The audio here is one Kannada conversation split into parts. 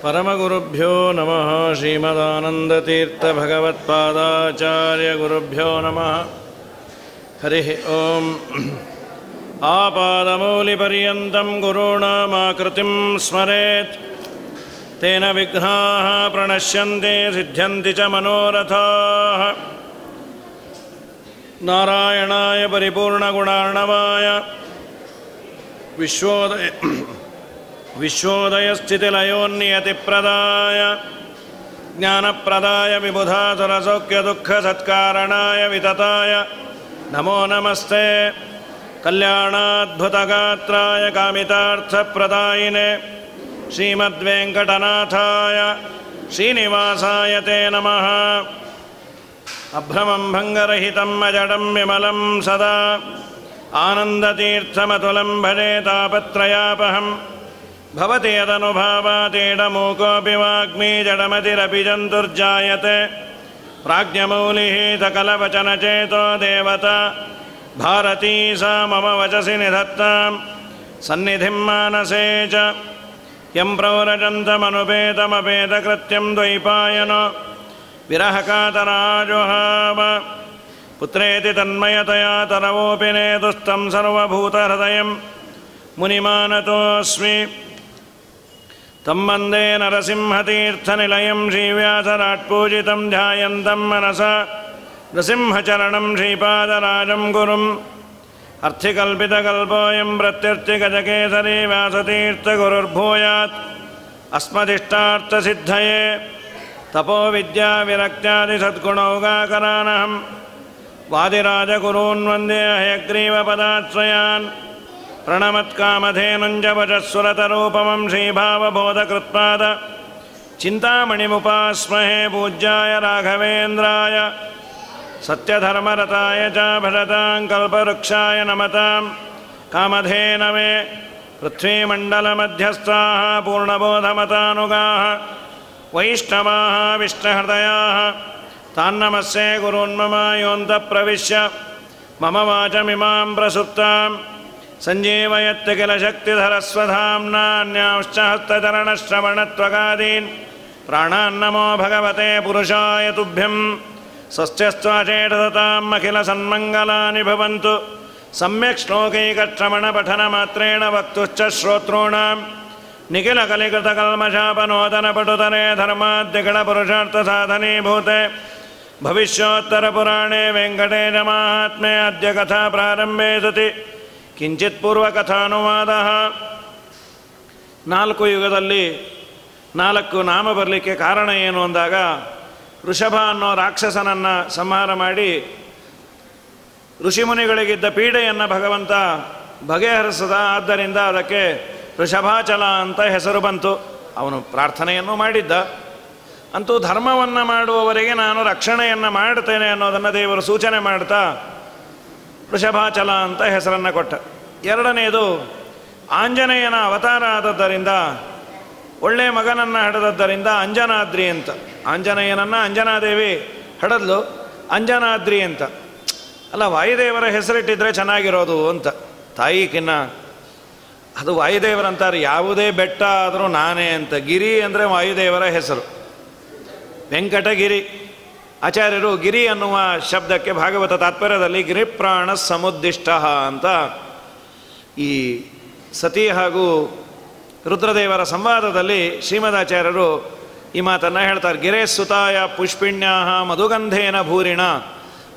ಪರಮಗುರುಭ್ಯೋ ನಮಃ. ಶ್ರೀಮದಾನಂದತೀರ್ಥಭಗವತ್ಪಾದಾಚಾರ್ಯಗುರುಭ್ಯೋ ನಮಃ. ಹರಿ ಓಂ. ಆಪಾದಮೌಲಿಪರ್ಯಂತಂ ಗುರುಣಾಮಾಕೃತಿಂ ಸ್ಮರೇತ್. ತೇನ ವಿಘ್ನಾಃ ಪ್ರಣಶ್ಯಂತೆ ಸಿದ್ಧ್ಯಂತಿ ಚ ಮನೋರಥಾಃ. ನಾರಾಯಣಾಯ ಪರಿಪೂರ್ಣಗುಣಾರ್ಣವಾಯ ವಿಶ್ವೋದಯಸ್ಥಿತಿಲಯೋನ್ನಿಯತಿಪ್ರದಾಯ ಜ್ಞಾನಪ್ರದಾಯ ವಿಬುಧಾಸುರಸೌಖ್ಯದುಃಖಸತ್ಕಾರಣಾಯ ವಿತತಾಯ ನಮೋ ನಮಸ್ತೆ. ಕಲ್ಯಾಣಾದ್ಭುತಗಾತ್ರಾಯ ಕಾಮಿತಾರ್ಥಪ್ರದಾಯಿನೇ ಶ್ರೀಮದ್ವೆಂಕಟನಾಥಾಯ ಶ್ರೀನಿವಾಸಾಯ ತೇ ನಮಃ. ಅಭ್ರಮಂ ಭಂಗರಹಿತಂ ಅಜಡಂ ವಿಮಲಂ ಸದಾ ಆನಂದತೀರ್ಥಮತುಲಂ ಭಜೆ ತಾಪತ್ರಯಾಪಹಂ. ಭವತಿ ಯದನುಭಾವಾತೀಡಮೂಕೋऽಪಿ ವಾಗ್ಮೀ ಜಡಮತಿರಪಿ ಜಂತುರ್ಜಾಯತೆ. ಪ್ರಾಜ್ಞಮೌಲಿಃ ಸಕಲವಚನಚೇತೋ ದೇವತಾ ಭಾರತೀ ಸಾ ಮಮ ವಚಸಿ ನಿಧತ್ತಾಂ ಸನ್ನಿಧಿಂ ಮಾನಸೇ ಚ. ಯಂ ಪ್ರವ್ರಜन्तಮನುಪೇತಮಪೇತಕೃತ್ಯಂ ದ್ವೈಪಾಯನೋ ವಿರಹಕಾತರಾಜುಹಾವ. ಪುತ್ರೇತಿ ತನ್ಮಯತಯಾ ತರವೋಪಿ ನೇತುಸ್तं ಸರ್ವಭೂತಹೃದಯಂ ಮುನಿಮಾನತೋऽಸ್ಮಿ. ತಂ ವಂದೇ ನರಸಿಂಹತೀರ್ಥನಿಲಯಂ ಶ್ರೀವ್ಯಾಸರಾಟ್ಪೂಜಿತಂ ಧ್ಯಾಯಂತಂ ಮನಸಾ ನೃಸಿಂಹಚರಣಂ ಶ್ರೀಪಾದರಾಜಂ ಗುರುಂ. ಅರ್ಥಿಕಲ್ಪಿತಕಲ್ಪೋऽಯಂ ಪ್ರತ್ಯರ್ಥಿಗಜಕೇಸರಿ ವ್ಯಾಸತೀರ್ಥಗುರುರ್ಭೂಯಾತ್ ಅಸ್ಮದಿಷ್ಟಾರ್ಥಸಿದ್ಧಯೇ. ತಪೋವಿದ್ಯಾವಿರಕ್ತ್ಯಾದಿಸದ್ಗುಣೌಘಾಕರಾನಹಂ ವಾದಿರಾಜಗುರೂನ್ ವಂದೇ ಹಯಗ್ರೀವಪದಾಶ್ರಯಾನ್. ಪ್ರಣಮತ್ಕಾಮಧೇನುಂಜವಚಸ್ಸುರತರೂಪಮಂ ಶ್ರೀಭಾವಬೋಧಕೃತ್ಪಾದ ಚಿಂತಾಮಣಿಮುಪಾಸ್ಮಹೇ. ಪೂಜ್ಯಾಯ ರಾಘವೇಂದ್ರಾಯ ಸತ್ಯಧರ್ಮರತಾಯ ಚ ಭಜತಾಂ ಕಲ್ಪವೃಕ್ಷಾಯ ನಮತಾಂ ಕಾಮಧೇನವೇ. ಪೃಥ್ವೀಮಂಡಲಮಧ್ಯಸ್ಥಾಃ ಪೂರ್ಣಬೋಧಮತಾನುಗಾಃ ವೈಷ್ಣವಾಃ ವಿಷ್ಣುಹೃದಯಾಃ ತಾನ್ನಮಸ್ಸೇ ಗುರೂನ್ಮಮ ಯೋऽन्तಃ ಪ್ರವಿಶ್ಯ ಮಮ ವಾಚಮಿಮಾಂ ಪ್ರಸುಪ್ತಾಂ ಸಂಜೀವಯತ್ಯ ಕಿಲ ಶಕ್ತಿಧರಸ್ವಧಾಮ್ನಾ. ಅನ್ಯಾಂಶ್ಚ ಹಸ್ತಚರಣಶ್ರವಣತ್ವಗಾದೀನ್ ಪ್ರಾಣಾನ್ನಮೋ ಭಗವತೆ ಪುರುಷಾಯ ತುಭ್ಯಂ. ಸ್ವಸ್ತ್ಯಸ್ತ್ವಾಚೇತತಾಂ ಅಖಿಲ ಸನ್ಮಂಗಲಾನಿ ಭವಂತು. ಸಮ್ಯಕ್ ಶ್ಲೋಕೈಕಶ್ರವಣಪಠನಮಾತ್ರೇಣ ವಕ್ತುಶ್ಚ ಶ್ರೋತॄಣಾಂ ನಿಖಿಲ ಕಲಿಕೃತಕಲ್ಮಷಾಪನೋದನ ಪಟುತರೆ ಧರ್ಮಾದ್ಯಗಳ ಪುರುಷಾರ್ಥ ಸಾಧನೀಭೂತೆ. ಭವಿಷ್ಯೋತ್ತರಪುರಾಣೇ ವೆಂಕಟೇಶ ಮಾಹಾತ್ಮ್ಯೆ ಅದ್ಯ ಕಥಾ ಪ್ರಾರಂಭೆ ಸತಿ ಕಿಂಚಿತ್ ಪೂರ್ವಕಥಾನುವಾದ. 4 ಯುಗದಲ್ಲಿ 4 ನಾಮ ಬರಲಿಕ್ಕೆ ಕಾರಣ ಏನು ಅಂದಾಗ, ವೃಷಭ ಅನ್ನೋ ರಾಕ್ಷಸನನ್ನು ಸಂಹಾರ ಮಾಡಿ ಋಷಿಮುನಿಗಳಿಗಿದ್ದ ಪೀಡೆಯನ್ನು ಭಗವಂತ ಬಗೆಹರಿಸದ. ಆದ್ದರಿಂದ ಅದಕ್ಕೆ ವೃಷಭಾಚಲ ಅಂತ ಹೆಸರು ಬಂತು. ಅವನು ಪ್ರಾರ್ಥನೆಯನ್ನು ಮಾಡಿದ್ದ. ಅಂತೂ ಧರ್ಮವನ್ನು ಮಾಡುವವರಿಗೆ ನಾನು ರಕ್ಷಣೆಯನ್ನು ಮಾಡ್ತೇನೆ ಅನ್ನೋದನ್ನು ದೇವರು ಸೂಚನೆ ಮಾಡ್ತಾ ವೃಷಭಾಚಲ ಅಂತ ಹೆಸರನ್ನು ಕೊಟ್ಟ. 2ನೇದು ಆಂಜನೇಯನ ಅವತಾರ ಆದದ್ದರಿಂದ, ಒಳ್ಳೆಯ ಮಗನನ್ನು ಹಡೆದದ್ದರಿಂದ ಅಂಜನಾದ್ರಿ ಅಂತ. ಆಂಜನೇಯನನ್ನು ಅಂಜನಾದೇವಿ ಹಡದ್ಲು, ಅಂಜನಾದ್ರಿ ಅಂತ. ಅಲ್ಲ, ವಾಯುದೇವರ ಹೆಸರಿಟ್ಟಿದ್ರೆ ಚೆನ್ನಾಗಿರೋದು ಅಂತ. ತಾಯಿಕಿನ್ನ ಅದು ವಾಯುದೇವರಂತಾರೆ, ಯಾವುದೇ ಬೆಟ್ಟ ಆದರೂ ನಾನೇ ಅಂತ. ಗಿರಿ ಅಂದರೆ ವಾಯುದೇವರ ಹೆಸರು. ವೆಂಕಟಗಿರಿ. ಆಚಾರ್ಯರು ಗಿರಿ ಅನ್ನುವ ಶಬ್ದಕ್ಕೆ ಭಾಗವತ ತಾತ್ಪರ್ಯದಲ್ಲಿ ಗಿರಿಪ್ರಾಣ ಸಮುದ್ದಿಷ್ಟ ಅಂತ ಈ ಸತಿ ಹಾಗೂ ರುದ್ರದೇವರ ಸಂವಾದದಲ್ಲಿ ಶ್ರೀಮದಾಚಾರ್ಯರು ಈ ಮಾತನ್ನು ಹೇಳ್ತಾರೆ. ಗಿರೇ ಸುತಾಯ ಪುಷ್ಪಿಣ್ಯಾ ಮಧುಗಂಧೇನ ಭೂರಿಣ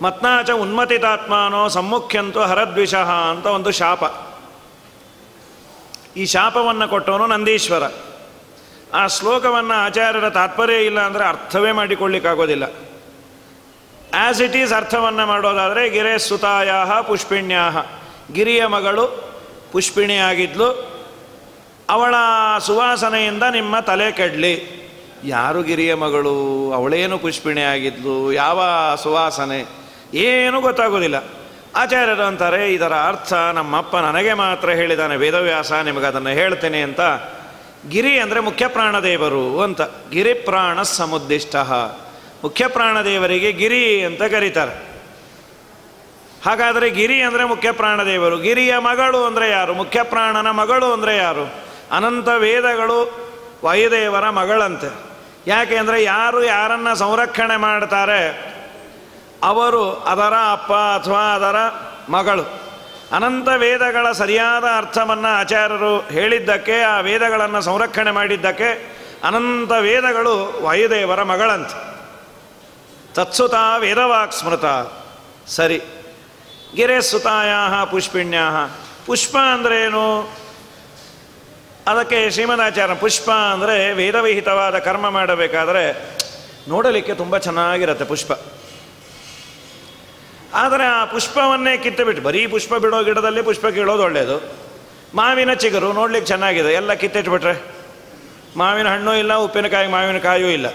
ಮತ್ನಾಚ ಉನ್ಮತಿತಾತ್ಮಾನೋ ಸಮ್ಮುಖ್ಯಂತು ಹರದ್ವಿಷಃ ಅಂತ ಒಂದು ಶಾಪ. ಈ ಶಾಪವನ್ನು ಕೊಟ್ಟವನು ನಂದೀಶ್ವರ. ಆ ಶ್ಲೋಕವನ್ನು ಆಚಾರ್ಯರ ತಾತ್ಪರ್ಯ ಇಲ್ಲ ಅಂದರೆ ಅರ್ಥವೇ ಮಾಡಿಕೊಳ್ಳಿಕ್ಕಾಗೋದಿಲ್ಲ. ಆ್ಯಸ್ ಇಟ್ ಈಸ್ ಅರ್ಥವನ್ನು ಮಾಡೋದಾದರೆ ಗಿರೇ ಸುತಾಯ ಪುಷ್ಪಿಣ್ಯಾ, ಗಿರಿಯ ಮಗಳು ಪುಷ್ಪಿಣಿಯಾಗಿದ್ಲು, ಅವಳ ಸುವಾಸನೆಯಿಂದ ನಿಮ್ಮ ತಲೆ ಕೆಡಲಿ. ಯಾರು ಗಿರಿಯ ಮಗಳು, ಅವಳೇನು ಪುಷ್ಪಿಣಿಯಾಗಿದ್ಲು, ಯಾವ ಸುವಾಸನೆ, ಏನೂ ಗೊತ್ತಾಗೋದಿಲ್ಲ. ಆಚಾರ್ಯರು ಅಂತಾರೆ, ಇದರ ಅರ್ಥ ನಮ್ಮಪ್ಪ ನನಗೆ ಮಾತ್ರ ಹೇಳಿದ್ದಾನೆ, ವೇದವ್ಯಾಸ ನಿಮಗದನ್ನು ಹೇಳ್ತೇನೆ ಅಂತ. ಗಿರಿ ಅಂದರೆ ಮುಖ್ಯ ಪ್ರಾಣದೇವರು ಅಂತ. ಗಿರಿಪ್ರಾಣ ಸಮುದ್ದಿಷ್ಟ, ಮುಖ್ಯ ಪ್ರಾಣದೇವರಿಗೆ ಗಿರಿ ಅಂತ ಕರೀತಾರೆ. ಹಾಗಾದರೆ ಗಿರಿ ಅಂದರೆ ಮುಖ್ಯ ಪ್ರಾಣದೇವರು. ಗಿರಿಯ ಮಗಳು ಅಂದರೆ ಯಾರು? ಮುಖ್ಯ ಪ್ರಾಣನ ಮಗಳು ಅಂದರೆ ಯಾರು? ಅನಂತ ವೇದಗಳು ವಾಯುದೇವರ ಮಗಳಂತೆ. ಯಾಕೆ ಅಂದರೆ ಯಾರು ಯಾರನ್ನು ಸಂರಕ್ಷಣೆ ಮಾಡ್ತಾರೆ ಅವರು ಅದರ ಅಪ್ಪ ಅಥವಾ ಅದರ ಮಗಳು. ಅನಂತ ವೇದಗಳ ಸರಿಯಾದ ಅರ್ಥವನ್ನು ಆಚಾರ್ಯರು ಹೇಳಿದ್ದಕ್ಕೆ, ಆ ವೇದಗಳನ್ನು ಸಂರಕ್ಷಣೆ ಮಾಡಿದ್ದಕ್ಕೆ ಅನಂತ ವೇದಗಳು ವಾಯುದೇವರ ಮಗಳಂತೆ. ತತ್ಸುತ ವೇದವಾಕ್ ಸ್ಮೃತ. ಸರಿ, ಗಿರೆ ಸುತಾಯ ಪುಷ್ಪಿಣ್ಯ. ಪುಷ್ಪ ಅಂದರೆ ಏನು? ಅದಕ್ಕೆ ಶ್ರೀಮದಾಚಾರ್ಯ ಪುಷ್ಪ ಅಂದರೆ ವೇದವಿಹಿತವಾದ ಕರ್ಮ ಮಾಡಬೇಕಾದ್ರೆ ನೋಡಲಿಕ್ಕೆ ತುಂಬ ಚೆನ್ನಾಗಿರುತ್ತೆ ಪುಷ್ಪ. ಆದರೆ ಆ ಪುಷ್ಪವನ್ನೇ ಕಿತ್ತುಬಿಟ್ಟು, ಬರೀ ಪುಷ್ಪ ಬಿಡೋ ಗಿಡದಲ್ಲಿ ಪುಷ್ಪ ಕೀಳೋದು ಒಳ್ಳೆಯದು. ಮಾವಿನ ಚಿಗುರು ನೋಡ್ಲಿಕ್ಕೆ ಚೆನ್ನಾಗಿದೆ, ಎಲ್ಲ ಕಿತ್ತಿಟ್ಬಿಟ್ರೆ ಮಾವಿನ ಹಣ್ಣು ಇಲ್ಲ, ಉಪ್ಪಿನಕಾಯಿ ಮಾವಿನಕಾಯೂ ಇಲ್ಲ.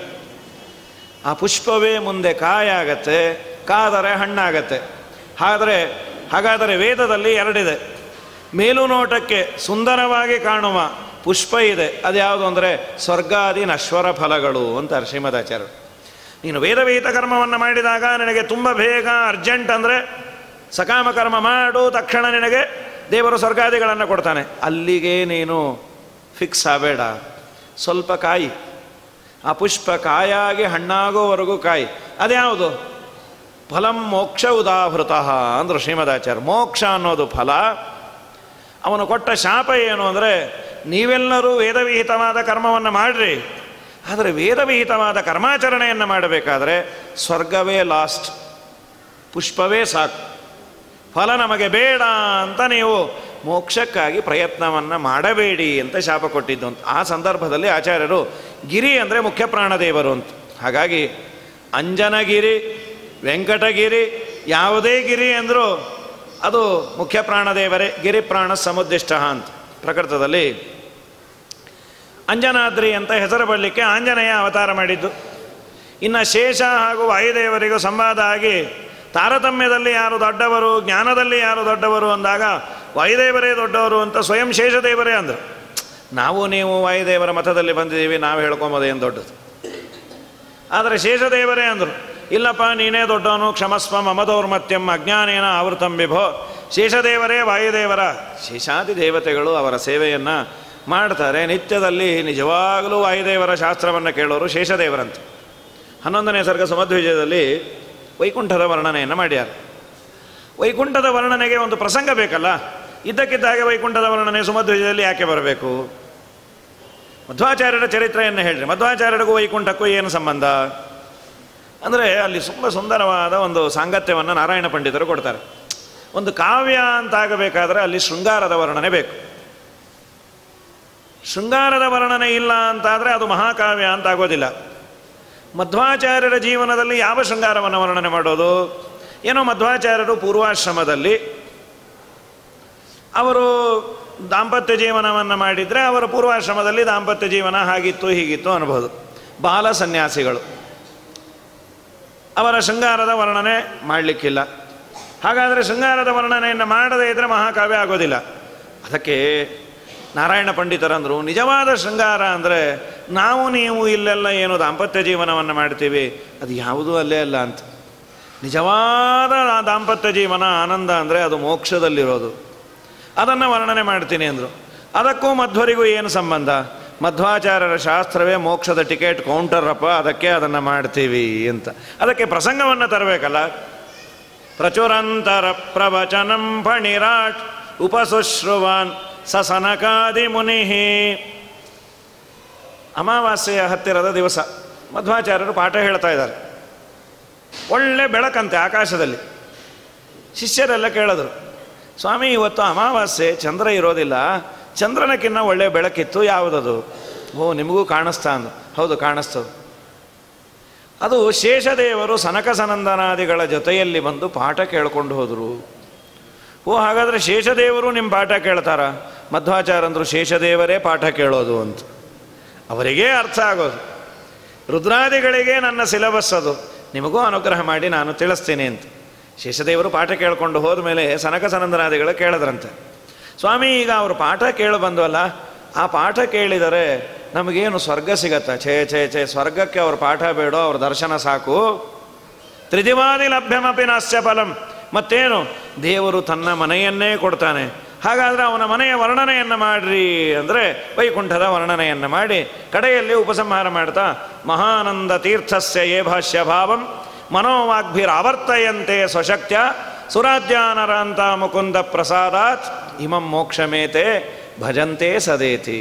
ಆ ಪುಷ್ಪವೇ ಮುಂದೆ ಕಾಯಾಗತ್ತೆ, ಕಾದರೆ ಹಣ್ಣಾಗತ್ತೆ. ಹಾಗಾದರೆ ವೇದದಲ್ಲಿ ಎರಡಿದೆ. ಮೇಲು ನೋಟಕ್ಕೆ ಸುಂದರವಾಗಿ ಕಾಣುವ ಪುಷ್ಪ ಇದೆ, ಅದ್ಯಾವುದು ಅಂದರೆ ಸ್ವರ್ಗಾದಿ ನಶ್ವರ ಫಲಗಳು ಅಂತಾರೆ ಶ್ರೀಮದಾಚಾರ್ಯರು. ನೀನು ವೇದವಿಹಿತ ಕರ್ಮವನ್ನು ಮಾಡಿದಾಗ ನಿನಗೆ ತುಂಬ ಬೇಗ ಅರ್ಜೆಂಟ್ ಅಂದರೆ ಸಕಾಮ ಕರ್ಮ ಮಾಡು, ತಕ್ಷಣ ನಿನಗೆ ದೇವರು ಸ್ವರ್ಗಾದಿಗಳನ್ನು ಕೊಡ್ತಾನೆ. ಅಲ್ಲಿಗೆ ನೀನು ಫಿಕ್ಸ್ ಆಗಬೇಡ, ಸ್ವಲ್ಪ ಕಾಯಿ. ಆ ಪುಷ್ಪ ಕಾಯಾಗಿ ಹಣ್ಣಾಗೋವರೆಗೂ ಕಾಯಿ. ಅದ್ಯಾವುದು? ಫಲಂ ಮೋಕ್ಷ ಉದಾಹೃತಃ ಅಂದರು ಶ್ರೀಮದಾಚಾರ್ಯ. ಮೋಕ್ಷ ಅನ್ನೋದು ಫಲ. ಅವನು ಕೊಟ್ಟ ಶಾಪ ಏನು ಅಂದರೆ, ನೀವೆಲ್ಲರೂ ವೇದವಿಹಿತವಾದ ಕರ್ಮವನ್ನು ಮಾಡಿರಿ, ಆದರೆ ವೇದವಿಹಿತವಾದ ಕರ್ಮಾಚರಣೆಯನ್ನು ಮಾಡಬೇಕಾದ್ರೆ ಸ್ವರ್ಗವೇ ಲಾಸ್ಟ್, ಪುಷ್ಪವೇ ಸಾಕು, ಫಲ ನಮಗೆ ಬೇಡ ಅಂತ ನೀವು ಮೋಕ್ಷಕ್ಕಾಗಿ ಪ್ರಯತ್ನವನ್ನು ಮಾಡಬೇಡಿ ಅಂತ ಶಾಪ ಕೊಟ್ಟಿದ್ದು ಅಂತ. ಆ ಸಂದರ್ಭದಲ್ಲಿ ಆಚಾರ್ಯರು ಗಿರಿ ಅಂದರೆ ಮುಖ್ಯ ಪ್ರಾಣದೇವರು ಅಂತ. ಹಾಗಾಗಿ ಅಂಜನಗಿರಿ, ವೆಂಕಟಗಿರಿ, ಯಾವುದೇ ಗಿರಿ ಅಂದರೂ ಅದು ಮುಖ್ಯ ಪ್ರಾಣದೇವರೇ. ಗಿರಿ ಪ್ರಾಣ ಸಮುದ್ದಿಷ್ಟ ಅಂತ ಪ್ರಕೃತದಲ್ಲಿ ಅಂಜನಾದ್ರಿ ಅಂತ ಹೆಸರು ಬರಲಿಕ್ಕೆ ಆಂಜನೇಯ ಅವತಾರ ಮಾಡಿದ್ದು. ಇನ್ನು ಶೇಷ ಹಾಗೂ ವಾಯುದೇವರಿಗೂ ಸಂವಾದ ಆಗಿ ತಾರತಮ್ಯದಲ್ಲಿ ಯಾರು ದೊಡ್ಡವರು, ಜ್ಞಾನದಲ್ಲಿ ಯಾರು ದೊಡ್ಡವರು ಅಂದಾಗ ವಾಯುದೇವರೇ ದೊಡ್ಡವರು ಅಂತ ಸ್ವಯಂ ಶೇಷದೇವರೇ ಅಂದರು. ನಾವು ನೀವು ವಾಯುದೇವರ ಮತದಲ್ಲಿ ಬಂದಿದ್ದೀವಿ, ನಾವು ಹೇಳ್ಕೊಂಬೋದೇನು ದೊಡ್ಡದು. ಆದರೆ ಶೇಷದೇವರೇ ಅಂದರು, ಇಲ್ಲಪ್ಪ ನೀನೇ ದೊಡ್ಡವನು, ಕ್ಷಮಸ್ವ ಮಮದೌರ್ಮತ್ಯಂ ಅಜ್ಞಾನೇನ ಆವೃತಂ ವಿಭೋ. ಶೇಷದೇವರೇ ವಾಯುದೇವರ ಶೇಷಾದಿ ದೇವತೆಗಳು ಅವರ ಸೇವೆಯನ್ನು ಮಾಡ್ತಾರೆ. ನಿತ್ಯದಲ್ಲಿ ನಿಜವಾಗಲೂ ವಾಯುದೇವರ ಶಾಸ್ತ್ರವನ್ನು ಕೇಳೋರು ಶೇಷದೇವರಂತೆ. 11ನೇ ಸರ್ಗ ಸುಮಧ್ವಿಜಯದಲ್ಲಿ ವೈಕುಂಠದ ವರ್ಣನೆಯನ್ನು ಮಾಡ್ಯಾರ. ವೈಕುಂಠದ ವರ್ಣನೆಗೆ ಒಂದು ಪ್ರಸಂಗ ಬೇಕಲ್ಲ. ಇದ್ದಕ್ಕಿದ್ದಾಗೆ ವೈಕುಂಠದ ವರ್ಣನೆ ಸುಮಧ್ವಿಜಯದಲ್ಲಿ ಯಾಕೆ ಬರಬೇಕು? ಮಧ್ವಾಚಾರ್ಯರ ಚರಿತ್ರೆಯನ್ನು ಹೇಳ್ರಿ. ಮಧ್ವಾಚಾರ್ಯರಿಗೂ ವೈಕುಂಠಕ್ಕೂ ಏನು ಸಂಬಂಧ ಅಂದರೆ, ಅಲ್ಲಿ ತುಂಬ ಸುಂದರವಾದ ಒಂದು ಸಾಂಗತ್ಯವನ್ನು ನಾರಾಯಣ ಪಂಡಿತರು ಕೊಡ್ತಾರೆ. ಒಂದು ಕಾವ್ಯ ಅಂತಾಗಬೇಕಾದ್ರೆ ಅಲ್ಲಿ ಶೃಂಗಾರದ ವರ್ಣನೆ ಬೇಕು. ಶೃಂಗಾರದ ವರ್ಣನೆ ಇಲ್ಲ ಅಂತಾದರೆ ಅದು ಮಹಾಕಾವ್ಯ ಅಂತಾಗೋದಿಲ್ಲ. ಮಧ್ವಾಚಾರ್ಯರ ಜೀವನದಲ್ಲಿ ಯಾವ ಶೃಂಗಾರವನ್ನು ವರ್ಣನೆ ಮಾಡೋದು? ಏನೋ ಮಧ್ವಾಚಾರ್ಯರು ಪೂರ್ವಾಶ್ರಮದಲ್ಲಿ ಅವರು ದಾಂಪತ್ಯ ಜೀವನವನ್ನು ಮಾಡಿದರೆ ಅವರ ಪೂರ್ವಾಶ್ರಮದಲ್ಲಿ ದಾಂಪತ್ಯ ಜೀವನ ಹಾಗಿತ್ತು ಹೀಗಿತ್ತು ಅನ್ಬೋದು. ಬಾಲ ಸನ್ಯಾಸಿಗಳು ಅವರ ಶೃಂಗಾರದ ವರ್ಣನೆ ಮಾಡಲಿಕ್ಕಿಲ್ಲ. ಹಾಗಾದರೆ ಶೃಂಗಾರದ ವರ್ಣನೆಯನ್ನು ಮಾಡದೇ ಇದ್ದರೆ ಮಹಾಕಾವ್ಯ ಆಗೋದಿಲ್ಲ. ಅದಕ್ಕೆ ನಾರಾಯಣ ಪಂಡಿತರಂದರು, ನಿಜವಾದ ಶೃಂಗಾರ ಅಂದರೆ ನಾವು ನೀವು ಇಲ್ಲೆಲ್ಲ ಏನು ದಾಂಪತ್ಯ ಜೀವನವನ್ನು ಮಾಡ್ತೀವಿ ಅದು ಯಾವುದೂ ಅಲ್ಲೇ ಅಲ್ಲ ಅಂತ. ನಿಜವಾದ ದಾಂಪತ್ಯ ಜೀವನ ಆನಂದ ಅಂದರೆ ಅದು ಮೋಕ್ಷದಲ್ಲಿರೋದು. ಅದನ್ನು ವರ್ಣನೆ ಮಾಡ್ತೀನಿ ಅಂದರು. ಅದಕ್ಕೂ ಮಧ್ವರಿಗೂ ಏನು ಸಂಬಂಧ? ಮಧ್ವಾಚಾರ್ಯರ ಶಾಸ್ತ್ರವೇ ಮೋಕ್ಷದ ಟಿಕೆಟ್ ಕೌಂಟರಪ್ಪ, ಅದಕ್ಕೆ ಅದನ್ನು ಮಾಡ್ತೀವಿ ಅಂತ. ಅದಕ್ಕೆ ಪ್ರಸಂಗವನ್ನು ತರಬೇಕಲ್ಲ. ಪ್ರಚುರಂತರ ಪ್ರವಚನಂ ಫಣಿರಾಟ್ ಉಪಸುಶ್ರುವಾನ್ ಸಸನಕಾದಿ ಮುನಿ. ಅಮಾವಾಸ್ಯೆಯ ಹತ್ತಿರದ ದಿವಸ ಮಧ್ವಾಚಾರ್ಯರು ಪಾಠ ಹೇಳ್ತಾ ಇದ್ದಾರೆ. ಒಳ್ಳೆ ಬೆಳಕಂತೆ ಆಕಾಶದಲ್ಲಿ. ಶಿಷ್ಯರೆಲ್ಲ ಕೇಳಿದ್ರು, ಸ್ವಾಮಿ ಇವತ್ತು ಅಮಾವಾಸ್ಯೆ, ಚಂದ್ರ ಇರೋದಿಲ್ಲ, ಚಂದ್ರನಕ್ಕಿನ್ನ ಒಳ್ಳೆ ಬೆಳಕಿತ್ತು, ಯಾವುದದು? ಓ ನಿಮಗೂ ಕಾಣಿಸ್ತಾ ಅಂದು. ಹೌದು ಕಾಣಿಸ್ತದೆ. ಅದು ಶೇಷದೇವರು ಸನಕ ಸನಂದನಾದಿಗಳ ಜೊತೆಯಲ್ಲಿ ಬಂದು ಪಾಠ ಕೇಳ್ಕೊಂಡು ಹೋದರು. ಓ ಹಾಗಾದರೆ ಶೇಷದೇವರು ನಿಮ್ಮ ಪಾಠ ಕೇಳ್ತಾರ? ಮಧ್ವಾಚಾರ್ಯಂದರು ಶೇಷದೇವರೇ ಪಾಠ ಕೇಳೋದು ಅಂತ. ಅವರಿಗೇ ಅರ್ಥ ಆಗೋದು. ರುದ್ರಾದಿಗಳಿಗೆ ನನ್ನ ಸಿಲೆಬಸ್ ಅದು, ನಿಮಗೂ ಅನುಗ್ರಹ ಮಾಡಿ ನಾನು ತಿಳಿಸ್ತೀನಿ ಅಂತ. ಶೇಷದೇವರು ಪಾಠ ಕೇಳ್ಕೊಂಡು ಹೋದ ಮೇಲೆ ಸನಕ ಸನಂದನಾದಿಗಳು ಕೇಳಿದ್ರಂತೆ, ಸ್ವಾಮಿ ಈಗ ಅವರು ಪಾಠ ಕೇಳಿ ಬಂದ್ವಲ್ಲ, ಆ ಪಾಠ ಕೇಳಿದರೆ ನಮಗೇನು ಸ್ವರ್ಗ ಸಿಗತ್ತಾ? ಛೇ ಸ್ವರ್ಗಕ್ಕೆ ಅವ್ರ ಪಾಠ ಬೇಡೋ, ಅವ್ರ ದರ್ಶನ ಸಾಕು. ತ್ರಿದಿವಾದಿ ಲಭ್ಯಮಪಿ ನಾಸ್ಯ ಫಲಂ. ಮತ್ತೇನು, ದೇವರು ತನ್ನ ಮನೆಯನ್ನೇ ಕೊಡ್ತಾನೆ, ಹಾಗಾದರೆ ಅವನ ಮನೆಯ ವರ್ಣನೆಯನ್ನು ಮಾಡಿರಿ ಅಂದರೆ ವೈಕುಂಠದ ವರ್ಣನೆಯನ್ನು ಮಾಡಿ ಕಡೆಯಲ್ಲಿ ಉಪಸಂಹಾರ ಮಾಡ್ತಾ ಮಹಾನಂದ ತೀರ್ಥಸ್ಯ ಯೇ ಭಾಷ್ಯ ಭಾವಂ ಮನೋವಾಗ್ಭಿರಾವರ್ತಯಂತೆ ಸ್ವಶಕ್ತ್ಯ ಸುರಾಜ್ಯಾನರಾಂತ ಮುಕುಂದ ಪ್ರಸಾದಾತ್ ಇಮಂ ಮೋಕ್ಷಮೇತೆ ಭಜಂತೆ ಸದೇತಿ.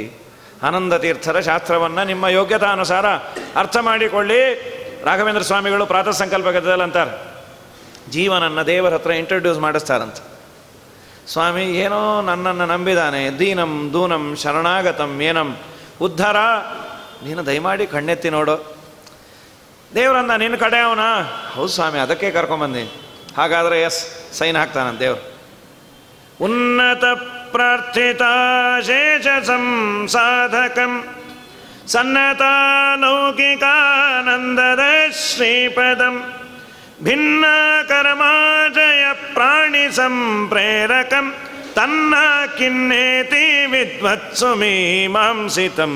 ಆನಂದ ತೀರ್ಥರ ಶಾಸ್ತ್ರವನ್ನು ನಿಮ್ಮ ಯೋಗ್ಯತಾನುಸಾರ ಅರ್ಥ ಮಾಡಿಕೊಳ್ಳಿ. ರಾಘವೇಂದ್ರ ಸ್ವಾಮಿಗಳು ಪ್ರಾತಃ ಸಂಕಲ್ಪ ಗದ್ದದಲ್ಲಿ ಅಂತಾರೆ, ಜೀವನನ್ನು ದೇವರ ಹತ್ರ ಇಂಟ್ರೊಡ್ಯೂಸ್ ಮಾಡಿಸ್ತಾರಂತ. ಸ್ವಾಮಿ ಏನೋ ನನ್ನನ್ನು ನಂಬಿದಾನೆ, ದೀನಂ ದೂನಂ ಶರಣಾಗತಂ ಏನಂ ಉದ್ಧಾರ, ನೀನು ದಯಮಾಡಿ ಕಣ್ಣೆತ್ತಿ ನೋಡು. ದೇವರನ್ನ ನಿನ್ನ ಕಡೆ ಅವನ, ಹೌದು ಸ್ವಾಮಿ ಅದಕ್ಕೆ ಕರ್ಕೊಂಬಂದಿ. ಹಾಗಾದರೆ ಎಸ್ ಸೈನ್ ಹಾಕ್ತಾನಂತ ದೇವರು. ಉನ್ನತ ಪ್ರಾರ್ಥಿತ ಶೇಷ ಸಂಸಾಧಕಂ ಸನ್ನತ ಲೌಕಿಕಾನಂದದ ಶ್ರೀಪದಂ ಭಿನ್ನ ಕರ್ಮಾಜಯ ಪ್ರಾಣಿ ಸಂಪ್ರೇರಕಂ ತನ್ನ ಕಿನ್ನೇತಿ ವಿದ್ವತ್ಸು ಮೀಮಾಂಸಿತಂ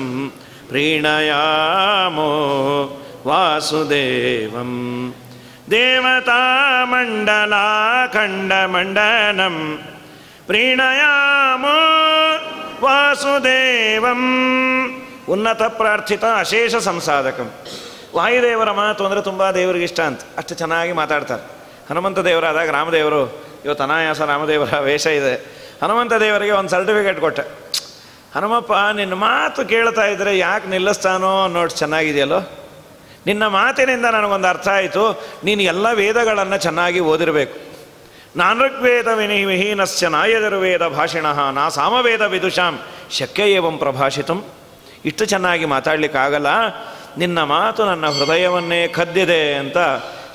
ಪ್ರೀಣಯಾಮೋ ವಾಸುದೇವಂ ದೇವತಾ ಮಂಡಲಾಖಂಡಮಂಡನಂ ಪ್ರೀಣಯಾಮೋ ವಾಸುದೇವಂ. ಉನ್ನತ ಪ್ರಾರ್ಥಿತ ಅಶೇಷ ಸಂಸಾಧಕಂ. ವಾಯುದೇವರ ಮಾತು ಅಂದರೆ ತುಂಬ ದೇವರಿಗೆ ಇಷ್ಟ ಅಂತ, ಅಷ್ಟು ಚೆನ್ನಾಗಿ ಮಾತಾಡ್ತಾರೆ. ಹನುಮಂತ ದೇವರಾದಾಗ ರಾಮದೇವರು, ಇವತ್ತು ಅನಾಯಾಸ ರಾಮದೇವರ ವೇಷ ಇದೆ, ಹನುಮಂತ ದೇವರಿಗೆ ಒಂದು ಸರ್ಟಿಫಿಕೇಟ್ ಕೊಟ್ಟೆ. ಹನುಮಪ್ಪ ನಿನ್ನ ಮಾತು ಕೇಳ್ತಾ ಇದ್ದರೆ ಯಾಕೆ ನಿಲ್ಲಿಸ್ತಾನೋ ಅನ್ನೋದು ಚೆನ್ನಾಗಿದೆಯಲ್ಲೋ, ನಿನ್ನ ಮಾತಿನಿಂದ ನನಗೊಂದು ಅರ್ಥ ಆಯಿತು, ನೀನು ಎಲ್ಲ ವೇದಗಳನ್ನು ಚೆನ್ನಾಗಿ ಓದಿರಬೇಕು. ನಾನೃಗ್ವೇದ ವಿಹೀನಸ್ಯ ನಾಯಜುರ್ವೇದ ಭಾಷಿಣಃ ನಾ ಸಾಮವೇದ ವಿದುಷಾಂ ಶಕ್ಯ ಏವಂ ಪ್ರಭಾಷಿತಂ. ಇಷ್ಟು ಚೆನ್ನಾಗಿ ಮಾತಾಡಲಿಕ್ಕಾಗಲ್ಲ, ನಿನ್ನ ಮಾತು ನನ್ನ ಹೃದಯವನ್ನೇ ಕದ್ದಿದೆ ಅಂತ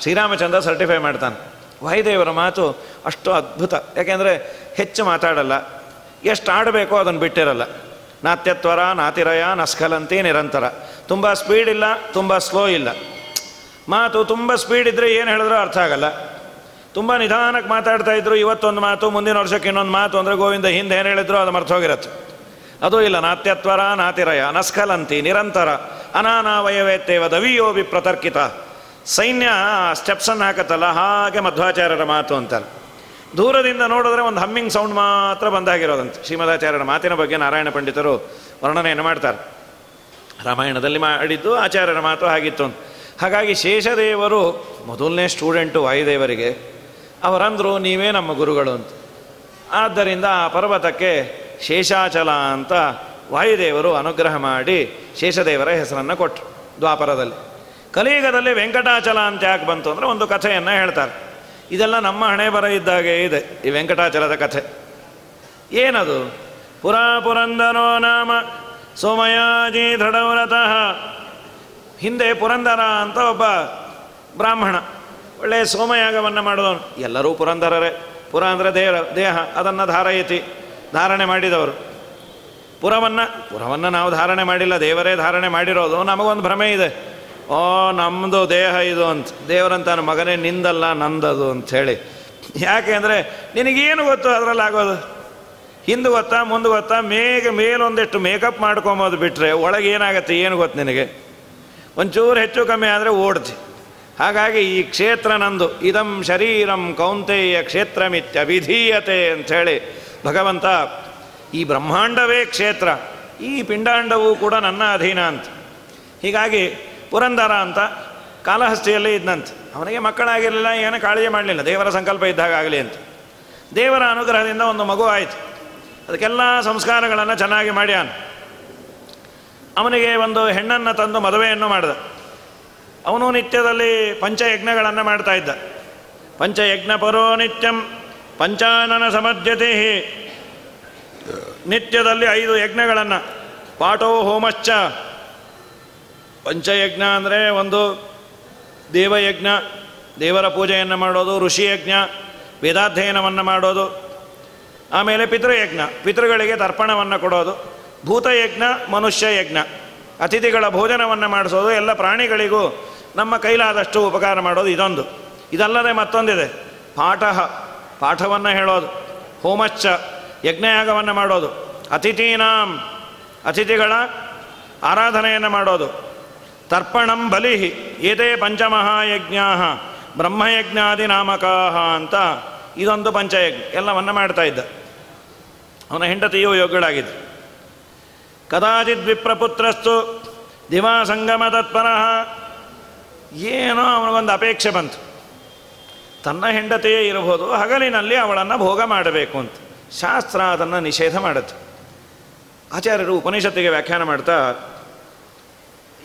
ಶ್ರೀರಾಮಚಂದ್ರ ಸರ್ಟಿಫೈ ಮಾಡ್ತಾನೆ. ವಾಯುದೇವರ ಮಾತು ಅಷ್ಟು ಅದ್ಭುತ, ಯಾಕೆಂದರೆ ಹೆಚ್ಚು ಮಾತಾಡಲ್ಲ, ಎಷ್ಟು ಆಡಬೇಕೋ ಅದನ್ನು ಬಿಟ್ಟಿರಲ್ಲ. ನಾತ್ಯತ್ವರ ನಾತಿರಯ ನಸ್ಖಲಂತಿ ನಿರಂತರ. ತುಂಬ ಸ್ಪೀಡ್ ಇಲ್ಲ, ತುಂಬ ಸ್ಲೋ ಇಲ್ಲ. ಮಾತು ತುಂಬ ಸ್ಪೀಡ್ ಇದ್ದರೆ ಏನು ಹೇಳಿದ್ರೂ ಅರ್ಥ ಆಗಲ್ಲ. ತುಂಬ ನಿಧಾನಕ್ಕೆ ಮಾತಾಡ್ತಾ ಇದ್ರು, ಇವತ್ತೊಂದು ಮಾತು ಮುಂದಿನ ವರ್ಷಕ್ಕೆ ಇನ್ನೊಂದು ಮಾತು ಅಂದರೆ ಗೋವಿಂದ ಹಿಂದೆ ಏನು ಹೇಳಿದ್ರು ಅದು ಮರ್ತೋಗಿರತ್ತೆ. ಅದೂ ಇಲ್ಲ. ನಾತ್ಯತ್ವರ ನಾತಿರಯ ನಸ್ಖಲಂತಿ ನಿರಂತರ ಅನಾನಾವಯವತ್ತೇವ ದವಿಯೋಬಿ ಪ್ರತರ್ಕಿತ. ಸೈನ್ಯ ಸ್ಟೆಪ್ಸನ್ನು ಹಾಕತ್ತಲ್ಲ, ಹಾಗೆ ಮಧ್ವಾಚಾರ್ಯರ ಮಾತು ಅಂತಾರೆ. ದೂರದಿಂದ ನೋಡಿದ್ರೆ ಒಂದು ಹಮ್ಮಿಂಗ್ ಸೌಂಡ್ ಮಾತ್ರ ಬಂದಾಗಿರೋದಂತೆ. ಶ್ರೀಮದಾಚಾರ್ಯರ ಮಾತಿನ ಬಗ್ಗೆ ನಾರಾಯಣ ಪಂಡಿತರು ವರ್ಣನೆಯನ್ನು ಮಾಡ್ತಾರೆ. ರಾಮಾಯಣದಲ್ಲಿ ಮಾಡಿದ್ದು ಆಚಾರ್ಯರ ಮಾತು ಆಗಿತ್ತು. ಹಾಗಾಗಿ ಶೇಷದೇವರು ಮೊದಲನೇ ಸ್ಟೂಡೆಂಟು ವಾಯುದೇವರಿಗೆ. ಅವರಂದರು ನೀವೇ ನಮ್ಮ ಗುರುಗಳು ಅಂತ. ಆದ್ದರಿಂದ ಆ ಪರ್ವತಕ್ಕೆ ಶೇಷಾಚಲ ಅಂತ ವಾಯುದೇವರು ಅನುಗ್ರಹ ಮಾಡಿ ಶೇಷದೇವರ ಹೆಸರನ್ನು ಕೊಟ್ಟರು ದ್ವಾಪರದಲ್ಲಿ. ಕಲಿಯುಗದಲ್ಲಿ ವೆಂಕಟಾಚಲ ಅಂತ ಯಾಕೆ ಬಂತು ಅಂದರೆ ಒಂದು ಕಥೆಯನ್ನು ಹೇಳ್ತಾರೆ. ಇದೆಲ್ಲ ನಮ್ಮ ಹಣೆ ಬರ ಇದ್ದಾಗೆ ಇದೆ ಈ ವೆಂಕಟಾಚಲದ ಕಥೆ. ಏನದು? ಪುರಂದರೋ ನಾಮ ಸೋಮಯಾಜಿ ದೃಢವ್ರತಃ. ಹಿಂದೆ ಪುರಂದರ ಅಂತ ಒಬ್ಬ ಬ್ರಾಹ್ಮಣ, ಒಳ್ಳೆಯ ಸೋಮಯಾಗವನ್ನು ಮಾಡಿದವನು. ಎಲ್ಲರೂ ಪುರಂದರರೇ. ಪುರ ಅಂದರೆ ದೇಹ, ಅದನ್ನು ಧಾರಣೆ ಮಾಡಿದವರು. ಪುರವನ್ನು ನಾವು ಧಾರಣೆ ಮಾಡಿಲ್ಲ, ದೇವರೇ ಧಾರಣೆ ಮಾಡಿರೋದು. ನಮಗೊಂದು ಭ್ರಮೆ ಇದೆ, ಓ ನಮ್ಮದು ದೇಹ ಇದು ಅಂತ. ದೇವರಂತಾನು ಮಗನೇ ನಿಂದಲ್ಲ ನಂದದು ಅಂಥೇಳಿ. ಯಾಕೆ ಅಂದರೆ ನಿನಗೇನು ಗೊತ್ತು ಅದರಲ್ಲಿ ಆಗೋದು? ಹಿಂದೆ ಗೊತ್ತಾ ಮುಂದೆ ಗೊತ್ತಾ? ಮೇಲೊಂದಿಷ್ಟು ಮೇಕಪ್ ಮಾಡ್ಕೊಂಬೋದು ಬಿಟ್ಟರೆ ಒಳಗೆ ಏನಾಗತ್ತೆ ಏನು ಗೊತ್ತು ನಿನಗೆ? ಒಂಚೂರು ಹೆಚ್ಚು ಕಮ್ಮಿ ಆದರೆ ಓಡ್ತಿ. ಹಾಗಾಗಿ ಈ ಕ್ಷೇತ್ರ ನಂದು, ಇದಂ ಶರೀರಂ ಕೌಂತೆಯ ಕ್ಷೇತ್ರಮಿತ್ಯಭಿಧೀಯತೆ ಅಂಥೇಳಿ ಭಗವಂತ ಈ ಬ್ರಹ್ಮಾಂಡವೇ ಕ್ಷೇತ್ರ, ಈ ಪಿಂಡಾಂಡವೂ ಕೂಡ ನನ್ನ ಅಧೀನ ಅಂತ. ಹೀಗಾಗಿ ಪುರಂದರ ಅಂತ ಕಾಲಹಸ್ತಿಯಲ್ಲಿ ಇದ್ದಂತೆ. ಅವನಿಗೆ ಮಕ್ಕಳಾಗಿರಲಿಲ್ಲ, ಏನೂ ಕಾಳಜಿ ಮಾಡಲಿಲ್ಲ, ದೇವರ ಸಂಕಲ್ಪ ಇದ್ದಾಗ ಆಗಲಿ ಅಂತ. ದೇವರ ಅನುಗ್ರಹದಿಂದ ಒಂದು ಮಗು ಆಯಿತು. ಅದಕ್ಕೆಲ್ಲ ಸಂಸ್ಕಾರಗಳನ್ನು ಚೆನ್ನಾಗಿ ಮಾಡ್ಯಾನ. ಅವನಿಗೆ ಒಂದು ಹೆಣ್ಣನ್ನು ತಂದು ಮದುವೆಯನ್ನು ಮಾಡಿದ. ಅವನು ನಿತ್ಯದಲ್ಲಿ ಪಂಚಯಜ್ಞಗಳನ್ನು ಮಾಡ್ತಾ ಇದ್ದ. ಪಂಚಯಜ್ಞ ಪರೋ ನಿತ್ಯಂ ಪಂಚಾನನ ಸಮಧ್ಯತೆ. ನಿತ್ಯದಲ್ಲಿ 5 ಯಜ್ಞಗಳನ್ನು, ಪಾಠೋ ಹೋಮಶ್ಚ. ಪಂಚಯಜ್ಞ ಅಂದರೆ ಒಂದು ದೇವಯಜ್ಞ, ದೇವರ ಪೂಜೆಯನ್ನು ಮಾಡೋದು, ಋಷಿಯಜ್ಞ, ವೇದಾಧ್ಯಯನವನ್ನು ಮಾಡೋದು. ಆಮೇಲೆ ಪಿತೃಯಜ್ಞ, ಪಿತೃಗಳಿಗೆ ತರ್ಪಣವನ್ನು ಕೊಡೋದು. ಭೂತಯಜ್ಞ, ಮನುಷ್ಯ ಯಜ್ಞ, ಅತಿಥಿಗಳ ಭೋಜನವನ್ನು ಮಾಡಿಸೋದು. ಎಲ್ಲ ಪ್ರಾಣಿಗಳಿಗೂ ನಮ್ಮ ಕೈಲಾದಷ್ಟು ಉಪಕಾರ ಮಾಡೋದು ಇದೊಂದು. ಇದಲ್ಲದೆ ಮತ್ತೊಂದಿದೆ, ಪಾಠವನ್ನು ಹೇಳೋದು. ಹೋಮಶ್ಚ, ಯಜ್ಞಯಾಗವನ್ನು ಮಾಡೋದು. ಅತಿಥೀನಾಂ, ಅತಿಥಿಗಳ ಆರಾಧನೆಯನ್ನು ಮಾಡೋದು. ತರ್ಪಣಂ ಬಲಿ, ಏತೇ ಪಂಚಮಹಾಯಜ್ಞಾ ಬ್ರಹ್ಮಯಜ್ಞಾದಿ ನಾಮಕಾಹ ಅಂತ ಇದೊಂದು ಪಂಚಯಜ್ಞ ಎಲ್ಲವನ್ನು ಮಾಡ್ತಾ ಇದ್ದ. ಅವನ ಹೆಂಡತಿಯು ಯೋಗ್ಯಳಾಗಿದ್ದು. ಕದಾಚಿತ್ ವಿಪ್ರಪುತ್ರಸ್ತು ದಿವಾ ಸಂಗಮ ತತ್ಪರಃ. ಏನೋ ಅವನಿಗೊಂದು ಅಪೇಕ್ಷೆ ಬಂತು, ತನ್ನ ಹೆಂಡತಿಯೇ ಇರಬಹುದು, ಹಗಲಿನಲ್ಲಿ ಅವಳನ್ನು ಭೋಗ ಮಾಡಬೇಕು ಅಂತ. ಶಾಸ್ತ್ರ ಅದನ್ನು ನಿಷೇಧ ಮಾಡುತ್ತೆ. ಆಚಾರ್ಯರು ಉಪನಿಷತ್ತಿಗೆ ವ್ಯಾಖ್ಯಾನ ಮಾಡ್ತಾ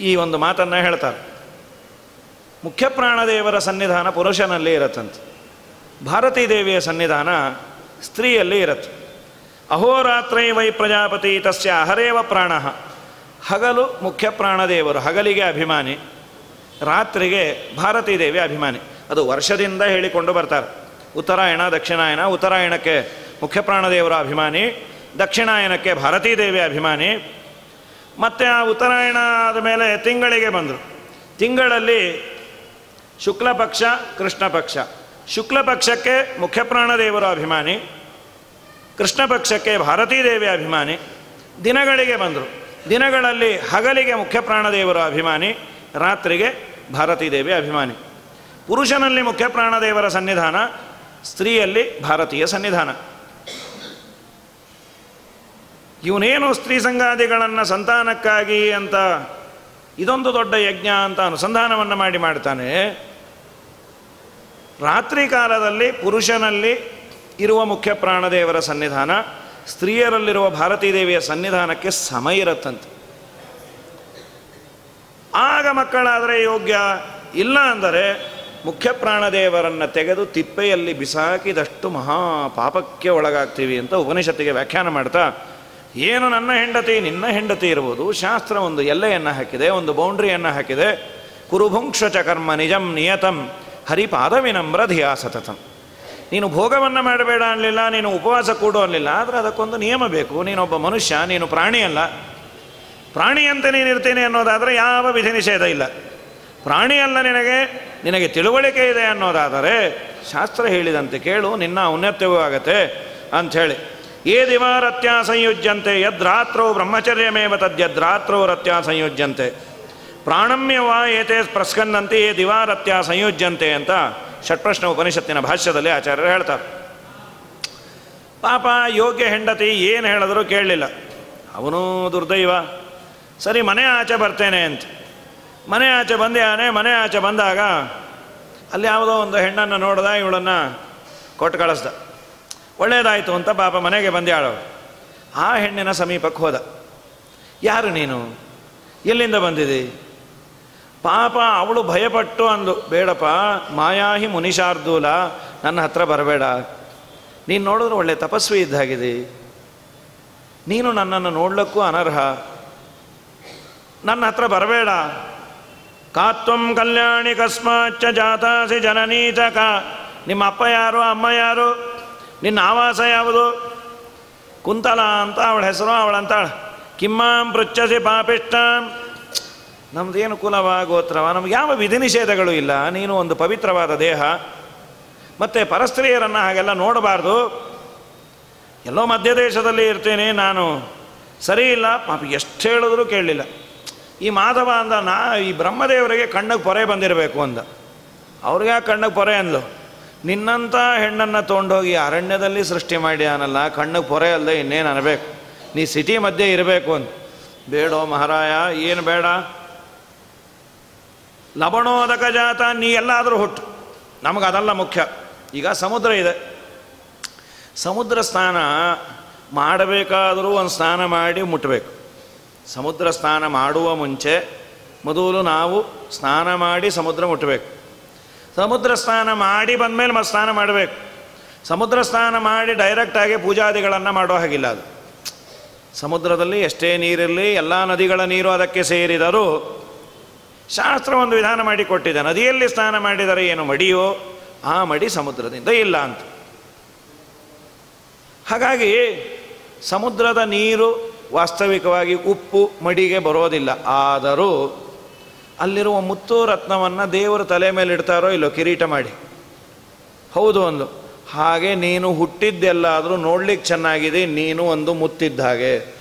ಈ ಒಂದು ಮಾತನ್ನು ಹೇಳ್ತಾರೆ. ಮುಖ್ಯ ಪ್ರಾಣದೇವರ ಸನ್ನಿಧಾನ ಪುರುಷನಲ್ಲಿ ಇರತ್ತಂತೆ, ಭಾರತೀ ದೇವಿಯ ಸನ್ನಿಧಾನ ಸ್ತ್ರೀಯಲ್ಲಿ ಇರತ್ತೆ. ಅಹೋರಾತ್ರೈ ವೈ ಪ್ರಜಾಪತಿ ತಸ್ಯ ಅಹರೇವ ಪ್ರಾಣ. ಹಗಲು ಮುಖ್ಯ ಪ್ರಾಣದೇವರು, ಹಗಲಿಗೆ ಅಭಿಮಾನಿ, ರಾತ್ರಿಗೆ ಭಾರತೀ ದೇವಿ ಅಭಿಮಾನಿ. ಅದು ವರ್ಷದಿಂದ ಹೇಳಿಕೊಂಡು ಬರ್ತಾರೆ. ಉತ್ತರಾಯಣ ದಕ್ಷಿಣಾಯನ, ಉತ್ತರಾಯಣಕ್ಕೆ ಮುಖ್ಯ ಪ್ರಾಣದೇವರ ಅಭಿಮಾನಿ, ದಕ್ಷಿಣಾಯನಕ್ಕೆ ಭಾರತೀ ದೇವಿ ಅಭಿಮಾನಿ. ಮತ್ತು ಆ ಉತ್ತರಾಯಣ ಆದಮೇಲೆ ತಿಂಗಳಿಗೆ ಬಂದರು. ತಿಂಗಳಲ್ಲಿ ಶುಕ್ಲ ಪಕ್ಷ, ಕೃಷ್ಣ ಪಕ್ಷ. ಶುಕ್ಲ ಪಕ್ಷಕ್ಕೆ ಮುಖ್ಯ ಪ್ರಾಣದೇವರ ಅಭಿಮಾನಿ, ಕೃಷ್ಣ ಪಕ್ಷಕ್ಕೆ ಭಾರತೀ ದೇವಿ ಅಭಿಮಾನಿ. ದಿನಗಳಿಗೆ ಬಂದರು. ದಿನಗಳಲ್ಲಿ ಹಗಲಿಗೆ ಮುಖ್ಯ ಪ್ರಾಣದೇವರ ಅಭಿಮಾನಿ, ರಾತ್ರಿಗೆ ಭಾರತೀ ದೇವಿ ಅಭಿಮಾನಿ. ಪುರುಷನಲ್ಲಿ ಮುಖ್ಯ ಪ್ರಾಣದೇವರ ಸನ್ನಿಧಾನ, ಸ್ತ್ರೀಯಲ್ಲಿ ಭಾರತೀಯ ಸನ್ನಿಧಾನ. ಇವನೇನು ಸ್ತ್ರೀ ಸಂಗಾದಿಗಳನ್ನು ಸಂತಾನಕ್ಕಾಗಿ ಅಂತ ಇದೊಂದು ದೊಡ್ಡ ಯಜ್ಞ ಅಂತ ಅನುಸಂಧಾನವನ್ನು ಮಾಡ್ತಾನೆ. ರಾತ್ರಿ ಕಾಲದಲ್ಲಿ ಪುರುಷನಲ್ಲಿ ಇರುವ ಮುಖ್ಯ ಪ್ರಾಣದೇವರ ಸನ್ನಿಧಾನ ಸ್ತ್ರೀಯರಲ್ಲಿರುವ ಭಾರತೀ ದೇವಿಯ ಸನ್ನಿಧಾನಕ್ಕೆ ಸಮ ಇರುತ್ತಂತೆ. ಆಗ ಮಕ್ಕಳಾದರೆ ಯೋಗ್ಯ, ಇಲ್ಲ ಅಂದರೆ ಮುಖ್ಯ ಪ್ರಾಣದೇವರನ್ನು ತೆಗೆದು ತಿಪ್ಪೆಯಲ್ಲಿ ಬಿಸಾಕಿದಷ್ಟು ಮಹಾಪಾಪಕ್ಕೆ ಒಳಗಾಗ್ತೀವಿ ಅಂತ ಉಪನಿಷತ್ತಿಗೆ ವ್ಯಾಖ್ಯಾನ ಮಾಡ್ತಾ, ಏನು ನನ್ನ ಹೆಂಡತಿ ನಿನ್ನ ಹೆಂಡತಿ ಇರ್ಬೋದು, ಶಾಸ್ತ್ರ ಒಂದು ಎಲ್ಲೆಯನ್ನು ಹಾಕಿದೆ, ಒಂದು ಬೌಂಡ್ರಿಯನ್ನು ಹಾಕಿದೆ. ಕುರುಭುಂಕ್ಷ ಚ ಕರ್ಮ ನಿಜಂ ನಿಯತಂ ಹರಿಪಾದ ವಿನಮ್ರ ಧಿಯಾ ಸತತಂ. ನೀನು ಭೋಗವನ್ನು ಮಾಡಬೇಡ ಅನ್ನಲಿಲ್ಲ, ನೀನು ಉಪವಾಸ ಕೂಡು ಅನ್ನಲಿಲ್ಲ, ಆದರೆ ಅದಕ್ಕೊಂದು ನಿಯಮ ಬೇಕು. ನೀನೊಬ್ಬ ಮನುಷ್ಯ, ನೀನು ಪ್ರಾಣಿಯಲ್ಲ. ಪ್ರಾಣಿಯಂತೆ ನೀನಿರ್ತೀನಿ ಅನ್ನೋದಾದರೆ ಯಾವ ವಿಧಿ ನಿಷೇಧ ಇಲ್ಲ. ಪ್ರಾಣಿಯಲ್ಲ, ನಿನಗೆ ತಿಳುವಳಿಕೆ ಇದೆ ಅನ್ನೋದಾದರೆ ಶಾಸ್ತ್ರ ಹೇಳಿದಂತೆ ಕೇಳು, ನಿನ್ನ ಔನ್ನತ್ಯವೂ ಆಗತ್ತೆ ಅಂಥೇಳಿ. ಯೇ ದಿವಾರತ್ಯ ಸಂಯುಜ್ಯಂತೆ ಯದ್ರಾತ್ರೋ ಬ್ರಹ್ಮಚರ್ಯಮೇವ ತದ್ಯದ್ರಾತ್ರೋ ರತ್ಯ ಸಂಯುಜ್ಯಂತೆ ಪ್ರಾಣಮ್ಯವಾ ಏತೇ ಪ್ರಸ್ಕನ್ನಂತೆ ಯೇ ದಿವಾರತ್ಯ ಸಂಯುಜ್ಯಂತೆ ಅಂತ ಷಟ್ಪ್ರಶ್ನ ಉಪನಿಷತ್ತಿನ ಭಾಷ್ಯದಲ್ಲಿ ಆಚಾರ್ಯರು ಹೇಳ್ತಾರೆ. ಪಾಪ ಯೋಗ್ಯ ಹೆಂಡತಿ ಏನು ಹೇಳಿದ್ರು ಕೇಳಲಿಲ್ಲ. ಅವನು ದುರ್ದೈವ. ಸರಿ, ಮನೆ ಆಚೆ ಬರ್ತೇನೆ ಅಂತ ಮನೆ ಆಚೆ ಬಂದ್ಯಾನೆ. ಮನೆ ಆಚೆ ಬಂದಾಗ ಅಲ್ಲಿ ಯಾವುದೋ ಒಂದು ಹೆಣ್ಣನ್ನು ನೋಡ್ದ, ಇವಳನ್ನು ಕೊಟ್ಟು ಕಳಿಸ್ದ. ಒಳ್ಳೆಯದಾಯಿತು ಅಂತ ಪಾಪ ಮನೆಗೆ ಬಂದ್ಯಾಳವಳು. ಆ ಹೆಣ್ಣಿನ ಸಮೀಪಕ್ಕೆ ಹೋದ. ಯಾರು ನೀನು, ಎಲ್ಲಿಂದ ಬಂದಿದೆ? ಪಾಪ ಅವಳು ಭಯಪಟ್ಟು ಅಂದು, ಬೇಡಪ್ಪ, ಮಾಯಾಹಿ ಮುನಿಶಾರ್ದೂಲ, ನನ್ನ ಹತ್ರ ಬರಬೇಡ. ನೀನು ನೋಡಿದ್ರೆ ಒಳ್ಳೆ ತಪಸ್ವಿ ಇದ್ದಾಗಿದೆ, ನೀನು ನನ್ನನ್ನು ನೋಡ್ಲಿಕ್ಕೂ ಅನರ್ಹ, ನನ್ನ ಹತ್ರ ಬರಬೇಡ. ಕಾತ್ವಂ ಕಲ್ಯಾಣಿ ಕಸ್ಮಾಚ್ಚ ಜಾತಾಸಿ ಜನನೀಚಕ. ನಿಮ್ಮ ಅಪ್ಪ ಯಾರು, ಅಮ್ಮ ಯಾರು, ನಿನ್ನ ಆವಾಸ ಯಾವುದು? ಕುಂತಲ ಅಂತ ಅವಳ ಹೆಸರು. ಅವಳಂತಾಳ, ಕಿಮ್ಮಾಂ ಪೃಚ್ಛಸಿ ಪಾಪಿಷ್ಟಾಂ. ನಮ್ದೇನು ಕುಲವ ಗೋತ್ರವ, ನಮ್ಗೆ ಯಾವ ವಿಧಿ ನಿಷೇಧಗಳು ಇಲ್ಲ. ನೀನು ಒಂದು ಪವಿತ್ರವಾದ ದೇಹ, ಮತ್ತು ಪರಸ್ತ್ರೀಯರನ್ನು ಹಾಗೆಲ್ಲ ನೋಡಬಾರ್ದು. ಎಲ್ಲೋ ಮಧ್ಯದೇಶದಲ್ಲಿ ಇರ್ತೀನಿ ನಾನು, ಸರಿ ಇಲ್ಲ. ಪಾಪ ಎಷ್ಟು ಹೇಳಿದ್ರು ಕೇಳಲಿಲ್ಲ. ಈ ಮಾಧವ ಅಂದ, ಈ ಬ್ರಹ್ಮದೇವರಿಗೆ ಕಣ್ಣಿಗೆ ಪೊರೆ ಬಂದಿರಬೇಕು ಅಂದ. ಅವ್ರಿಗೆ ಕಣ್ಣಿಗೆ ಪೊರೆ ಅಂದ್ಲು. ನಿನ್ನಂಥ ಹೆಣ್ಣನ್ನು ತೊಗೊಂಡೋಗಿ ಅರಣ್ಯದಲ್ಲಿ ಸೃಷ್ಟಿ ಮಾಡ್ಯಾನಲ್ಲ, ಕಣ್ಣಿಗೆ ಪೊರೆ ಅಲ್ಲದೆ ಇನ್ನೇನು ಅನ್ನಬೇಕು, ನೀ ಸಿಟಿ ಮಧ್ಯೆ ಇರಬೇಕು ಅಂತ. ಬೇಡೋ ಮಹಾರಾಯ, ಏನು ಬೇಡ, ಲವಣೋದಕ ಜಾತ, ನೀ ಎಲ್ಲಾದರೂ ಹುಟ್ಟು, ನಮಗದಲ್ಲ ಮುಖ್ಯ. ಈಗ ಸಮುದ್ರ ಇದೆ, ಸಮುದ್ರ ಸ್ನಾನ ಮಾಡಬೇಕಾದರೂ ಒಂದು ಸ್ನಾನ ಮಾಡಿ ಮುಟ್ಟಬೇಕು. ಸಮುದ್ರ ಸ್ನಾನ ಮಾಡುವ ಮುಂಚೆ ಮೊದಲು ನಾವು ಸ್ನಾನ ಮಾಡಿ ಸಮುದ್ರ ಮುಟ್ಟಬೇಕು. ಸಮುದ್ರ ಸ್ನಾನ ಮಾಡಿ ಬಂದಮೇಲೆ ಮತ್ತೆ ಸ್ನಾನ ಮಾಡಬೇಕು. ಸಮುದ್ರ ಸ್ನಾನ ಮಾಡಿ ಡೈರೆಕ್ಟಾಗಿ ಪೂಜಾದಿಗಳನ್ನು ಮಾಡೋ ಹಾಗಿಲ್ಲ. ಅದು ಸಮುದ್ರದಲ್ಲಿ ಎಷ್ಟೇ ನೀರಿರಲಿ, ಎಲ್ಲ ನದಿಗಳ ನೀರು ಅದಕ್ಕೆ ಸೇರಿದರೂ ಶಾಸ್ತ್ರ ಒಂದು ವಿಧಾನ ಮಾಡಿ ಕೊಟ್ಟಿದೆ. ನದಿಯಲ್ಲಿ ಸ್ನಾನ ಮಾಡಿದರೆ ಏನು ಮಡಿಯೋ ಆ ಮಡಿ ಸಮುದ್ರದಿಂದ ಇಲ್ಲ ಅಂತ. ಹಾಗಾಗಿ ಸಮುದ್ರದ ನೀರು ವಾಸ್ತವಿಕವಾಗಿ ಉಪ್ಪು ಮಡಿಗೆ ಬರೋದಿಲ್ಲ. ಆದರೂ ಅಲ್ಲಿರುವ ಮುತ್ತು ರತ್ನವನ್ನು ದೇವರು ತಲೆ ಮೇಲೆ ಇಡ್ತಾರೋ ಇಲ್ಲೋ ಕಿರೀಟ ಮಾಡಿ, ಹೌದು ಅಂದು. ಹಾಗೆ ನೀನು ಹುಟ್ಟಿದ್ದೆಲ್ಲಾದರೂ ನೋಡ್ಲಿಕ್ಕೆ ಚೆನ್ನಾಗಿದೆ, ನೀನು ಒಂದು ಮುತ್ತಿದ್ದ ಹಾಗೆ.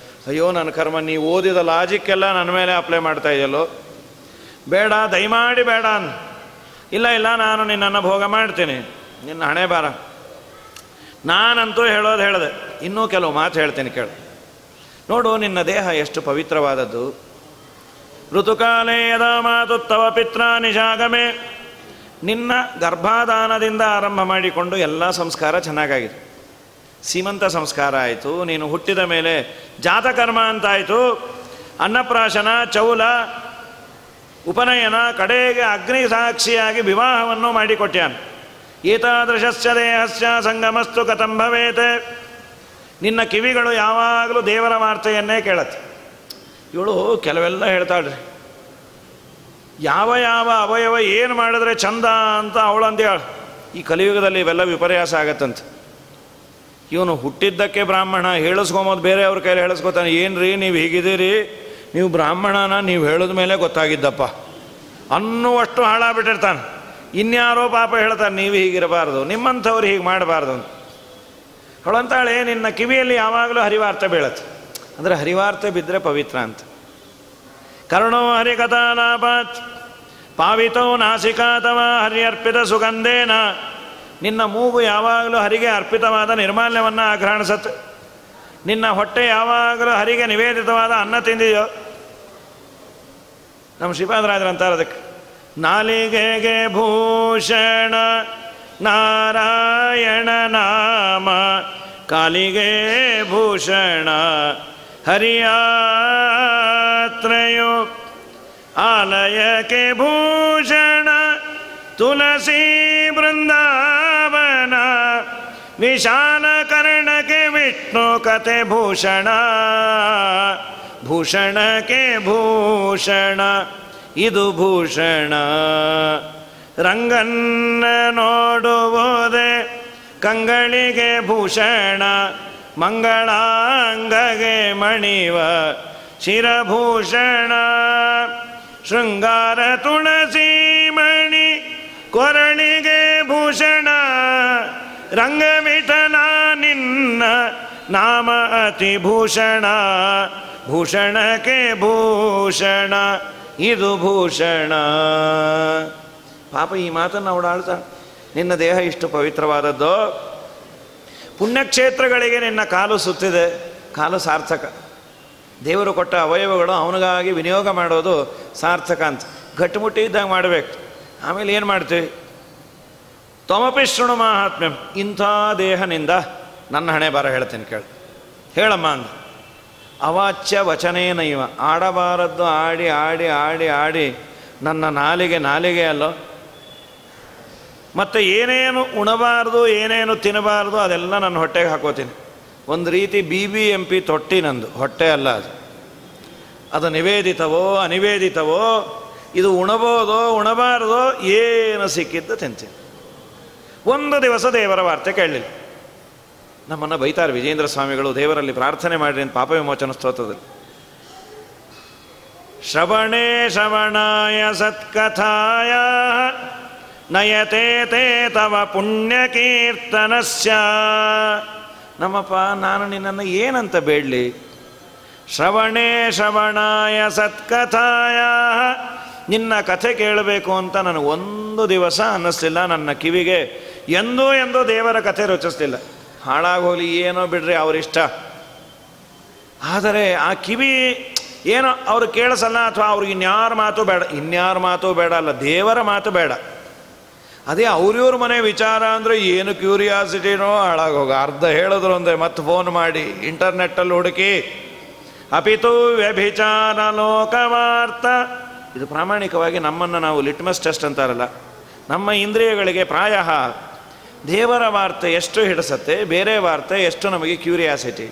ಅಯ್ಯೋ ನನ್ನ ಕರ್ಮ, ನೀವು ಓದಿದ ಲಾಜಿಕ್ಕೆಲ್ಲ ನನ್ನ ಮೇಲೆ ಅಪ್ಲೈ ಮಾಡ್ತಾ ಇದೆಯಲ್ಲೋ, ಬೇಡ ದಯಮಾಡಿ ಬೇಡ ಅಂದ. ಇಲ್ಲ ಇಲ್ಲ, ನಾನು ನಿನ್ನನ್ನು ಭೋಗ ಮಾಡ್ತೀನಿ, ನಿನ್ನ ಹಣೆ ಬಾರ. ನಾನಂತೂ ಹೇಳಿದೆ, ಇನ್ನೂ ಕೆಲವು ಮಾತು ಹೇಳ್ತೇನೆ ಕೇಳು. ನೋಡು, ನಿನ್ನ ದೇಹ ಎಷ್ಟು ಪವಿತ್ರವಾದದ್ದು. ಋತುಕಾಲೇ ಯದಾ ಮಾತು ತವ ಪಿತ್ರ ನಿಜಾಗಮೆ. ನಿನ್ನ ಗರ್ಭಾಧಾನದಿಂದ ಆರಂಭ ಮಾಡಿಕೊಂಡು ಎಲ್ಲ ಸಂಸ್ಕಾರ ಚೆನ್ನಾಗಾಗಿದೆ. ಸೀಮಂತ ಸಂಸ್ಕಾರ ಆಯಿತು, ನೀನು ಹುಟ್ಟಿದ ಮೇಲೆ ಜಾತಕರ್ಮ ಅಂತಾಯಿತು, ಅನ್ನಪ್ರಾಶನ, ಚೌಲ, ಉಪನಯನ, ಕಡೆಗೆ ಅಗ್ನಿ ಸಾಕ್ಷಿಯಾಗಿ ವಿವಾಹವನ್ನು ಮಾಡಿಕೊಟ್ಟ್ಯಾನು. ಏತಾದೃಶಸ್ಯ ದೇಹಸ್ಯ ಸಂಗಮಸ್ತು ಕಥಂ ಭವೇತ್. ನಿನ್ನ ಕಿವಿಗಳು ಯಾವಾಗಲೂ ದೇವರ ವಾರ್ತೆಯನ್ನೇ ಕೇಳತ್ತೆ. ಇವಳು ಕೆಲವೆಲ್ಲ ಹೇಳ್ತಾಳ್ರಿ, ಯಾವ ಯಾವ ಅವಯವ ಏನು ಮಾಡಿದ್ರೆ ಚಂದ ಅಂತ ಅವಳು ಅಂದ್ಯಾಳು. ಈ ಕಲಿಯುಗದಲ್ಲಿ ಇವೆಲ್ಲ ವಿಪರ್ಯಾಸ ಆಗತ್ತಂತೆ. ಇವನು ಹುಟ್ಟಿದ್ದಕ್ಕೆ ಬ್ರಾಹ್ಮಣ, ಹೇಳಿಸ್ಕೊಂಬೋದು ಬೇರೆ ಅವ್ರ ಕೈಲಿ ಹೇಳಿಸ್ಕೊತಾನೆ. ಏನ್ರಿ ನೀವು ಹೀಗಿದ್ದೀರಿ, ನೀವು ಬ್ರಾಹ್ಮಣನ ನೀವು ಹೇಳಿದ ಮೇಲೆ ಗೊತ್ತಾಗಿದ್ದಪ್ಪ ಅನ್ನುವಷ್ಟು ಹಾಳಾಗ್ಬಿಟ್ಟಿರ್ತಾನೆ. ಇನ್ಯಾರೋ ಪಾಪ ಹೇಳ್ತಾನೆ ನೀವು ಹೀಗಿರಬಾರ್ದು, ನಿಮ್ಮಂಥವ್ರು ಹೀಗೆ ಮಾಡಬಾರ್ದು ಅಂತ. ಅವಳಂತಾಳೆ, ನಿನ್ನ ಕಿವಿಯಲ್ಲಿ ಯಾವಾಗಲೂ ಹರಿವಾರ್ತೆ ಬೀಳತ್ತೆ. ಅಂದರೆ ಹರಿವಾರ್ತೆ ಬಿದ್ದರೆ ಪವಿತ್ರ ಅಂತ. ಕರ್ಣೋ ಹರಿಕಥಾಲಾಪಾತ್ ಪಾವಿತೋ ನಾಸಿಕಾತವ ಹರ್ಯರ್ಪಿತ ಸುಗಂಧೇನ. ನಿನ್ನ ಮೂಗು ಯಾವಾಗಲೂ ಹರಿಗೆ ಅರ್ಪಿತವಾದ ನಿರ್ಮಾಲ್ಯವನ್ನು ಆಘ್ರಾಣಿಸತ್ತೆ. ನಿನ್ನ ಹೊಟ್ಟೆ ಯಾವಾಗಲೂ ಹರಿಗೆ ನಿವೇದಿತವಾದ ಅನ್ನ ತಿಂದಿದೆಯೋ. ನಮ್ಮ ಶ್ರೀಪಾದರಾಜರು ಅಂತಾರೆ ಅದಕ್ಕೆ, ನಾಲಿಗೆಗೆ ಭೂಷಣ ನಾರಾಯಣ ನಾಮ, ಕಾಲಿಗೆ ಭೂಷಣ ಹರಿಯಾತ್ರೆಯೋ, ಆಲಯಕ್ಕೆ ಭೂಷಣ ತುಳಸಿ ಬೃಂದಾವನ, ವಿಶಾಲ ಕರ್ಣಕ್ಕೆ ವಿಷ್ಣು ಕಥೆ ಭೂಷಣ, ಭೂಷಣಕ್ಕೆ ಭೂಷಣ ಇದು ಭೂಷಣ. ರಂಗನ್ನ ನೋಡುವುದೇ ಕಂಗಳಿಗೆ ಭೂಷಣ, ಮಂಗಳಾಂಗಗೆ ಮಣಿವ ಶಿರಭೂಷಣ. ಶೃಂಗಾರ ತುಳಸಿ ಮಣಿ ಕೊರಳಿಗೆ ಭೂಷಣ, ರಂಗವಿಠಲ ನಿನ್ನ ನಾಮ ಅತಿ ಭೂಷಣ, ಭೂಷಣಕ್ಕೆ ಭೂಷಣ ಇದು ಭೂಷಣ. ಪಾಪ ಈ ಮಾತನ್ನು ಅವಳಾಳ್ತಾಳೆ. ನಿನ್ನ ದೇಹ ಇಷ್ಟು ಪವಿತ್ರವಾದದ್ದು, ಪುಣ್ಯಕ್ಷೇತ್ರಗಳಿಗೆ ನಿನ್ನ ಕಾಲು ಸುತ್ತಿದೆ, ಕಾಲು ಸಾರ್ಥಕ. ದೇವರು ಕೊಟ್ಟ ಅವಯವಗಳು ಅವನಿಗಾಗಿ ವಿನಿಯೋಗ ಮಾಡೋದು ಸಾರ್ಥಕ ಅಂತ. ಗಟ್ಟಿಮುಟ್ಟಿ ಇದ್ದಾಗ ಮಾಡಬೇಕು. ಆಮೇಲೆ ಏನು ಮಾಡ್ತೀವಿ? ತ್ವಮಪಿ ಶೃಣು ಮಾಹಾತ್ಮ್ಯಂ. ಇಂಥ ದೇಹನಿಂದ ನನ್ನ ಹಣೆ ಬಾರ ಹೇಳ್ತೀನಿ ಕೇಳು. ಹೇಳಮ್ಮ ಅಂದ. ಅವಾಚ್ಯ ವಚನೇನ ಇವ, ಆಡಬಾರದ್ದು ಆಡಿ ಆಡಿ ಆಡಿ ಆಡಿ ನನ್ನ ನಾಲಿಗೆ ಅಲ್ಲೋ. ಮತ್ತು ಏನೇನು ಉಣಬಾರ್ದು ಏನೇನು ತಿನ್ನಬಾರ್ದು ಅದೆಲ್ಲ ನನ್ನ ಹೊಟ್ಟೆಗೆ ಹಾಕೋತೀನಿ. ಒಂದು ರೀತಿ BBMP ತೊಟ್ಟಿ ನಂದು, ಹೊಟ್ಟೆ ಅಲ್ಲ ಅದು. ಅದು ನಿವೇದಿತವೋ ಅನಿವೇದಿತವೋ, ಇದು ಉಣಬೋದೋ ಉಣಬಾರ್ದೋ, ಏನು ಸಿಕ್ಕಿದ್ದು ತಿಂತೀನಿ. ಒಂದು ದಿವಸ ದೇವರ ವಾರ್ತೆ ಕೇಳಲಿಲ್ಲ. ನಮ್ಮನ್ನು ಬೈತಾರೆ ವಿಜೇಂದ್ರ ಸ್ವಾಮಿಗಳು, ದೇವರಲ್ಲಿ ಪ್ರಾರ್ಥನೆ ಮಾಡಿರಿ ಅಂತ ಪಾಪ ವಿಮೋಚನ ಸ್ತೋತ್ರದಲ್ಲಿ. ಶ್ರವಣೇ ಶ್ರವಣಾಯ ಸತ್ಕಥಾಯ ನಯತೆ ತೇ ತವ ಪುಣ್ಯಕೀರ್ತನಸ್ಯ. ನಮ್ಮಪ್ಪ, ನಾನು ನಿನ್ನನ್ನು ಏನಂತ ಬೇಡಲಿ? ಶ್ರವಣೇ ಶ್ರವಣಾಯ ಸತ್ಕಥಾಯ, ನಿನ್ನ ಕಥೆ ಕೇಳಬೇಕು ಅಂತ ನನಗೆ ಒಂದು ದಿವಸ ಅನ್ನಿಸ್ಲಿಲ್ಲ. ನನ್ನ ಕಿವಿಗೆ ಎಂದೂ ದೇವರ ಕಥೆ ರುಚಿಸ್ಲಿಲ್ಲ. ಹಾಳಾಗೋಲಿ, ಏನೋ ಬಿಡ್ರಿ ಅವರಿಷ್ಟ. ಆದರೆ ಆ ಕಿವಿ ಏನೋ ಅವ್ರು ಕೇಳಿಸಲ್ಲ, ಅಥವಾ ಅವ್ರಿಗೆ ಇನ್ಯಾರ ಮಾತು ಬೇಡ ಅಲ್ಲ, ದೇವರ ಮಾತು ಬೇಡ. ಅದೇ ಅವ್ರಿವ್ರ ಮನೆ ವಿಚಾರ ಅಂದರೆ ಏನು ಕ್ಯೂರಿಯಾಸಿಟಿನೋ ಹಾಳಾಗೋಗ. ಅರ್ಧ ಹೇಳಿದ್ರು ಅಂದರೆ ಮತ್ತೆ ಫೋನ್ ಮಾಡಿ ಇಂಟರ್ನೆಟ್ಟಲ್ಲಿ ಹುಡುಕಿ. ಅಪಿತು ವ್ಯಭಿಚಾರ ಲೋಕವಾರ್ತ. ಇದು ಪ್ರಾಮಾಣಿಕವಾಗಿ ನಮ್ಮನ್ನು ನಾವು ಲಿಟ್ಮಸ್ ಟೆಸ್ಟ್ ಅಂತಾರಲ್ಲ, ನಮ್ಮ ಇಂದ್ರಿಯಗಳಿಗೆ ಪ್ರಾಯ ದೇವರ ವಾರ್ತೆ ಎಷ್ಟು ಹಿಡಿಸತ್ತೆ, ಬೇರೆ ವಾರ್ತೆ ಎಷ್ಟು ನಮಗೆ ಕ್ಯೂರಿಯಾಸಿಟಿ.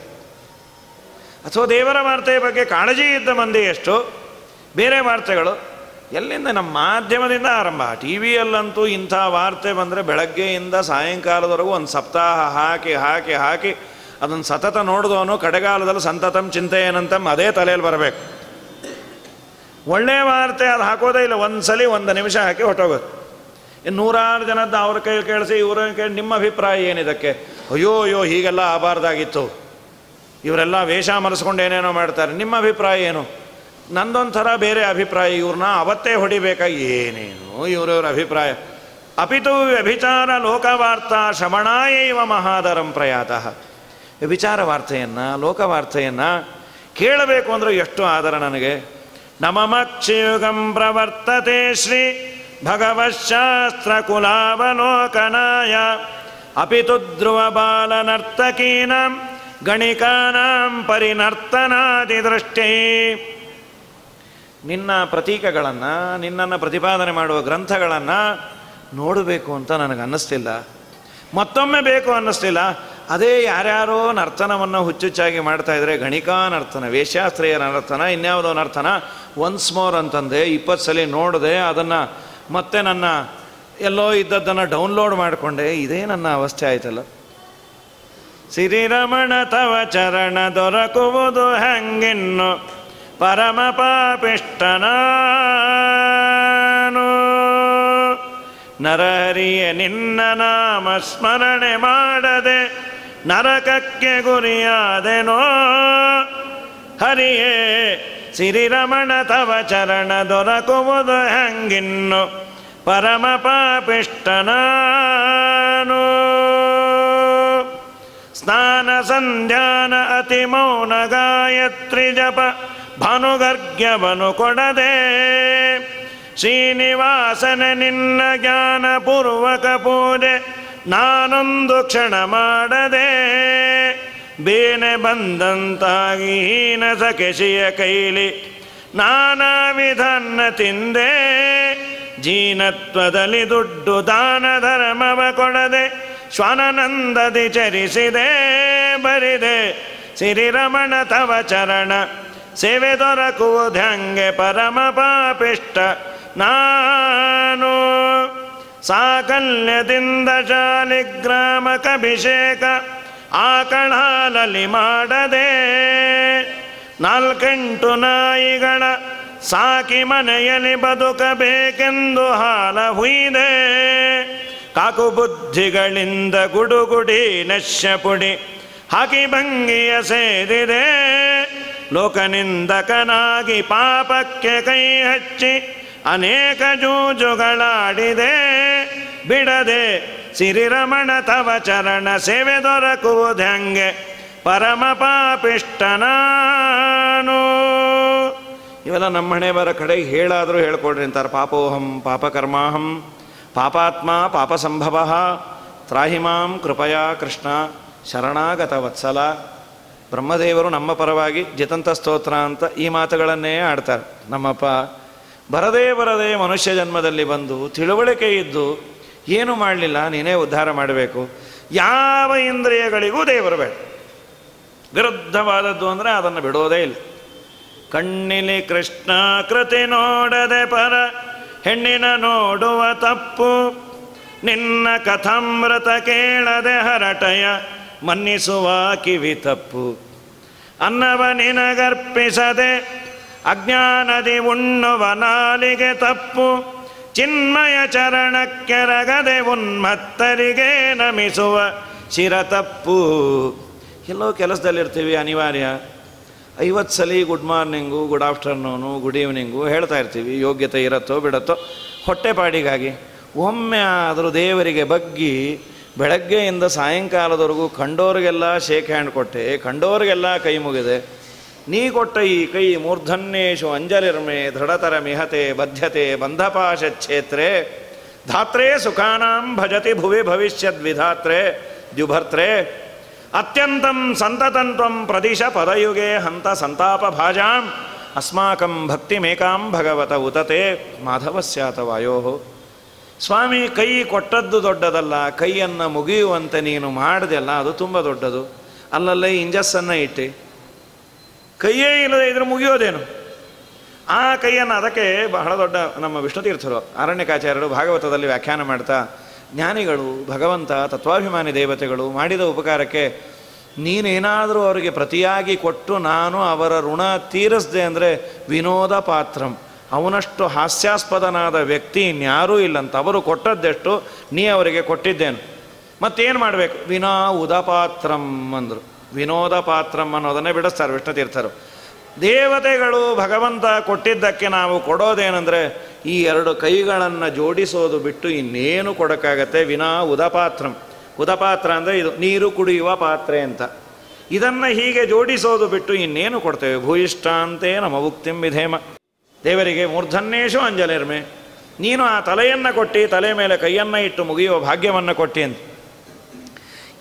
ಅಥವಾ ದೇವರ ವಾರ್ತೆಯ ಬಗ್ಗೆ ಕಾಳಜಿ ಇದ್ದ ಮಂದಿ ಎಷ್ಟು, ಬೇರೆ ವಾರ್ತೆಗಳು ಎಲ್ಲಿಂದ? ನಮ್ಮ ಮಾಧ್ಯಮದಿಂದ ಆರಂಭ. TVಯಲ್ಲಂತೂ ಇಂಥ ವಾರ್ತೆ ಬಂದರೆ ಬೆಳಗ್ಗೆಯಿಂದ ಸಾಯಂಕಾಲದವರೆಗೂ ಒಂದು ಸಪ್ತಾಹ ಹಾಕಿ ಹಾಕಿ ಹಾಕಿ ಅದನ್ನು ಸತತ ನೋಡಿದವನು ಕಡೆಗಾಲದಲ್ಲಿ ಸಂತತಂ ಚಿಂತೆ ಏನಂತಮ್ ಅದೇ ತಲೆಯಲ್ಲಿ ಬರಬೇಕು. ಒಳ್ಳೆಯ ವಾರ್ತೆ ಅದು ಹಾಕೋದೇ ಇಲ್ಲ, ಒಂದ್ಸಲಿ 1 ನಿಮಿಷ ಹಾಕಿ ಹೊಟ್ಟೋಗೋದು. ಇನ್ನು 100 ಜನದ್ದು ಅವ್ರ ಕೈ ಕೇಳಿಸಿ ಇವ್ರ ಕೇಳಿ ನಿಮ್ಮ ಅಭಿಪ್ರಾಯ ಏನಿದಕ್ಕೆ? ಅಯ್ಯೋ ಹೀಗೆಲ್ಲ ಆಗಬಾರ್ದಾಗಿತ್ತು, ಇವರೆಲ್ಲ ವೇಷ ಮರೆಸ್ಕೊಂಡು ಏನೇನೋ ಮಾಡ್ತಾರೆ, ನಿಮ್ಮ ಅಭಿಪ್ರಾಯ ಏನು? ನಂದೊಂಥರ ಬೇರೆ ಅಭಿಪ್ರಾಯ, ಇವ್ರನ್ನ ಅವತ್ತೇ ಹೊಡಿಬೇಕಾಗಿ ಏನೇನು ಇವ್ರವ್ರ ಅಭಿಪ್ರಾಯ. ಅಪಿತು ವ್ಯಭಿಚಾರ ಲೋಕವಾರ್ತಾ ಶ್ರವಣಾಯೈವ ಮಹಾದರಂ ಪ್ರಯಾತಃ. ವ್ಯಭಿಚಾರ ವಾರ್ತೆಯನ್ನು, ಲೋಕವಾರ್ತೆಯನ್ನು ಕೇಳಬೇಕು ಅಂದರೆ ಎಷ್ಟು ಆದರ ನನಗೆ. ನಮಮಕ್ಷಯುಗಂ ಪ್ರವರ್ತತೆ ಶ್ರೀ ಭಗವಶಾಸ್ತ್ರ ಕುಲಾವಲೋಕನಾಯ ಅಪಿತು ಧ್ರುವ ಬಾಲನರ್ತಕೀನಾಂ ಗಣಿಕಾನಾಂ ಪರಿನರ್ತನಾದಿ ದೃಷ್ಟೇ. ನಿನ್ನ ಪ್ರತೀಕಗಳನ್ನು, ನಿನ್ನನ್ನು ಪ್ರತಿಪಾದನೆ ಮಾಡುವ ಗ್ರಂಥಗಳನ್ನು ನೋಡಬೇಕು ಅಂತ ನನಗೆ ಅನ್ನಿಸ್ತಿಲ್ಲ, ಮತ್ತೊಮ್ಮೆ ಬೇಕು ಅನ್ನಿಸ್ತಿಲ್ಲ. ಅದೇ ಯಾರ್ಯಾರೋ ನರ್ತನವನ್ನು ಹುಚ್ಚುಚ್ಚಾಗಿ ಮಾಡ್ತಾಯಿದ್ರೆ, ಗಣಿಕಾ ನರ್ತನ, ವೇಶ್ಯಾಸ್ತ್ರೀಯರ ನರ್ತನ, ಇನ್ಯಾವುದೋ ನರ್ತನ, ಒನ್ಸ್ ಮೋರ್ ಅಂತಂದೆ 20 ಸಲ ನೋಡಿದೆ, ಅದನ್ನು ಮತ್ತೆ ನನ್ನ ಎಲ್ಲೋ ಇದ್ದದ್ದನ್ನು ಡೌನ್ಲೋಡ್ ಮಾಡಿಕೊಂಡೆ. ಇದೇ ನನ್ನ ಅವಸ್ಥೆ ಆಯ್ತಲ್ಲ. ಶ್ರೀರಮಣ ತವ ಚರಣ ದೊರಕುವುದು ಹೆಂಗಿನ್ನು ಪರಮ ಪಾಪಿಷ್ಟನಾನು. ನರಹರಿಯ ನಿನ್ನ ನಾಮ ಸ್ಮರಣೆ ಮಾಡದೆ ನರಕಕ್ಕೆ ಗುರಿಯಾದೆನೋ. ಹರಿಯೇ ಶ್ರೀರಮಣ ತವ ಚರಣ ದೊರಕುವುದು ಹೆಂಗಿನ್ನು ಪರಮ ಪಾಪಿಷ್ಟನಾನು. ಸ್ನಾನ ಸಂಧ್ಯಾನ ಅತಿ ಮೌನ ಗಾಯತ್ರಿ ಜಪ ಭಾನುಗರ್ಗ್ಯವನ್ನು ಕೊಡದೆ ಶ್ರೀನಿವಾಸನ ನಿನ್ನ ಜ್ಞಾನಪೂರ್ವಕ ಪೂಜೆ ನಾನೊಂದು ಕ್ಷಣ ಮಾಡದೆ ಬೇನೆ ಬಂದಂತಾಗಿ ಹೀನ ಸಕೆಶಿಯ ಕೈಲಿ ನಾನಾ ವಿಧನ್ನ ತಿಂದೆ. ಜೀನತ್ವದಲ್ಲಿ ದುಡ್ಡು ದಾನ ಧರ್ಮವ ಕೊಡದೆ ಶ್ವಾನನಂದದಿ ಚರಿಸಿದೆ ಬರಿದೆ. ಶ್ರೀರಮಣ ತವ ಚರಣ ಸೇವೆ ದೊರಕುವುದ್ಯಂಗೆ ಪರಮ ಪಾಪಿಷ್ಟ ನಾನು. ಸಾಕಲ್ಯದಿಂದ ಶಾಲಿಗ್ರಾಮಕಭಿಷೇಕ ಆಕಳಾಲಲಿ ಮಾಡದೆ 4 ನಾಯಿಗಳ ಸಾಕಿ ಮನೆಯಲ್ಲಿ ಬದುಕಬೇಕೆಂದು ಹಾಲ ಹುಯ್ದೆ. ಕಾಕು ಬುದ್ಧಿಗಳಿಂದ ಗುಡುಗುಡಿ ನಶ್ಯ ಪುಡಿ ಹಾಕಿ ಭಂಗಿಯ ಸೇರಿದೆ. ಲೋಕನಿಂದಕನಾಗಿ ಪಾಪಕ್ಕೆ ಕೈ ಹಚ್ಚಿ ಅನೇಕ ಜೂಜುಗಳಾಡಿದೆ ಬಿಡದೆ. ಶ್ರೀರಮಣ ತವ ಚರಣ ಸೇವೆ ದೊರಕುವುದ್ಯಂಗೆ ಪರಮ ಪಾಪಿಷ್ಟನಾನು. ಇವೆಲ್ಲ ನಮ್ಮ ಹಣೆ ಬರ ಕಡೆಗೆ ಹೇಳಾದರೂ ಹೇಳ್ಕೊಡ್ರಿ ಅಂತಾರೆ. ಪಾಪೋಹಂ ಪಾಪಕರ್ಮಾಹಂ ಪಾಪಾತ್ಮ ಪಾಪ ಸಂಭವ ತ್ರಾಹಿಮಾಂ ಕೃಪಯಾ ಕೃಷ್ಣ ಶರಣಾಗತ ವತ್ಸಲ. ಬ್ರಹ್ಮದೇವರು ನಮ್ಮ ಪರವಾಗಿ ಜಿತಂತ ಸ್ತೋತ್ರ ಅಂತ ಈ ಮಾತುಗಳನ್ನೇ ಆಡ್ತಾರೆ. ನಮ್ಮಪ್ಪ ಬರದೇ ಮನುಷ್ಯ ಜನ್ಮದಲ್ಲಿ ಬಂದು ತಿಳುವಳಿಕೆ ಇದ್ದು ಏನು ಮಾಡಲಿಲ್ಲ, ನೀನೇ ಉದ್ಧಾರ ಮಾಡಬೇಕು. ಯಾವ ಇಂದ್ರಿಯಗಳಿಗೂ ದೇವರು ಬೇಡ. ವಿರುದ್ಧವಾದದ್ದು ಅಂದರೆ ಅದನ್ನು ಬಿಡೋದೇ ಇಲ್ಲ. ಕಣ್ಣಿಲಿ ಕೃಷ್ಣ ಕೃತಿ ನೋಡದೆ ಪರ ಹೆಣ್ಣಿನ ನೋಡುವ ತಪ್ಪು. ನಿನ್ನ ಕಥಾಮೃತ ಕೇಳದೆ ಹರಟಯ ಮನ್ನಿಸುವ ಕಿವಿ ತಪ್ಪು. ಅನ್ನವ ನಿನಗರ್ಪಿಸದೆ ಅಜ್ಞಾನದಿ ಉಣ್ಣುವ ನಾಲಿಗೆ ತಪ್ಪು. ಚಿನ್ಮಯ ಚರಣಕ್ಕೆರಗದೆ ಉನ್ಮತ್ತರಿಗೆ ನಮಿಸುವ ಶಿರ ತಪ್ಪು. ಎಲ್ಲೋ ಕೆಲಸದಲ್ಲಿರ್ತೀವಿ, ಅನಿವಾರ್ಯ. 50 ಸಲ good morning, good afternoon, good evening ಹೇಳ್ತಾ ಇರ್ತೀವಿ. ಯೋಗ್ಯತೆ ಇರತ್ತೋ ಬಿಡತ್ತೋ ಹೊಟ್ಟೆಪಾಡಿಗಾಗಿ. ಒಮ್ಮೆ ಆದರೂ ದೇವರಿಗೆ ಬಗ್ಗಿ ಬೆಳಗ್ಗೆಯಿಂದ ಸಾಯಂಕಾಲದವರೆಗೂ ಕಂಡೋರಿಗೆಲ್ಲ ಶೇಕ್ ಹ್ಯಾಂಡ್ ಕೊಟ್ಟೆ, ಕಂಡೋರಿಗೆಲ್ಲ ಕೈ ಮುಗಿದೆ. ನೀ ಕೊಟ್ಟ ಈ ಕೈ ಮೂರ್ಧನ್ಯೇಶು ಅಂಜಲಿರ್ಮೆ ದೃಢತರ ಮಿಹತೆ ಬದ್ಧತೆ ಬಂಧಪಾಶಚ್ಛೇತ್ರೆ ಧಾತ್ರೆ ಸುಖಾನಾಂ ಭಜತಿ ಭುವಿ ಭವಿಷ್ಯದ್ವಿಧಾತ್ರೆ ದ್ಯುಭರ್ತ್ರೆ ಅತ್ಯಂತಂ ಸಂತತಂತ್ವಂ ಪ್ರದಿಶ ಪದಯುಗೆ ಹಂತ ಸಂತಾಪ ಭಾಜಾಂ ಅಸ್ಮಾಕಂ ಭಕ್ತಿಮೇಕಾಂ ಭಗವತ ಉತತೆ ಮಾಧವಸ್ಯಾತ ವಾಯೋ. ಸ್ವಾಮಿ, ಕೈ ಕೊಟ್ಟದ್ದು ದೊಡ್ಡದಲ್ಲ, ಕೈಯನ್ನು ಮುಗಿಯುವಂತೆ ನೀನು ಮಾಡಿದೆಲ್ಲ ಅದು ತುಂಬ ದೊಡ್ಡದು. ಅಲ್ಲಲ್ಲೇ ಇಂಜಸ್ಸನ್ನು ಇಟ್ಟು ಕೈಯೇ ಇಲ್ಲದೆ ಇದ್ರೆ ಮುಗಿಯೋದೇನು? ಆ ಕೈಯನ್ನು, ಅದಕ್ಕೆ ಬಹಳ ದೊಡ್ಡ ನಮ್ಮ ವಿಷ್ಣು ತೀರ್ಥರು ಅರಣ್ಯಕಾಚಾರ್ಯರು ಭಾಗವತದಲ್ಲಿ ವ್ಯಾಖ್ಯಾನ ಮಾಡ್ತಾ, ಜ್ಞಾನಿಗಳು, ಭಗವಂತ, ತತ್ವಾಭಿಮಾನಿ ದೇವತೆಗಳು ಮಾಡಿದ ಉಪಕಾರಕ್ಕೆ ನೀನೇನಾದರೂ ಅವರಿಗೆ ಪ್ರತಿಯಾಗಿ ಕೊಟ್ಟು ನಾನು ಅವರ ಋಣ ತೀರಿಸ್ದೆ ಅಂದರೆ ವಿನೋದ ಪಾತ್ರಂ, ಅವನಷ್ಟು ಹಾಸ್ಯಾಸ್ಪದನಾದ ವ್ಯಕ್ತಿ ಇನ್ಯಾರೂ ಇಲ್ಲಂತ. ಅವರು ಕೊಟ್ಟದ್ದೆಷ್ಟು, ನೀ ಅವರಿಗೆ ಕೊಟ್ಟಿದ್ದೇನು, ಮತ್ತೇನು ಮಾಡಬೇಕು? ವಿನಾ ಉದಪಾತ್ರಂ ಅಂದರು. ವಿನೋದ ಪಾತ್ರಂ ಅನ್ನೋದನ್ನೇ ಬಿಡಿಸ್ತಾರೆ ವಿಷ್ಣುತೀರ್ಥರು. ದೇವತೆಗಳು ಭಗವಂತ ಕೊಟ್ಟಿದ್ದಕ್ಕೆ ನಾವು ಕೊಡೋದೇನೆಂದರೆ ಈ ಎರಡು ಕೈಗಳನ್ನು ಜೋಡಿಸೋದು ಬಿಟ್ಟು ಇನ್ನೇನು ಕೊಡೋಕ್ಕಾಗತ್ತೆ? ವಿನಾ ಉದಪಾತ್ರಂ. ಉದಪಾತ್ರ ಅಂದರೆ ಇದು ನೀರು ಕುಡಿಯುವ ಪಾತ್ರೆ ಅಂತ. ಇದನ್ನು ಹೀಗೆ ಜೋಡಿಸೋದು ಬಿಟ್ಟು ಇನ್ನೇನು ಕೊಡ್ತೇವೆ? ಭೂಯಿಷ್ಟಾಂತೆ ನಮ್ಮ ಉಕ್ತಿಂ ವಿಧೇಮ. ದೇವರಿಗೆ ಮೂರ್ಧನ್ಯೇಶು ಅಂಜಲಿರ್ಮೆ. ನೀನು ಆ ತಲೆಯನ್ನು ಕೊಟ್ಟು ತಲೆ ಮೇಲೆ ಕೈಯನ್ನು ಇಟ್ಟು ಮುಗಿಯುವ ಭಾಗ್ಯವನ್ನು ಕೊಟ್ಟಿ ಅಂತ.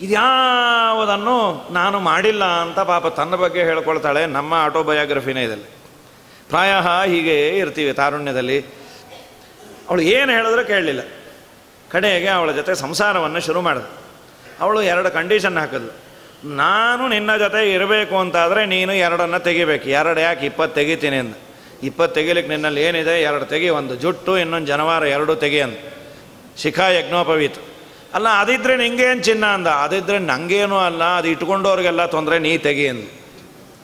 ಇದ್ಯಾವುದನ್ನು ನಾನು ಮಾಡಿಲ್ಲ ಅಂತ ಪಾಪ ತನ್ನ ಬಗ್ಗೆ ಹೇಳ್ಕೊಳ್ತಾಳೆ. ನಮ್ಮ ಆಟೋಬಯೋಗ್ರಫಿನೇ ಇದರಲ್ಲಿ ಪ್ರಾಯ ಹೀಗೆ ಇರ್ತೀವಿ ತಾರುಣ್ಯದಲ್ಲಿ. ಅವಳು ಏನು ಹೇಳಿದ್ರು ಕೇಳಲಿಲ್ಲ. ಕಡೆಗೆ ಅವಳ ಜೊತೆ ಸಂಸಾರವನ್ನು ಶುರು ಮಾಡಿದೆ. ಅವಳು 2 ಕಂಡೀಷನ್ ಹಾಕಿದ್ಲು. ನಾನು ನಿನ್ನ ಜೊತೆ ಇರಬೇಕು ಅಂತಾದರೆ ನೀನು 2 ತೆಗಿಬೇಕು. 2 ಯಾಕೆ 20 ತೆಗಿತೀನಿ ಅಂದ. 20 ತೆಗಿಲಿಕ್ಕೆ ನಿನ್ನಲ್ಲಿ ಏನಿದೆ? 2 ತೆಗಿ, ಒಂದು ಜುಟ್ಟು, ಇನ್ನೊಂದು ಜನವಾರ, 2 ತೆಗಿ ಅಂದ. ಶಿಖಾ ಯಜ್ಞೋಪವೀತ. ಅಲ್ಲ ಅದಿದ್ರೆ ನಿಂಗೇನು ಚಿನ್ನ ಅಂದ. ಅದಿದ್ರೆ ನನಗೇನೂ ಅಲ್ಲ, ಅದು ಇಟ್ಕೊಂಡವ್ರಿಗೆಲ್ಲ ತೊಂದರೆ, ನೀ ತೆಗಿ ಅಂದು.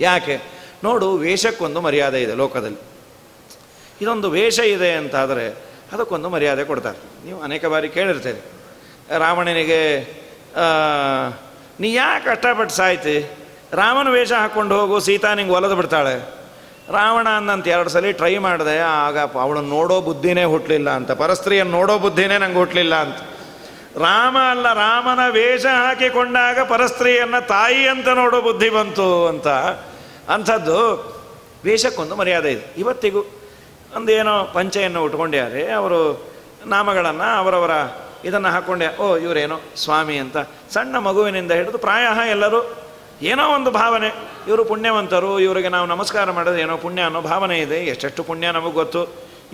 ಯಾಕೆ? ನೋಡು, ವೇಷಕ್ಕೊಂದು ಮರ್ಯಾದೆ ಇದೆ ಲೋಕದಲ್ಲಿ. ಇದೊಂದು ವೇಷ ಇದೆ ಅಂತಾದರೆ ಅದಕ್ಕೊಂದು ಮರ್ಯಾದೆ ಕೊಡ್ತಾರೆ. ನೀವು ಅನೇಕ ಬಾರಿ ಕೇಳಿರ್ತೀರಿ, ರಾವಣನಿಗೆ ನೀ ಯಾಕೆ ಕಷ್ಟಪಟ್ಟು ಸಾಯ್ತಿ? ರಾಮನ ವೇಷ ಹಾಕ್ಕೊಂಡು ಹೋಗು, ಸೀತಾ ನಿಂಗೆ ಒಲೆದು ಬಿಡ್ತಾಳೆ. ರಾವಣ ಅಂದಂತ 2 ಸಲ ಟ್ರೈ ಮಾಡಿದೆ, ಆಗ ಅವಳನ್ನು ನೋಡೋ ಬುದ್ಧಿನೇ ಹುಟ್ಟಲಿಲ್ಲ ಅಂತ. ಪರಸ್ತ್ರೀಯನ್ನು ನೋಡೋ ಬುದ್ಧಿನೇ ನಂಗೆ ಹುಟ್ಟಲಿಲ್ಲ ಅಂತ. ರಾಮ ಅಲ್ಲ, ರಾಮನ ವೇಷ ಹಾಕಿಕೊಂಡಾಗ ಪರಸ್ತ್ರೀಯನ್ನು ತಾಯಿ ಅಂತ ನೋಡೋ ಬುದ್ಧಿ ಬಂತು ಅಂತ. ಅಂಥದ್ದು ವೇಷಕ್ಕೊಂದು ಮರ್ಯಾದೆ ಇದೆ. ಇವತ್ತಿಗೂ ಒಂದೇನೋ ಪಂಚೆಯನ್ನು ಉಟ್ಕೊಂಡ್ಯಾರೆ, ಅವರು ನಾಮಗಳನ್ನು ಅವರವರ ಇದನ್ನು ಹಾಕ್ಕೊಂಡೆ, ಓ ಇವರೇನೋ ಸ್ವಾಮಿ ಅಂತ. ಸಣ್ಣ ಮಗುವಿನಿಂದ ಹಿಡಿದು ಪ್ರಾಯ ಎಲ್ಲರೂ ಏನೋ ಒಂದು ಭಾವನೆ, ಇವರು ಪುಣ್ಯವಂತರು, ಇವರಿಗೆ ನಾವು ನಮಸ್ಕಾರ ಮಾಡೋದು ಏನೋ ಪುಣ್ಯ ಅನ್ನೋ ಭಾವನೆ ಇದೆ. ಎಷ್ಟೆಷ್ಟು ಪುಣ್ಯ ನಮಗೆ ಗೊತ್ತು,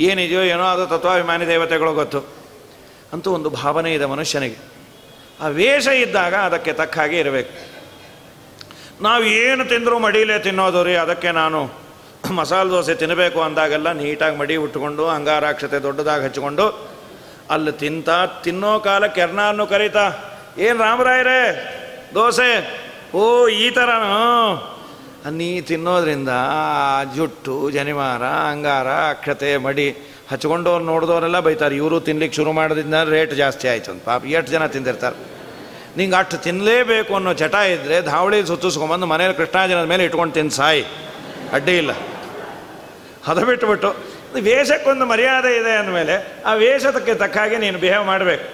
ಏನಿದೆಯೋ ಏನೋ ಅದು ತತ್ವಾಭಿಮಾನಿ ದೇವತೆಗಳು ಗೊತ್ತು. ಅಂತೂ ಒಂದು ಭಾವನೆ ಇದೆ ಮನುಷ್ಯನಿಗೆ. ಆ ವೇಷ ಇದ್ದಾಗ ಅದಕ್ಕೆ ತಕ್ಕ ಹಾಗೆ ಇರಬೇಕು. ನಾವು ಏನು ತಿಂದರೂ ಮಡಿಲೇ ತಿನ್ನೋದು ರೀ, ಅದಕ್ಕೆ ನಾನು ಮಸಾಲೆ ದೋಸೆ ತಿನ್ನಬೇಕು ಅಂದಾಗೆಲ್ಲ ನೀಟಾಗಿ ಮಡಿ ಉಟ್ಕೊಂಡು ಅಂಗಾರಾಕ್ಷತೆ ದೊಡ್ಡದಾಗಿ ಹಚ್ಕೊಂಡು ಅಲ್ಲಿ ತಿನ್ನೋ ಕಾಲಕ್ಕೆ ಎರ್ನಾನ್ನು ಕರೀತಾ, ಏನು ರಾಮರಾಯರೇ ದೋಸೆ, ಓ ಈ ಥರನೂ ನೀ ತಿನ್ನೋದ್ರಿಂದ ಜುಟ್ಟು ಜನಿವಾರ ಅಂಗಾರ ಅಕ್ಷತೆ ಮಡಿ ಹಚ್ಕೊಂಡವ್ರು ನೋಡಿದವರೆಲ್ಲ ಬೈತಾರೆ. ಇವರು ತಿನ್ಲಿಕ್ಕೆ ಶುರು ಮಾಡೋದ್ರಿಂದ ರೇಟ್ ಜಾಸ್ತಿ ಆಯಿತು ಅಂತ. ಪಾಪ ಎಷ್ಟು ಜನ ತಿಂದಿರ್ತಾರೆ. ನಿಂಗೆ ಅಷ್ಟು ತಿನ್ನಲೇಬೇಕು ಅನ್ನೋ ಚಟ ಇದ್ದರೆ ಧಾವಳಿ ಸುತ್ತಿಸ್ಕೊಂಬಂದು ಮನೇಲಿ ಕೃಷ್ಣಾಜನದ ಮೇಲೆ ಇಟ್ಕೊಂಡು ತಿಂದು ಸಾಯಿ, ಅಡ್ಡಿ ಇಲ್ಲ. ಅದು ಬಿಟ್ಟುಬಿಟ್ಟು ವೇಷಕ್ಕೊಂದು ಮರ್ಯಾದೆ ಇದೆ ಅಂದಮೇಲೆ ಆ ವೇಷಕ್ಕೆ ತಕ್ಕ ಹಾಗೆ ನೀನು ಬಿಹೇವ್ ಮಾಡಬೇಕು.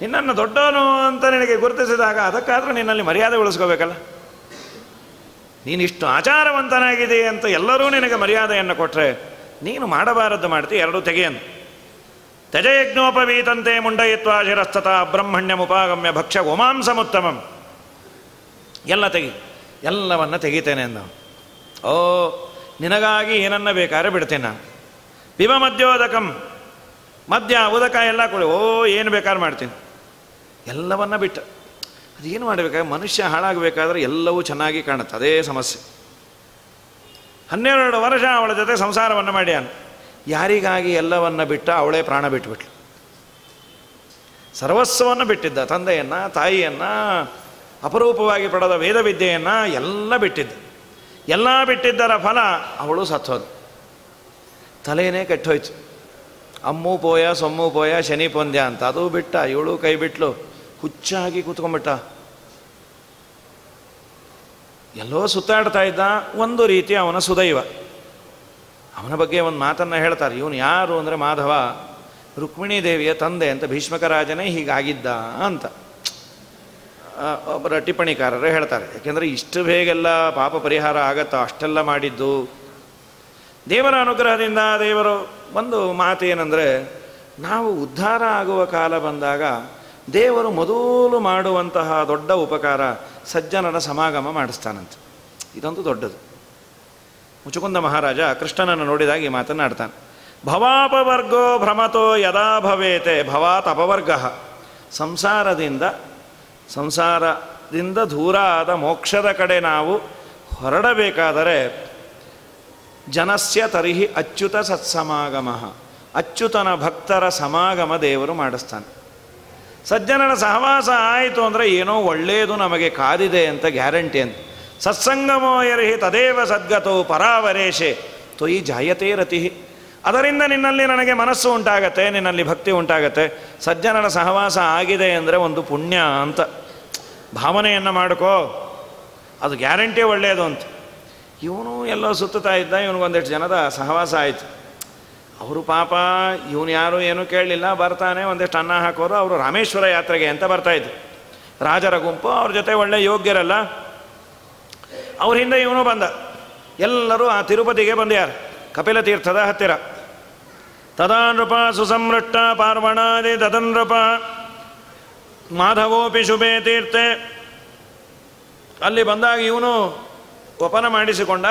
ನಿನ್ನನ್ನು ದೊಡ್ಡವನು ಅಂತ ನಿನಗೆ ಗುರುತಿಸಿದಾಗ ಅದಕ್ಕಾದರೂ ನಿನ್ನಲ್ಲಿ ಮರ್ಯಾದೆ ಉಳಿಸ್ಕೋಬೇಕಲ್ಲ. ನೀನಿಷ್ಟು ಆಚಾರವಂತನಾಗಿದೆ ಅಂತ ಎಲ್ಲರೂ ನಿನಗೆ ಮರ್ಯಾದೆಯನ್ನು ಕೊಟ್ಟರೆ ನೀನು ಮಾಡಬಾರದ್ದು ಮಾಡ್ತೀವಿ. 2 ತೆಗೆಯನ್ನು ತ್ಯಜಯಜ್ಞೋಪವೀತಂತೆ ಮುಂಡಯಿತ್ವಾ ಶಿರಸ್ತತ ಬ್ರಹ್ಮಣ್ಯಮುಪಾಗಮ್ಯ ಭಕ್ಷ್ಯ ಗೋಮಾಂಸಮುತ್ತಮಂ. ಎಲ್ಲ ತೆಗಿ, ಎಲ್ಲವನ್ನ ತೆಗಿತೇನೆ ಅಂದ. ಓ ನಿನಗಾಗಿ ಏನನ್ನ ಬೇಕಾದ್ರೆ ಬಿಡ್ತೇನೆ ನಾನು. ಪಿಬ ಮದ್ಯೋದಕಂ, ಮದ್ಯ ಉದಕ ಎಲ್ಲ ಕೊಡಿ, ಓ ಏನು ಬೇಕಾದ್ರೆ ಮಾಡ್ತೀನಿ. ಎಲ್ಲವನ್ನ ಬಿಟ್ಟು ಅದೇನು ಮಾಡಬೇಕಾದ್ರೆ ಮನುಷ್ಯ ಹಾಳಾಗಬೇಕಾದ್ರೆ ಎಲ್ಲವೂ ಚೆನ್ನಾಗಿ ಕಾಣುತ್ತೆ. ಅದೇ ಸಮಸ್ಯೆ. 12 ವರ್ಷ ಅವಳ ಜೊತೆ ಸಂಸಾರವನ್ನು ಮಾಡ್ಯಾನ. ಯಾರಿಗಾಗಿ ಎಲ್ಲವನ್ನ ಬಿಟ್ಟ? ಅವಳೇ ಪ್ರಾಣ ಬಿಟ್ಟುಬಿಟ್ಲು. ಸರ್ವಸ್ವವನ್ನು ಬಿಟ್ಟಿದ್ದ. ತಂದೆಯನ್ನು, ತಾಯಿಯನ್ನು, ಅಪರೂಪವಾಗಿ ಪಡೆದ ವೇದವಿದ್ಯೆಯನ್ನು ಎಲ್ಲ ಬಿಟ್ಟಿದ್ದ. ಎಲ್ಲ ಬಿಟ್ಟಿದ್ದರ ಫಲ ಅವಳು ಸತ್ತೋದು. ತಲೆಯೇ ಕೆಟ್ಟೋಯ್ತು. ಅಮ್ಮೂ ಪೋಯ ಸೊಮ್ಮು ಪೋಯ ಶನಿ ಪೊಂದ್ಯ ಅಂತ ಅದು ಬಿಟ್ಟ. ಇವಳು ಕೈ ಬಿಟ್ಲು, ಹುಚ್ಚಾಗಿ ಕೂತ್ಕೊಂಡ್ಬಿಟ್ಟ. ಎಲ್ಲೋ ಸುತ್ತಾಡ್ತಾ ಇದ್ದ. ಒಂದು ರೀತಿ ಅವನ ಸುದೈವ. ಅವನ ಬಗ್ಗೆ ಒಂದು ಮಾತನ್ನು ಹೇಳ್ತಾರೆ. ಇವನು ಯಾರು ಅಂದರೆ ಮಾಧವ, ರುಕ್ಮಿಣೀ ದೇವಿಯ ತಂದೆ ಅಂತ. ಭೀಷ್ಮಕ ರಾಜನೇ ಹೀಗಾಗಿದ್ದ ಅಂತ ಒಬ್ಬರ ಟಿಪ್ಪಣಿಕಾರರು ಹೇಳ್ತಾರೆ. ಯಾಕೆಂದರೆ ಇಷ್ಟು ಬೇಗೆಲ್ಲ ಪಾಪ ಪರಿಹಾರ ಆಗತ್ತಾ? ಅಷ್ಟೆಲ್ಲ ಮಾಡಿದ್ದು ದೇವರ ಅನುಗ್ರಹದಿಂದ. ದೇವರು ಒಂದು ಮಾತು ಏನಂದರೆ, ನಾವು ಉದ್ಧಾರ ಆಗುವ ಕಾಲ ಬಂದಾಗ ದೇವರು ಮೊದಲು ಮಾಡುವಂತಹ ದೊಡ್ಡ ಉಪಕಾರ ಸಜ್ಜನರ ಸಮಾಗಮ ಮಾಡಿಸ್ತಾನಂತೆ. ಇದೊಂದು ದೊಡ್ಡದು. ಮುಚುಕುಂದ ಮಹಾರಾಜ ಕೃಷ್ಣನನ್ನು ನೋಡಿದಾಗ ಈ ಮಾತನ್ನಾಡ್ತಾನೆ. ಭವಾಪವರ್ಗೋ ಭ್ರಮತೋ ಯದಾ ಭವೇತೆ ಭವಾತ್ ಅಪವರ್ಗ. ಸಂಸಾರದಿಂದ ದೂರ ಆದ ಮೋಕ್ಷದ ಕಡೆ ನಾವು ಹೊರಡಬೇಕಾದರೆ ಜನಸ್ಯ ತರ್ಹಿ ಅಚ್ಯುತ ಸತ್ಸಮಾಗಮ. ಅಚ್ಯುತನ ಭಕ್ತರ ಸಮಾಗಮ ದೇವರು ಮಾಡಿಸ್ತಾನೆ. ಸಜ್ಜನರ ಸಹವಾಸ ಆಯಿತು ಅಂದರೆ ಏನೋ ಒಳ್ಳೆಯದು ನಮಗೆ ಕಾದಿದೆ ಅಂತ ಗ್ಯಾರಂಟಿ ಅಂತ. ಸತ್ಸಂಗಮೋ ಯರ್ಹಿ ತದೇವ ಸದ್ಗತೋ ಪರಾವರೇಶೆ ತ್ವಯಿ ಜಾಯತೆ ರತಿ. ಅದರಿಂದ ನಿನ್ನಲ್ಲಿ ನನಗೆ ಮನಸ್ಸು ಉಂಟಾಗತ್ತೆ, ನಿನ್ನಲ್ಲಿ ಭಕ್ತಿ ಉಂಟಾಗತ್ತೆ. ಸಜ್ಜನರ ಸಹವಾಸ ಆಗಿದೆ ಅಂದರೆ ಒಂದು ಪುಣ್ಯ ಅಂತ ಭಾವನೆಯನ್ನು ಮಾಡ್ಕೋ, ಅದು ಗ್ಯಾರಂಟಿ ಒಳ್ಳೆಯದು ಅಂತ. ಇವನು ಎಲ್ಲೋ ಸುತ್ತುತ್ತಾ ಇದ್ದ. ಇವನಿಗೊಂದೆಷ್ಟು ಜನದ ಸಹವಾಸ ಆಯಿತು. ಅವರು ಪಾಪ ಇವನು ಯಾರು ಏನೂ ಕೇಳಲಿಲ್ಲ, ಬರ್ತಾನೆ ಒಂದಿಷ್ಟು ಅನ್ನ ಹಾಕೋರು. ಅವರು ರಾಮೇಶ್ವರ ಯಾತ್ರೆಗೆ ಅಂತ ಬರ್ತಾಯಿದ್ರು, ರಾಜರ ಗುಂಪು, ಅವ್ರ ಜೊತೆ ಒಳ್ಳೆ ಯೋಗ್ಯರಲ್ಲ. ಅವ್ರ ಹಿಂದೆ ಇವನು ಬಂದ. ಎಲ್ಲರೂ ಆ ತಿರುಪತಿಗೆ ಬಂದ್ಯಾರು, ಕಪಿಲ ತೀರ್ಥದ ಹತ್ತಿರ. ತದಾ ನೃಪ ಸುಸಂರಷ್ಟ ಪಾರ್ವಣಾದಿ ತದನೃಪ ಮಾಧವೋಪಿ ಶುಭೇ ತೀರ್ಥೆ. ಅಲ್ಲಿ ಬಂದಾಗ ಇವನು ವಪನ ಮಾಡಿಸಿಕೊಂಡ.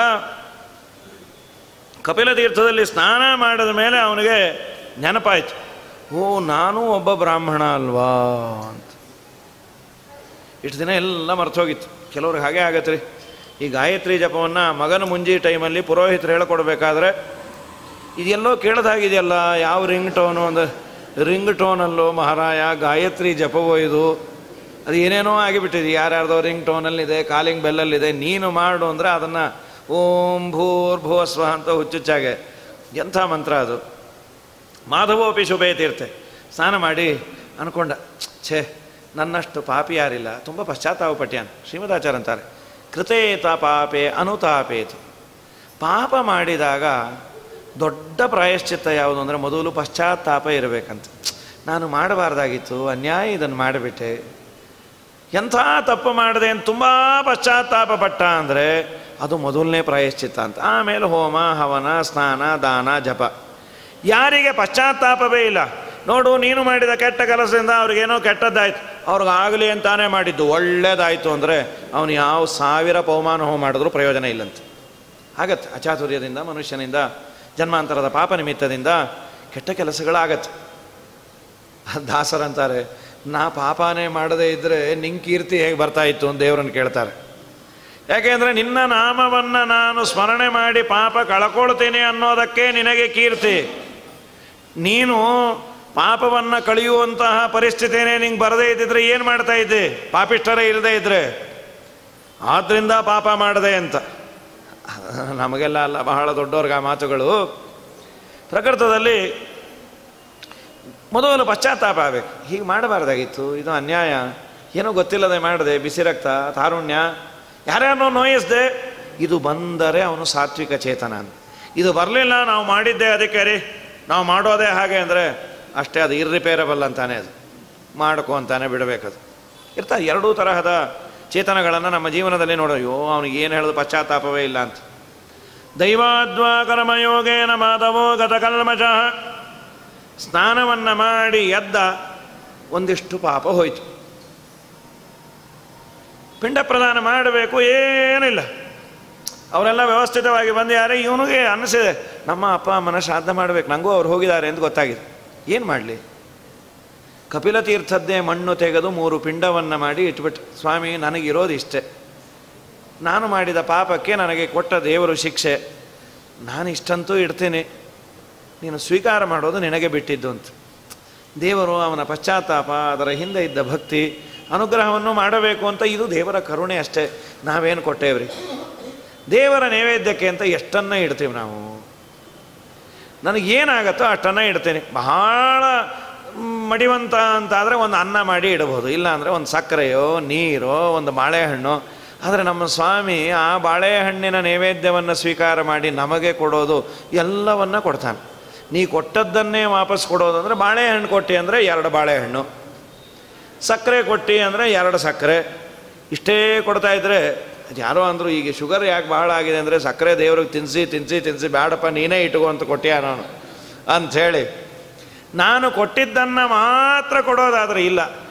ಕಪಿಲ ತೀರ್ಥದಲ್ಲಿ ಸ್ನಾನ ಮಾಡಿದ ಮೇಲೆ ಅವನಿಗೆ ನೆನಪಾಯಿತು, ಓ ನಾನು ಒಬ್ಬ ಬ್ರಾಹ್ಮಣ ಅಲ್ವಾ ಅಂತ. ಇಷ್ಟು ದಿನ ಎಲ್ಲ ಮರ್ತೋಗಿತ್ತು. ಕೆಲವ್ರಿಗೆ ಹಾಗೆ ಆಗತ್ತೆ ರೀ. ಈ ಗಾಯತ್ರಿ ಜಪವನ್ನು ಮಗನ ಮುಂಜಿ ಟೈಮಲ್ಲಿ ಪುರೋಹಿತರು ಹೇಳ್ಕೊಡ್ಬೇಕಾದ್ರೆ ಇದೆಲ್ಲೋ ಕೇಳ್ದಾಗಿದೆಯಲ್ಲ, ಯಾವ ರಿಂಗ್ ಟೋನು ಅಂದರೆ ರಿಂಗ್ ಟೋನಲ್ಲೋ ಮಹಾರಾಯ, ಗಾಯತ್ರಿ ಜಪವೋ ಇದು, ಅದು ಏನೇನೋ ಆಗಿಬಿಟ್ಟಿದೆ. ಯಾರ್ಯಾರ್ದೋ ರಿಂಗ್ ಟೋನಲ್ಲಿದೆ, ಕಾಲಿಂಗ್ ಬೆಲ್ಲಲ್ಲಿದೆ, ನೀನು ಮಾಡು ಅಂದರೆ ಅದನ್ನು ಓಂ ಭೂರ್ಭುವಸ್ವ ಅಂತ ಹುಚ್ಚುಚ್ಚಾಗೆ. ಎಂಥ ಮಂತ್ರ ಅದು. ಮಾಧವೋಪಿ ಶುಭೇ ತೀರ್ತೆ. ಸ್ನಾನ ಮಾಡಿ ಅಂದ್ಕೊಂಡ, ಛೇ ನನ್ನಷ್ಟು ಪಾಪಿ ಯಾರಿಲ್ಲ, ತುಂಬ ಪಶ್ಚಾತ್ತಾಪಪಟ್ಯಾನ. ಶ್ರೀಮದಾಚಾರ್ಯ ಅಂತಾರೆ, ಕೃತೇತ ಪಾಪೆ ಅನುತಾಪೇತು. ಪಾಪ ಮಾಡಿದಾಗ ದೊಡ್ಡ ಪ್ರಾಯಶ್ಚಿತ್ತ ಯಾವುದು ಅಂದರೆ ಮೊದಲು ಪಶ್ಚಾತ್ತಾಪ ಇರಬೇಕಂತ. ನಾನು ಮಾಡಬಾರ್ದಾಗಿತ್ತು, ಅನ್ಯಾಯ ಇದನ್ನು ಮಾಡಿಬಿಟ್ಟೆ, ಎಂಥ ತಪ್ಪು ಮಾಡಿದೆ ಅಂತ ತುಂಬ ಪಶ್ಚಾತ್ತಾಪ ಪಟ್ಟ ಅಂದರೆ ಅದು ಮೊದಲನೇ ಪ್ರಾಯಶ್ಚಿತ್ತ ಅಂತ. ಆಮೇಲೆ ಹೋಮ ಹವನ ಸ್ನಾನ ದಾನ ಜಪ. ಯಾರಿಗೆ ಪಶ್ಚಾತ್ತಾಪವೇ ಇಲ್ಲ, ನೋಡು ನೀನು ಮಾಡಿದ ಕೆಟ್ಟ ಕೆಲಸದಿಂದ ಅವ್ರಿಗೇನೋ ಕೆಟ್ಟದ್ದಾಯ್ತು, ಅವ್ರಿಗಾಗಲಿ ಅಂತಾನೆ ಮಾಡಿದ್ದು ಒಳ್ಳೇದಾಯಿತು ಅಂದರೆ ಅವನು ಯಾವ 1000 ಪವಮಾನ ಹೋಮ ಮಾಡಿದ್ರೂ ಪ್ರಯೋಜನ ಇಲ್ಲಂತೆ. ಆಗತ್ತೆ, ಅಚಾತುರ್ಯದಿಂದ ಮನುಷ್ಯನಿಂದ ಜನ್ಮಾಂತರದ ಪಾಪ ನಿಮಿತ್ತದಿಂದ ಕೆಟ್ಟ ಕೆಲಸಗಳಾಗತ್ತೆ. ದಾಸರಂತಾರೆ, ನಾ ಪಾಪನೇ ಮಾಡದೇ ಇದ್ದರೆ ನಿಂಗೆ ಕೀರ್ತಿ ಹೇಗೆ ಬರ್ತಾಯಿತ್ತು ಅಂತ ದೇವರನ್ನು ಕೇಳ್ತಾರೆ. ಯಾಕೆಂದರೆ ನಿನ್ನ ನಾಮವನ್ನು ನಾನು ಸ್ಮರಣೆ ಮಾಡಿ ಪಾಪ ಕಳ್ಕೊಳ್ತೀನಿ ಅನ್ನೋದಕ್ಕೆ ನಿನಗೆ ಕೀರ್ತಿ. ನೀನು ಪಾಪವನ್ನು ಕಳೆಯುವಂತಹ ಪರಿಸ್ಥಿತಿನೇ ನಿಂಗೆ ಬರದೇ ಇದ್ದಿದ್ರೆ ಏನು ಮಾಡ್ತಾ ಇದ್ದೆ? ಪಾಪಿಷ್ಠರೇ ಇಲ್ಲದೇ ಇದ್ದರೆ. ಆದ್ದರಿಂದ ಪಾಪ ಮಾಡದೆ ಅಂತ. ನಮಗೆಲ್ಲ ಅಲ್ಲ, ಬಹಳ ದೊಡ್ಡವ್ರಿಗೆ ಆ ಮಾತುಗಳು. ಪ್ರಕೃತದಲ್ಲಿ ಮೊದಲು ಪಶ್ಚಾತ್ತಾಪ ಆಗಬೇಕು, ಹೀಗೆ ಮಾಡಬಾರ್ದಾಗಿತ್ತು, ಇದು ಅನ್ಯಾಯ, ಏನೋ ಗೊತ್ತಿಲ್ಲದೆ ಮಾಡಿದೆ, ಬಿಸಿ ರಕ್ತ ತಾರುಣ್ಯ, ಯಾರ್ಯಾರನೋ ನೋಯಿಸ್ದೆ. ಇದು ಬಂದರೆ ಅವನು ಸಾತ್ವಿಕ ಚೇತನ. ಇದು ಬರಲಿಲ್ಲ, ನಾವು ಮಾಡಿದ್ದೆ ಅದಕ್ಕೆ ರೀ, ನಾವು ಮಾಡೋದೇ ಹಾಗೆ ಅಂದರೆ ಅಷ್ಟೇ, ಅದು ಇರ್ರಿಪೇರಬಲ್ ಅಂತಾನೆ, ಅದು ಮಾಡ್ಕೊ ಅಂತಾನೆ ಬಿಡಬೇಕದು. ಇರ್ತಾರೆ ಎರಡೂ ತರಹದ ಚೇತನಗಳನ್ನು ನಮ್ಮ ಜೀವನದಲ್ಲಿ ನೋಡೋ. ಅವನಿಗೆ ಏನು ಹೇಳೋದು ಪಶ್ಚಾತ್ತಾಪವೇ ಇಲ್ಲ ಅಂತ. ದೈವಾದ್ವಾ ಕರ್ಮಯೋಗೇನ ಮಾಧವೋ ಗತಕಲ್ಮಷ. ಸ್ನಾನವನ್ನು ಮಾಡಿ ಎದ್ದ, ಒಂದಿಷ್ಟು ಪಾಪ ಹೋಯಿತು. ಪಿಂಡ ಪ್ರದಾನ ಮಾಡಬೇಕು, ಏನಿಲ್ಲ, ಅವರೆಲ್ಲ ವ್ಯವಸ್ಥಿತವಾಗಿ ಬಂದಿದ್ದಾರೆ. ಇವನಿಗೆ ಅನ್ನಿಸಿದೆ, ನಮ್ಮ ಅಪ್ಪ ಅಮ್ಮನ ಶ್ರಾದ್ದ ಮಾಡಬೇಕು, ನನಗೂ ಅವ್ರು ಹೋಗಿದ್ದಾರೆ ಅಂತ ಗೊತ್ತಾಗಿದೆ. ಏನು ಮಾಡಲಿ? ಕಪಿಲ ತೀರ್ಥದ್ದೇ ಮಣ್ಣು ತೆಗೆದು 3 ಪಿಂಡವನ್ನು ಮಾಡಿ ಇಟ್ಬಿಟ್ಟು, ಸ್ವಾಮಿ ನನಗಿರೋದು ಇಷ್ಟೇ, ನಾನು ಮಾಡಿದ ಪಾಪಕ್ಕೆ ನನಗೆ ಕೊಟ್ಟ ದೇವರು ಶಿಕ್ಷೆ, ನಾನು ಇಷ್ಟಂತೂ ಇಡ್ತೀನಿ, ನೀನು ಸ್ವೀಕಾರ ಮಾಡೋದು ನಿನಗೆ ಬಿಟ್ಟಿದ್ದು ಅಂತ. ದೇವರು ಅವನ ಪಶ್ಚಾತ್ತಾಪ, ಅದರ ಹಿಂದೆ ಇದ್ದ ಭಕ್ತಿ, ಅನುಗ್ರಹವನ್ನು ಮಾಡಬೇಕು ಅಂತ. ಇದು ದೇವರ ಕರುಣೆ ಅಷ್ಟೇ. ನಾವೇನು ಕೊಟ್ಟೇವ್ರಿ? ದೇವರ ನೈವೇದ್ಯಕ್ಕೆ ಅಂತ ಎಷ್ಟನ್ನು ಇಡ್ತೀವಿ ನಾವು. ನನಗೇನಾಗತ್ತೋ ಅಷ್ಟನ್ನು ಇಡ್ತೀನಿ. ಬಹಳ ಮಡಿವಂತ ಅಂತಾದರೆ ಒಂದು ಅನ್ನ ಮಾಡಿ ಇಡಬಹುದು, ಇಲ್ಲ ಅಂದರೆ ಒಂದು ಸಕ್ಕರೆಯೋ ನೀರೋ ಒಂದು ಬಾಳೆಹಣ್ಣು. ಆದರೆ ನಮ್ಮ ಸ್ವಾಮಿ ಆ ಬಾಳೆಹಣ್ಣಿನ ನೈವೇದ್ಯವನ್ನು ಸ್ವೀಕಾರ ಮಾಡಿ ನಮಗೆ ಕೊಡೋದು ಎಲ್ಲವನ್ನ ಕೊಡ್ತಾನೆ. ನೀ ಕೊಟ್ಟದ್ದನ್ನೇ ವಾಪಸ್ ಕೊಡೋದು ಅಂದರೆ, ಬಾಳೆಹಣ್ಣು ಕೊಟ್ಟು ಅಂದರೆ 2 ಬಾಳೆಹಣ್ಣು, ಸಕ್ಕರೆ ಕೊಟ್ಟು ಅಂದರೆ 2 ಸಕ್ಕರೆ, ಇಷ್ಟೇ ಕೊಡ್ತಾ ಇದ್ದರೆ. ಅದು ಯಾರೋ ಅಂದರು, ಈಗ ಶುಗರ್ ಯಾಕೆ ಬಹಳ ಆಗಿದೆ ಅಂದರೆ ಸಕ್ಕರೆ ದೇವ್ರಿಗೆ ತಿನ್ನಿಸಿ ಬೇಡಪ್ಪ ನೀನೇ ಇಟ್ಕೋ ಅಂತ ಕೊಟ್ಟಿಯ ನಾನು ಅಂಥೇಳಿ. ನಾನು ಕೊಟ್ಟಿದ್ದನ್ನು ಮಾತ್ರ ಕೊಡೋದಾದರೆ ಇಲ್ಲ,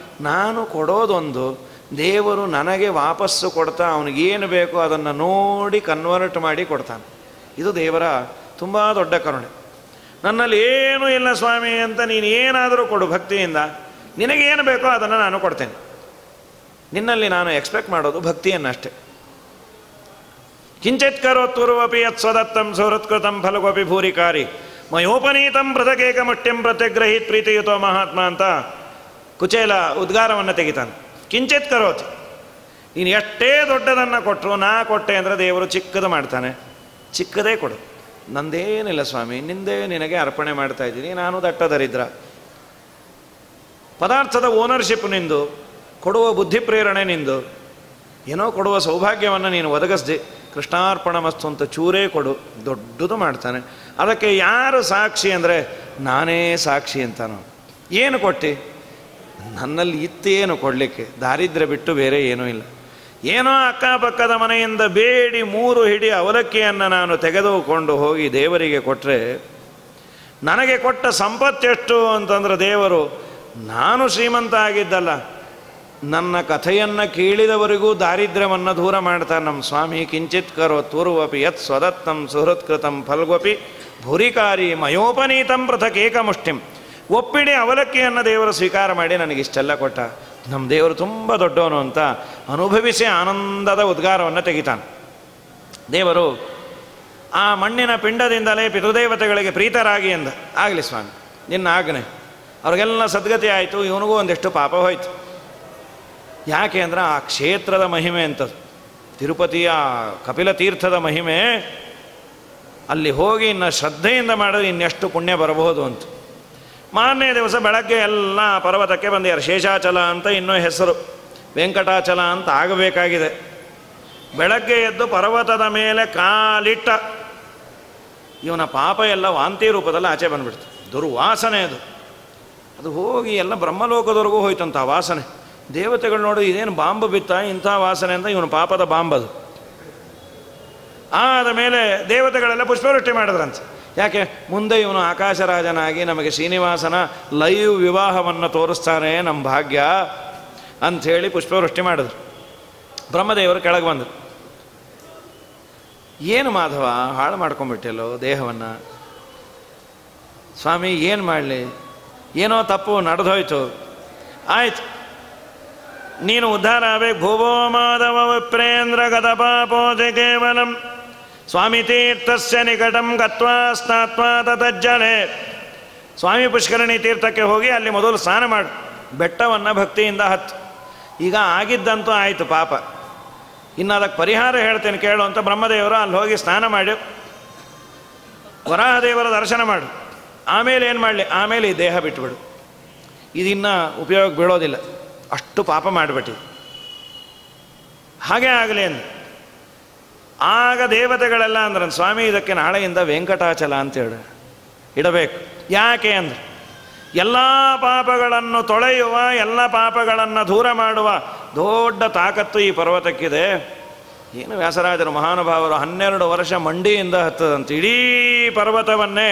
ನಾನು ಕೊಡೋದೊಂದು, ದೇವರು ನನಗೆ ವಾಪಸ್ಸು ಕೊಡ್ತಾ ಅವನಿಗೇನು ಬೇಕೋ ಅದನ್ನು ನೋಡಿ ಕನ್ವರ್ಟ್ ಮಾಡಿ ಕೊಡ್ತಾನೆ. ಇದು ದೇವರ ತುಂಬ ದೊಡ್ಡ ಕರುಣೆ. ನನ್ನಲ್ಲಿ ಏನೂ ಇಲ್ಲ ಸ್ವಾಮಿ ಅಂತ ನೀನು ಏನಾದರೂ ಕೊಡು ಭಕ್ತಿಯಿಂದ, ನಿನಗೇನು ಬೇಕೋ ಅದನ್ನು ನಾನು ಕೊಡ್ತೇನೆ. ನಿನ್ನಲ್ಲಿ ನಾನು ಎಕ್ಸ್ಪೆಕ್ಟ್ ಮಾಡೋದು ಭಕ್ತಿಯನ್ನಷ್ಟೇ. ಕಿಂಚಿತ್ ಕರೋತ್ತುರುವಪಿ ಯತ್ ಸ್ವದತ್ತಂ ಸುಹೃತ್ಕೃತಂ ಫಲಗೋಪಿ ಭೂರಿಕಾರಿ ಮಯೋಪನೀತಂ ಪೃಥಕೇಕ ಮುಷ್ಟಿಂ ಪ್ರತ್ಯಗ್ರಹೀತ್ ಪ್ರೀತಿಯುತೋ ಮಹಾತ್ಮ ಅಂತ ಕುಚೇಲ ಉದ್ಗಾರವನ್ನು ತೆಗಿತಾನೆ. ಕಿಂಚಿತ್ ಕರೋತಿ, ನೀನು ಎಷ್ಟೇ ದೊಡ್ಡದನ್ನು ಕೊಟ್ಟರು, ನಾ ಕೊಟ್ಟೆ ಅಂದರೆ ದೇವರು ಚಿಕ್ಕದು ಮಾಡ್ತಾನೆ. ಚಿಕ್ಕದೇ ಕೊಡು, ನಂದೇನಿಲ್ಲ ಸ್ವಾಮಿ, ನಿಂದೇ ನಿನಗೆ ಅರ್ಪಣೆ ಮಾಡ್ತಾ ಇದ್ದೀನಿ, ನಾನು ದಟ್ಟ ದರಿದ್ರ. ಪದಾರ್ಥದ ಓನರ್ಶಿಪ್ ನಿಂದು, ಕೊಡುವ ಬುದ್ಧಿ ಪ್ರೇರಣೆ ನಿಂದು, ಏನೋ ಕೊಡುವ ಸೌಭಾಗ್ಯವನ್ನು ನೀನು ಒದಗಿಸ್ದೆ. ಕೃಷ್ಣಾರ್ಪಣ ಮಸ್ತು ಅಂತ ಚೂರೇ ಕೊಡು, ದೊಡ್ಡದು ಮಾಡ್ತಾನೆ. ಅದಕ್ಕೆ ಯಾರು ಸಾಕ್ಷಿ ಅಂದರೆ ನಾನೇ ಸಾಕ್ಷಿ ಅಂತಾನು. ಏನು ಕೊಟ್ಟು? ನನ್ನಲ್ಲಿ ಇತ್ತೇನು ಕೊಡಲಿಕ್ಕೆ? ದಾರಿದ್ರ್ಯ ಬಿಟ್ಟು ಬೇರೆ ಏನೂ ಇಲ್ಲ. ಏನೋ ಅಕ್ಕಪಕ್ಕದ ಮನೆಯಿಂದ ಬೇಡಿ 3 ಹಿಡಿ ಅವಲಕ್ಕಿಯನ್ನು ನಾನು ತೆಗೆದುಕೊಂಡು ಹೋಗಿ ದೇವರಿಗೆ ಕೊಟ್ಟರೆ ನನಗೆ ಕೊಟ್ಟ ಸಂಪತ್ತೆಷ್ಟು ಅಂತಂದ್ರೆ ದೇವರು, ನಾನು ಶ್ರೀಮಂತ ಆಗಿದ್ದಲ್ಲ, ನನ್ನ ಕಥೆಯನ್ನು ಕೇಳಿದವರಿಗೂ ದಾರಿದ್ರ್ಯವನ್ನು ದೂರ ಮಾಡ್ತಾರೆ ನಮ್ಮ ಸ್ವಾಮಿ. ಕಿಂಚಿತ್ ಕರೋ ತೂರ್ವಪಿ ಯತ್ ಸ್ವದತ್ತಂ ಸುಹೃತ್ಕೃತಂ ಫಲ್ಗೋಪಿ ಭೂರಿಕಾರಿ ಮಯೋಪನೀತಂ ಪೃಥಕೇಕಮುಷ್ಟಿಂ. ಒಪ್ಪಿಡಿ ಅವಲಕ್ಕಿಯನ್ನು ದೇವರು ಸ್ವೀಕಾರ ಮಾಡಿ ನನಗಿಷ್ಟೆಲ್ಲ ಕೊಟ್ಟ. ನಮ್ಮ ದೇವರು ತುಂಬ ದೊಡ್ಡವನು ಅಂತ ಅನುಭವಿಸಿ ಆನಂದದ ಉದ್ಗಾರವನ್ನು ತೆಗಿತಾನೆ. ದೇವರು ಆ ಮಣ್ಣಿನ ಪಿಂಡದಿಂದಲೇ ಪಿತೃದೇವತೆಗಳಿಗೆ ಪ್ರೀತರಾಗಿ ಎಂದ. ಆಗಲಿ ಸ್ವಾಮಿ, ನಿನ್ನ ಆಜ್ಞೆ. ಅವ್ರಿಗೆಲ್ಲ ಸದ್ಗತಿ ಆಯಿತು, ಇವನಿಗೂ ಒಂದಿಷ್ಟು ಪಾಪ ಹೋಯ್ತು. ಯಾಕೆ ಅಂದರೆ ಆ ಕ್ಷೇತ್ರದ ಮಹಿಮೆ ಅಂತದ್ದು, ತಿರುಪತಿಯ ಕಪಿಲ ತೀರ್ಥದ ಮಹಿಮೆ. ಅಲ್ಲಿ ಹೋಗಿ ಇನ್ನು ಶ್ರದ್ಧೆಯಿಂದ ಮಾಡಿದ್ರೆ ಇನ್ನೆಷ್ಟು ಪುಣ್ಯ ಬರಬಹುದು ಅಂತ. ಮಾರನೇ ದಿವಸ ಬೆಳಗ್ಗೆ ಎಲ್ಲ ಪರ್ವತಕ್ಕೆ ಬಂದಿದ್ದಾರೆ. ಶೇಷಾಚಲ ಅಂತ ಇನ್ನೂ ಹೆಸರು, ವೆಂಕಟಾಚಲ ಅಂತ ಆಗಬೇಕಾಗಿದೆ. ಬೆಳಗ್ಗೆ ಎದ್ದು ಪರ್ವತದ ಮೇಲೆ ಕಾಲಿಟ್ಟ ಇವನ ಪಾಪ ಎಲ್ಲ ವಾಂತಿ ರೂಪದಲ್ಲಿ ಆಚೆ ಬಂದ್ಬಿಡ್ತು. ದುರ್ವಾಸನೆ ಅದು ಹೋಗಿ ಎಲ್ಲ ಬ್ರಹ್ಮಲೋಕದವರೆಗೂ ಹೋಯ್ತಂತ ಆ ವಾಸನೆ. ದೇವತೆಗಳು ನೋಡಿ ಇದೇನು ಬಾಂಬು ಬಿತ್ತ ಇಂಥ ವಾಸನೆ ಅಂತ, ಇವನು ಪಾಪದ ಬಾಂಬದು. ಆದ ಮೇಲೆ ದೇವತೆಗಳೆಲ್ಲ ಪುಷ್ಪವೃಷ್ಟಿ ಮಾಡಿದ್ರಂತೆ. ಯಾಕೆ? ಮುಂದೆ ಇವನು ಆಕಾಶರಾಜನಾಗಿ ನಮಗೆ ಶ್ರೀನಿವಾಸನ ಲೈವ್ ವಿವಾಹವನ್ನು ತೋರಿಸ್ತಾನೆ, ನಮ್ಮ ಭಾಗ್ಯ ಅಂಥೇಳಿ ಪುಷ್ಪವೃಷ್ಟಿ ಮಾಡಿದ್ರು. ಬ್ರಹ್ಮದೇವರು ಕೆಳಗೆ ಬಂದರು. ಏನು ಮಾಧವ, ಹಾಳು ಮಾಡ್ಕೊಂಡ್ಬಿಟ್ಟಿಲ್ಲೋ ದೇಹವನ್ನು. ಸ್ವಾಮಿ ಏನು ಮಾಡಲಿ, ಏನೋ ತಪ್ಪು ನಡೆದೋಯ್ತು, ಆಯ್ತು, ನೀನು ಉದ್ಧಾರ ಆಗಬೇಕು. ಭುವೋ ಮಾಧವ ವಿಪ್ರೇಂದ್ರ ಗತಪಾಪೋಜೆ ಕೇವಲಂ ಸ್ವಾಮಿ ತೀರ್ಥಸ್ಯ ನಿಕಟಂ ಗತ್ವಾ ಸ್ನಾತ್ವಾ ತತಜ್ಜಲೆ. ಸ್ವಾಮಿ ಪುಷ್ಕರಣಿ ತೀರ್ಥಕ್ಕೆ ಹೋಗಿ ಅಲ್ಲಿ ಮೊದಲು ಸ್ನಾನ ಮಾಡು, ಬೆಟ್ಟವನ್ನು ಭಕ್ತಿಯಿಂದ ಹತ್ತು. ಈಗ ಆಗಿದ್ದಂತೂ ಆಯಿತು ಪಾಪ, ಇನ್ನು ಅದಕ್ಕೆ ಪರಿಹಾರ ಹೇಳ್ತೇನೆ ಕೇಳು ಅಂತ ಬ್ರಹ್ಮದೇವರು ಅಲ್ಲಿ ಹೋಗಿ ಸ್ನಾನ ಮಾಡಿ ವರಾಹದೇವರ ದರ್ಶನ ಮಾಡು. ಆಮೇಲೆ ಏನು ಮಾಡಲಿ? ಆಮೇಲೆ ಈ ದೇಹ ಬಿಟ್ಟುಬಿಡು, ಇದಿನ್ನೂ ಉಪಯೋಗ ಬೀಳೋದಿಲ್ಲ, ಅಷ್ಟು ಪಾಪ ಮಾಡಿಬಿಟ್ಟಿದೆ. ಹಾಗೇ ಆಗಲಿ ಅಂದು. ಆಗ ದೇವತೆಗಳೆಲ್ಲ ಅಂದ್ರೆ ಸ್ವಾಮಿ ಇದಕ್ಕೆ ನಾಳೆಯಿಂದ ವೆಂಕಟಾಚಲ ಅಂತೇಳಿ ಇಡಬೇಕು. ಯಾಕೆ ಅಂದರೆ ಎಲ್ಲ ಪಾಪಗಳನ್ನು ತೊಳೆಯುವ, ಎಲ್ಲ ಪಾಪಗಳನ್ನು ದೂರ ಮಾಡುವ ದೊಡ್ಡ ತಾಕತ್ತು ಈ ಪರ್ವತಕ್ಕಿದೆ. ಏನು ವ್ಯಾಸರಾಜರು ಮಹಾನುಭಾವರು 12 ವರ್ಷ ಮಂಡಿಯಿಂದ ಹತ್ತದಂತೆ ಇಡೀ ಪರ್ವತವನ್ನೇ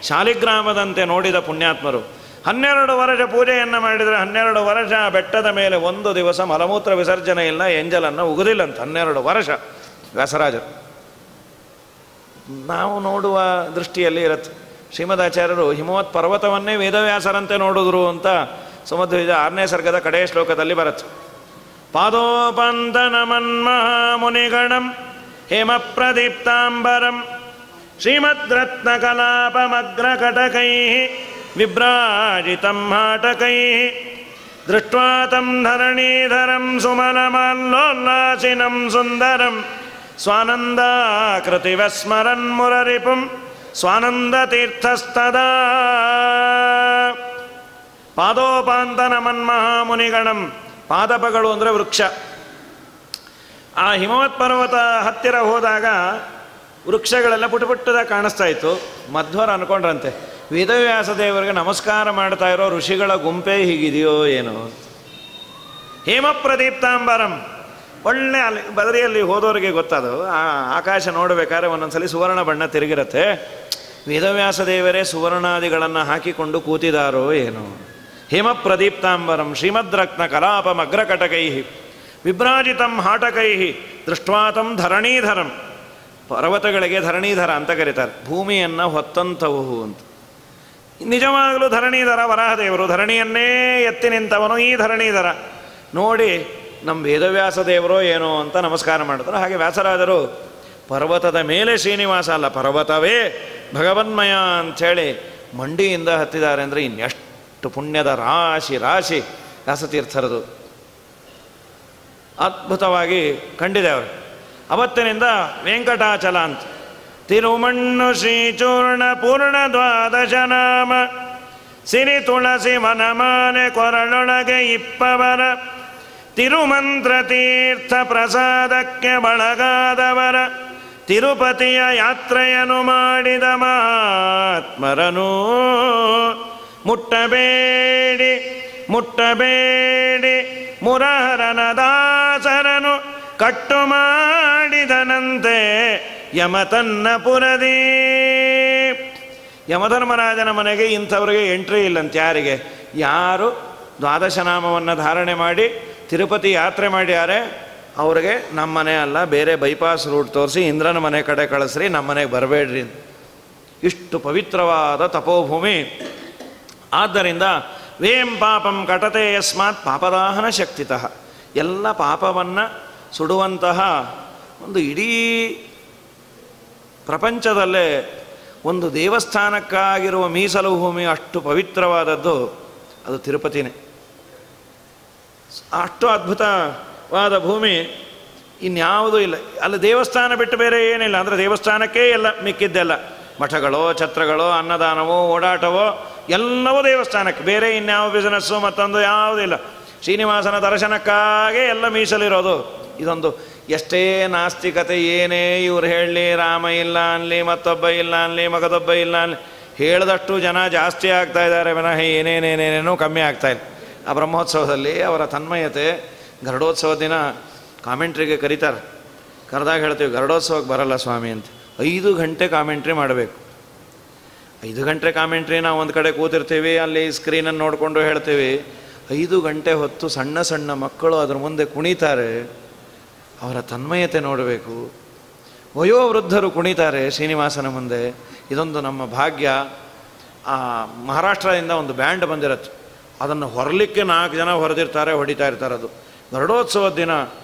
ಶಾಲಿಗ್ರಾಮದಂತೆ ನೋಡಿದ ಪುಣ್ಯಾತ್ಮರು. 12 ವರ್ಷ ಪೂಜೆಯನ್ನು ಮಾಡಿದರೆ 12 ವರ್ಷ ಬೆಟ್ಟದ ಮೇಲೆ ಒಂದು ದಿವಸ ಮಲಮೂತ್ರ ವಿಸರ್ಜನೆ ಇಲ್ಲ, ಎಂಜಲನ್ನು ಉಗುದಿಲ್ಲಂತ. 12 ವರ್ಷ ವ್ಯಾಸರಾಜರು. ನಾವು ನೋಡುವ ದೃಷ್ಟಿಯಲ್ಲಿ ಇರುತ್ತೆ. ಶ್ರೀಮದಾಚಾರ್ಯರು ಹಿಮವತ್ ಪರ್ವತವನ್ನೇ ವೇದವ್ಯಾಸರಂತೆ ನೋಡಿದ್ರು ಅಂತ ಸುಮಧ್ವಿಜ 6ನೇ ಸರ್ಗದ ಕಡೆಯ ಶ್ಲೋಕದಲ್ಲಿ ಬರುತ್ತೆ. ಪಾದೋಪಂತನ ಮನ್ಮಹಾಮುನಿಗಣಂ ಹೇಮ ಪ್ರದೀಪ್ತಾಂಬರಂ ಶ್ರೀಮದ್ರತ್ನಕಲಾಪಮಗ್ರಕಟಕೈ ವಿಭ್ರಾಜಿತಂ ಹಾಟಕೈ ದೃಷ್ಟ್ವಾ ತಂ ಧರಣೀಧರಂ ಸುಮನಮಾಲ್ಲೋಲ್ಲಾಸಿನಂ ಸುಂದರಂ ಸ್ವಾನಂದಾಕೃತಿವಸ್ಮರನ್ ಮುರರಿಪುಂ ಸ್ವಾನಂದತೀರ್ಥಸ್ತದಾ. ಪಾದೋಪಾಂತನ ಮನ್ಮಹಾಮುನಿಗಣಂ. ಪಾದಪಗಳು ಅಂದರೆ ವೃಕ್ಷ. ಆ ಹಿಮವತ್ ಪರ್ವತ ಹತ್ತಿರ ಹೋದಾಗ ವೃಕ್ಷಗಳೆಲ್ಲ ಪುಟಪುಟ್ಟದ ಕಾಣಿಸ್ತಾ ಇತ್ತು. ಮಧ್ವರು ಅಂದ್ಕೊಂಡ್ರಂತೆ ವೇದವ್ಯಾಸ ದೇವರಿಗೆ ನಮಸ್ಕಾರ ಮಾಡ್ತಾ ಇರೋ ಋಷಿಗಳ ಗುಂಪೇ ಹೀಗಿದೆಯೋ ಏನೋ. ಹೇಮ ಪ್ರದೀಪ್ತಾಂಬರಂ, ಒಳ್ಳೆ ಅಲ್ಲಿ ಬದರಿಯಲ್ಲಿ ಹೋದವರಿಗೆ ಗೊತ್ತದು. ಆ ಆಕಾಶ ನೋಡಬೇಕಾದ್ರೆ ಒಂದೊಂದ್ಸಲಿ ಸುವರ್ಣ ಬಣ್ಣ ತಿರುಗಿರುತ್ತೆ. ವೇದವ್ಯಾಸ ದೇವರೇ ಸುವರ್ಣಾದಿಗಳನ್ನು ಹಾಕಿಕೊಂಡು ಕೂತಿದಾರೋ ಏನೋ. ಹೇಮ ಪ್ರದೀಪ್ತಾಂಬರಂ ಶ್ರೀಮದ್ರತ್ನ ಕಲಾಪಮಗ್ರಕಟಕೈ ವಿಭ್ರಾಜಿತಂ ಹಾಟಕೈ ದೃಷ್ಟ್ವಾತಂ ಧರಣೀಧರಂ. ಪರ್ವತಗಳಿಗೆ ಧರಣೀಧರ ಅಂತ ಕರೀತಾರೆ, ಭೂಮಿಯನ್ನು ಹೊತ್ತಂಥವು ಅಂತ. ನಿಜವಾಗಲೂ ಧರಣೀಧರ ವರಾಹದೇವರು, ಧರಣಿಯನ್ನೇ ಎತ್ತಿ ನಿಂತವನು ಈ ಧರಣೀಧರ. ನೋಡಿ ನಮ್ಮ ವೇದವ್ಯಾಸ ದೇವರೋ ಏನೋ ಅಂತ ನಮಸ್ಕಾರ ಮಾಡಿದ್ರು. ಹಾಗೆ ವ್ಯಾಸರಾಜರು ಪರ್ವತದ ಮೇಲೆ ಶ್ರೀನಿವಾಸ ಅಲ್ಲ, ಪರ್ವತವೇ ಭಗವನ್ಮಯ ಅಂಥೇಳಿ ಮಂಡಿಯಿಂದ ಹತ್ತಿದ್ದಾರೆ ಅಂದರೆ ಇನ್ನೆಷ್ಟು ಪುಣ್ಯದ ರಾಶಿ ರಾಶಿ ವ್ಯಾಸತೀರ್ಥರದು. ಅದ್ಭುತವಾಗಿ ಕಂಡಿದೆ ಅವರು. ಅವತ್ತಿನಿಂದ ವೆಂಕಟಾಚಲ ಅಂತ. ತಿರುಮಣ್ಣು ಶ್ರೀಚೂರ್ಣ ಪೂರ್ಣ ದ್ವಾದಶ ನಾಮ ಸಿರಿ ತುಳಸಿ ಮನಮಾಲೆ ಕೊರಳೊಳಗೆ ಇಪ್ಪವರ ತಿರುಮಂತ್ರ ತೀರ್ಥ ಪ್ರಸಾದಕ್ಕೆ ಬಳಗಾದವರ ತಿರುಪತಿಯ ಯಾತ್ರೆಯನ್ನು ಮಾಡಿದ ಮಹಾತ್ಮರನು ಮುಟ್ಟಬೇಡಿ ಮುಟ್ಟಬೇಡಿ ಮುರಹರನ ದಾಸರನು ಕಟ್ಟು ಮಾಡಿದನಂತೆ ಯಮತನ್ನ ಪುರದಿ. ಯಮಧರ್ಮರಾಜನ ಮನೆಗೆ ಇಂಥವ್ರಿಗೆ ಎಂಟ್ರಿ ಇಲ್ಲಂತೆ. ಯಾರಿಗೆ? ಯಾರು ದ್ವಾದಶನಾಮವನ್ನು ಧಾರಣೆ ಮಾಡಿ ತಿರುಪತಿ ಯಾತ್ರೆ ಮಾಡ್ಯಾರೆ ಅವ್ರಿಗೆ ನಮ್ಮ ಮನೆ ಅಲ್ಲ, ಬೇರೆ ಬೈಪಾಸ್ ರೂಟ್ ತೋರಿಸಿ ಇಂದ್ರನ ಮನೆ ಕಡೆ ಕಳಿಸ್ರಿ, ನಮ್ಮ ಮನೆಗೆ ಬರಬೇಡ್ರಿ. ಇಷ್ಟು ಪವಿತ್ರವಾದ ತಪೋಭೂಮಿ. ಆದ್ದರಿಂದ ವೇಂ ಪಾಪಂ ಕಟತೆ ಯಸ್ಮಾತ್ ಪಾಪದಾಹನ ಶಕ್ತಿತಃ. ಎಲ್ಲ ಪಾಪವನ್ನು ಸುಡುವಂತಹ ಒಂದು ಇಡೀ ಪ್ರಪಂಚದಲ್ಲೇ ಒಂದು ದೇವಸ್ಥಾನಕ್ಕಾಗಿರುವ ಮೀಸಲು ಭೂಮಿ ಅಷ್ಟು ಪವಿತ್ರವಾದದ್ದು ಅದು ತಿರುಪತಿನೇ. ಅಷ್ಟು ಅದ್ಭುತವಾದ ಭೂಮಿ ಇನ್ಯಾವುದೂ ಇಲ್ಲ. ಅಲ್ಲಿ ದೇವಸ್ಥಾನ ಬಿಟ್ಟು ಬೇರೆ ಏನಿಲ್ಲ. ಅಂದರೆ ದೇವಸ್ಥಾನಕ್ಕೇ ಎಲ್ಲ ಮಿಕ್ಕಿದ್ದೆಲ್ಲ, ಮಠಗಳೋ ಛತ್ರಗಳೋ ಅನ್ನದಾನವೋ ಓಡಾಟವೋ ಎಲ್ಲವೂ ದೇವಸ್ಥಾನಕ್ಕೆ, ಬೇರೆ ಇನ್ಯಾವ ಬಿಸ್ನೆಸ್ಸು ಮತ್ತೊಂದು ಯಾವುದಿಲ್ಲ. ಶ್ರೀನಿವಾಸನ ದರ್ಶನಕ್ಕಾಗೇ ಎಲ್ಲ ಮೀಸಲಿರೋದು. ಇದೊಂದು ಎಷ್ಟೇ ನಾಸ್ತಿಕತೆ ಏನೇ ಇವ್ರು ಹೇಳಲಿ, ರಾಮ ಇಲ್ಲ ಅನ್ನಲಿ, ಮತ್ತೊಬ್ಬ ಇಲ್ಲ ಅನ್ನಲಿ, ಮಗದೊಬ್ಬ ಇಲ್ಲ ಅನ್ನಲಿ, ಹೇಳಿದಷ್ಟು ಜನ ಜಾಸ್ತಿ ಆಗ್ತಾ ಇದ್ದಾರೆ ವಿನಃ ಏನೇನೇನೇನೇನೂ ಕಮ್ಮಿ ಆಗ್ತಾಯಿಲ್ಲ. ಆ ಬ್ರಹ್ಮೋತ್ಸವದಲ್ಲಿ ಅವರ ತನ್ಮಯತೆ, ಗರುಡೋತ್ಸವ ದಿನ ಕಾಮೆಂಟ್ರಿಗೆ ಕರೀತಾರೆ. ಕರೆದಾಗ ಹೇಳ್ತೀವಿ ಗರುಡೋತ್ಸವಕ್ಕೆ ಬರಲ್ಲ ಸ್ವಾಮಿ ಅಂತ. 5 ಗಂಟೆ ಕಾಮೆಂಟ್ರಿ ಮಾಡಬೇಕು. 5 ಗಂಟೆ ಕಾಮೆಂಟ್ರಿ ನಾವು ಒಂದು ಕಡೆ ಕೂತಿರ್ತೀವಿ, ಅಲ್ಲಿ ಸ್ಕ್ರೀನನ್ನು ನೋಡಿಕೊಂಡು ಹೇಳ್ತೀವಿ. 5 ಗಂಟೆ ಹೊತ್ತು ಸಣ್ಣ ಸಣ್ಣ ಮಕ್ಕಳು ಅದ್ರ ಮುಂದೆ ಕುಣಿತಾರೆ. ಅವರ ತನ್ಮಯತೆ ನೋಡಬೇಕು. ವಯೋವೃದ್ಧರು ಕುಣಿತಾರೆ ಶ್ರೀನಿವಾಸನ ಮುಂದೆ. ಇದೊಂದು ನಮ್ಮ ಭಾಗ್ಯ. ಆ ಮಹಾರಾಷ್ಟ್ರದಿಂದ ಒಂದು ಬ್ಯಾಂಡ್ ಬಂದಿರತ್ತೆ, ಅದನ್ನು ಹೊರಲಿಕ್ಕೆ 4 ಜನ ಹೊರದಿರ್ತಾರೆ, ಹೊಡಿತಾ ಇರ್ತಾರೆ. ಅದು ಗರುಡೋತ್ಸವದ ದಿನ.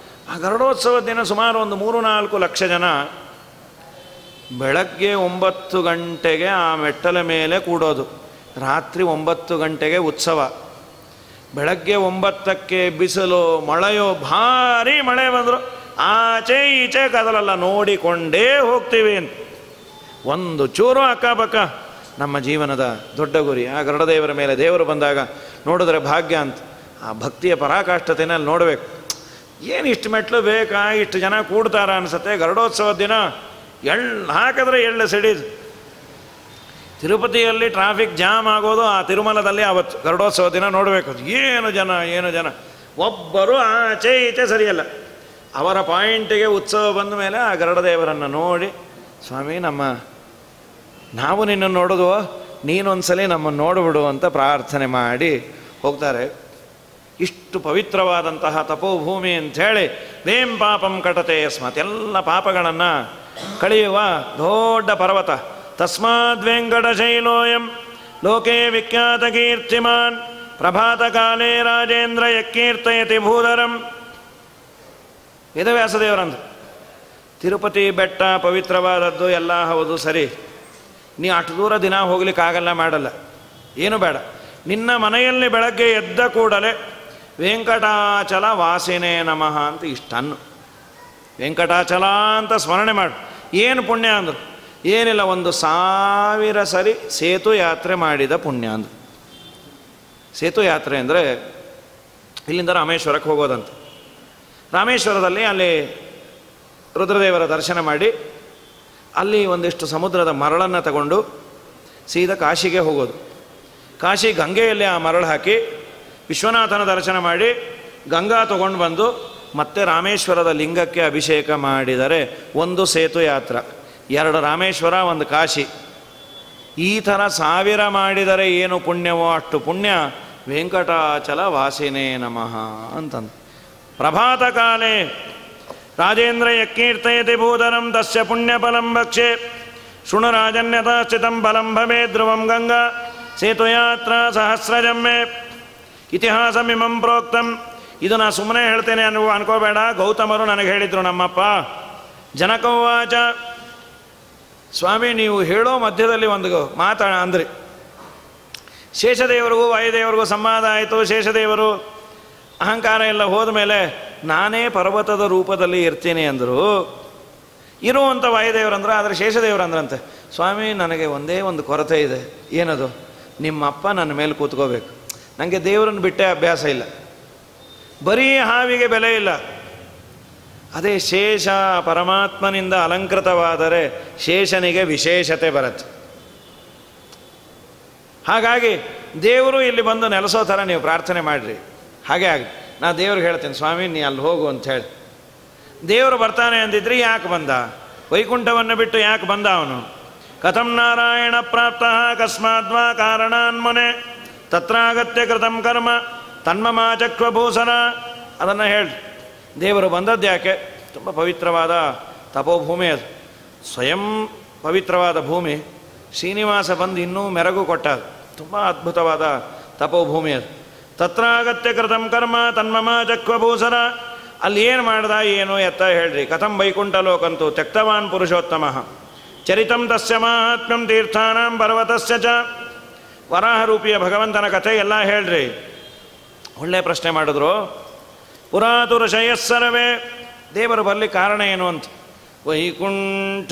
ಆ ಗರುಡೋತ್ಸವದ ದಿನ ಸುಮಾರು ಒಂದು 3-4 ಲಕ್ಷ ಜನ ಬೆಳಗ್ಗೆ 9 ಗಂಟೆಗೆ ಆ ಮೆಟ್ಟಲ ಮೇಲೆ ಕೂಡೋದು. ರಾತ್ರಿ 9 ಗಂಟೆಗೆ ಉತ್ಸವ. ಬೆಳಗ್ಗೆ 9ಕ್ಕೆ ಬಿಸಿಲು ಮಳೆಯೋ, ಭಾರೀ ಮಳೆ ಬಂದರು ಆಚೆ ಈಚೆ ಕದಲಲ್ಲ, ನೋಡಿಕೊಂಡೇ ಹೋಗ್ತೀವಿ ಅಂತ. ಒಂದು ಚೂರು ಅಕ್ಕಪಕ್ಕ ನಮ್ಮ ಜೀವನದ ದೊಡ್ಡ ಗುರಿ. ಆ ಗರುಡದೇವರ ಮೇಲೆ ದೇವರು ಬಂದಾಗ ನೋಡಿದ್ರೆ ಭಾಗ್ಯ ಅಂತ. ಆ ಭಕ್ತಿಯ ಪರಾಕಾಷ್ಠತೆಯಲ್ಲಿ ನೋಡಬೇಕು. ಏನು ಇಷ್ಟು ಮೆಟ್ಲು ಬೇಕಾ, ಇಷ್ಟು ಜನ ಕೂಡ್ತಾರ ಅನಿಸುತ್ತೆ. ಗರುಡೋತ್ಸವದ ದಿನ ಎಳ್ಳು ಹಾಕಿದ್ರೆ ಎಳ್ಳು ಸಿಡಿದು. ತಿರುಪತಿಯಲ್ಲಿ ಟ್ರಾಫಿಕ್ ಜಾಮ್ ಆಗೋದು ಆ ತಿರುಮಲದಲ್ಲಿ ಆವತ್ತು ಗರುಡೋತ್ಸವ ದಿನ ನೋಡಬೇಕು. ಏನು ಜನ, ಏನು ಜನ, ಒಬ್ಬರು ಆಚೆ ಈಚೆ ಸರಿಯಲ್ಲ. ಅವರ ಪಾಯಿಂಟಿಗೆ ಉತ್ಸವ ಬಂದ ಮೇಲೆ ಆ ಗರುಡದೇವರನ್ನು ನೋಡಿ, ಸ್ವಾಮಿ ನಾವು ನಿನ್ನನ್ನು ನೋಡೋದು, ನೀನೊಂದ್ಸಲಿ ನಮ್ಮನ್ನು ನೋಡಿಬಿಡು ಅಂತ ಪ್ರಾರ್ಥನೆ ಮಾಡಿ ಹೋಗ್ತಾರೆ. ಇಷ್ಟು ಪವಿತ್ರವಾದಂತಹ ತಪೋಭೂಮಿ ಅಂಥೇಳಿ ವೇಂ ಪಾಪಂ ಕಟತೆ ಯಸ್ಮಾತ್, ಎಲ್ಲ ಪಾಪಗಳನ್ನು ಕಳೆಯುವ ದೊಡ್ಡ ಪರ್ವತ. ತಸ್ಮಾದ್ ವೆಂಕಟಶೈಲೋಯಂ ಲೋಕೆ ವಿಖ್ಯಾತ ಕೀರ್ತಿಮಾನ್ ಪ್ರಭಾತ ಕಾಲೇ ರಾಜೇಂದ್ರ ಯಕೀರ್ತಯತಿ ಭೂಧರಂ. ವೇದವ್ಯಾಸದೇವರಂದು ತಿರುಪತಿ ಬೆಟ್ಟ ಪವಿತ್ರವಾದದ್ದು ಎಲ್ಲ ಹೌದು ಸರಿ. ನೀ ಅಷ್ಟು ದೂರ ದಿನ ಹೋಗ್ಲಿಕ್ಕಾಗಲ್ಲ, ಮಾಡಲ್ಲ, ಏನು ಬೇಡ. ನಿನ್ನ ಮನೆಯಲ್ಲಿ ಬೆಳಗ್ಗೆ ಎದ್ದ ಕೂಡಲೇ ವೆಂಕಟಾಚಲ ವಾಸಿನೇ ನಮಃ ಅಂತ ಇಷ್ಟನ್ನು ವೆಂಕಟಾಚಲ ಅಂತ ಸ್ಮರಣೆ ಮಾಡು. ಏನು ಪುಣ್ಯ ಅಂದರು? ಏನಿಲ್ಲ, 1000 ಸರಿ ಸೇತು ಯಾತ್ರೆ ಮಾಡಿದ ಪುಣ್ಯ ಅಂದರು. ಸೇತು ಯಾತ್ರೆ ಅಂದರೆ ಇಲ್ಲಿಂದ ರಾಮೇಶ್ವರಕ್ಕೆ ಹೋಗೋದಂತ. ರಾಮೇಶ್ವರದಲ್ಲಿ ಅಲ್ಲಿ ರುದ್ರದೇವರ ದರ್ಶನ ಮಾಡಿ ಅಲ್ಲಿ ಒಂದಿಷ್ಟು ಸಮುದ್ರದ ಮರಳನ್ನು ತಗೊಂಡು ಸೀದಾ ಕಾಶಿಗೆ ಹೋಗೋದು. ಕಾಶಿ ಗಂಗೆಯಲ್ಲಿ ಆ ಮರಳು ಹಾಕಿ ವಿಶ್ವನಾಥನ ದರ್ಶನ ಮಾಡಿ ಗಂಗಾ ತಗೊಂಡು ಬಂದು ಮತ್ತೆ ರಾಮೇಶ್ವರದ ಲಿಂಗಕ್ಕೆ ಅಭಿಷೇಕ ಮಾಡಿದರೆ ಒಂದು ಸೇತು ಯಾತ್ರ, 2 ರಾಮೇಶ್ವರ, 1 ಕಾಶಿ. ಈ ಥರ 1000 ಮಾಡಿದರೆ ಏನು ಪುಣ್ಯವೋ ಅಷ್ಟು ಪುಣ್ಯ ವೆಂಕಟಾಚಲ ವಾಸಿನೇ ನಮಃ ಅಂತಂದು. ಪ್ರಭಾತ ಕಾಲೇ ರಾಜೇಂದ್ರ ಯಕೀರ್ತಯತಿ ಭೂಧರಂ ತಸ್ಯ ಪುಣ್ಯಫಲಂ ಭಕ್ಷೆ ಶೃಣು ರಾಜನ್ಯತಾ ಸ್ಥಿತಂ ಫಲಂ ಭವೇ ಧ್ರುವಂ ಗಂಗಾ ಸೇತುಯಾತ್ರಾ ಸಹಸ್ರಜಮ್ಮೆ. ಇತಿಹಾಸಮಿಮಂ ಪ್ರೋಕ್ತಂ. ಇದು ನಾನು ಸುಮ್ಮನೆ ಹೇಳ್ತೇನೆ ಅನ್ಕೋಬೇಡ, ಗೌತಮರು ನನಗೆ ಹೇಳಿದರು. ನಮ್ಮಪ್ಪ ಜನಕವಾಚ, ಸ್ವಾಮಿ ನೀವು ಹೇಳೋ ಮಧ್ಯದಲ್ಲಿ ಒಂದು ಅಂದ್ರಿ. ಶೇಷದೇವರಿಗೂ ವಾಯುದೇವರಿಗೂ ಸಂವಾದ ಆಯಿತು. ಶೇಷದೇವರು ಅಹಂಕಾರ ಎಲ್ಲ ಹೋದ ಮೇಲೆ ನಾನೇ ಪರ್ವತದ ರೂಪದಲ್ಲಿ ಇರ್ತೀನಿ ಅಂದರು. ಇರುವಂಥ ವಾಯುದೇವರಂದ್ರೆ, ಆದರೆ ಶೇಷದೇವರಂದ್ರಂತೆ, ಸ್ವಾಮಿ ನನಗೆ ಒಂದೇ ಒಂದು ಕೊರತೆ ಇದೆ. ಏನದು? ನಿಮ್ಮಪ್ಪ ನನ್ನ ಮೇಲೆ ಕೂತ್ಕೋಬೇಕು. ನನಗೆ ದೇವರನ್ನು ಬಿಟ್ಟೆ ಅಭ್ಯಾಸ ಇಲ್ಲ. ಬರೀ ಹಾವಿಗೆ ಬೆಲೆ ಇಲ್ಲ. ಅದೇ ಶೇಷ ಪರಮಾತ್ಮನಿಂದ ಅಲಂಕೃತವಾದರೆ ಶೇಷನಿಗೆ ವಿಶೇಷತೆ ಬರುತ್ತೆ. ಹಾಗಾಗಿ ದೇವರು ಇಲ್ಲಿ ಬಂದು ನೆಲೆಸೋ ಥರ ನೀವು ಪ್ರಾರ್ಥನೆ ಮಾಡಿರಿ. ಹಾಗೆ ಆಗಿ ನಾ ದೇವ್ರಿಗೆ ಹೇಳ್ತೇನೆ, ಸ್ವಾಮಿ ನೀ ಅಲ್ಲಿ ಹೋಗು ಅಂಥೇಳಿ. ದೇವರು ಬರ್ತಾನೆ ಅಂದಿದ್ರಿ, ಯಾಕೆ ಬಂದ? ವೈಕುಂಠವನ್ನು ಬಿಟ್ಟು ಯಾಕೆ ಬಂದ ಅವನು? ಕಥಂ ನಾರಾಯಣ ಪ್ರಾಪ್ತ ಕಸ್ಮಾದ್ವಾ ಕಾರಣಾನ್ಮನೆ ತತ್ರಾಗತ್ಯ ಕೃತಂ ಕರ್ಮ ತನ್ಮಮಾಚಕ್ವಭೂಷಣ. ಅದನ್ನು ಹೇಳಿ. ದೇವರು ಬಂದದ್ದು ಯಾಕೆ? ತುಂಬ ಪವಿತ್ರವಾದ ತಪೋಭೂಮಿ ಅದು, ಸ್ವಯಂ ಪವಿತ್ರವಾದ ಭೂಮಿ. ಶ್ರೀನಿವಾಸ ಬಂದು ಇನ್ನೂ ಮೆರಗು ಕೊಟ್ಟ, ತುಂಬ ಅದ್ಭುತವಾದ ತಪೋಭೂಮಿ ಅದು. ತತ್ರಾಗತ್ಯ ಕೃತಂ ಕರ್ಮ ತನ್ಮಮಾಚಕ್ವಭೂಷಣ. ಅಲ್ಲಿ ಏನು ಮಾಡ್ದ ಏನು ಎತ್ತ ಹೇಳ್ರಿ. ಕಥಂ ವೈಕುಂಠ ಲೋಕಂತೂ ತ್ಯಕ್ತವಾನ್ ಪುರುಷೋತ್ತಮ ಚರಿತಂ ತಸ್ಯ ಮಾಹಾತ್ಮ್ಯಂ ತೀರ್ಥಾನಾಂ ಪರ್ವತಸ್ಯ ಚ. ವರಾಹರೂಪಿಯ ಭಗವಂತನ ಕಥೆ ಎಲ್ಲ ಹೇಳ್ರಿ. ಒಳ್ಳೆ ಪ್ರಶ್ನೆ ಮಾಡಿದ್ರು. ಪುರಾತು ಋಷಯಸ್ಸರ್ವೇ, ದೇವರು ಬರಲಿ ಕಾರಣ ಏನು ಅಂತ. ವೈಕುಂಠಪತಿತಾನು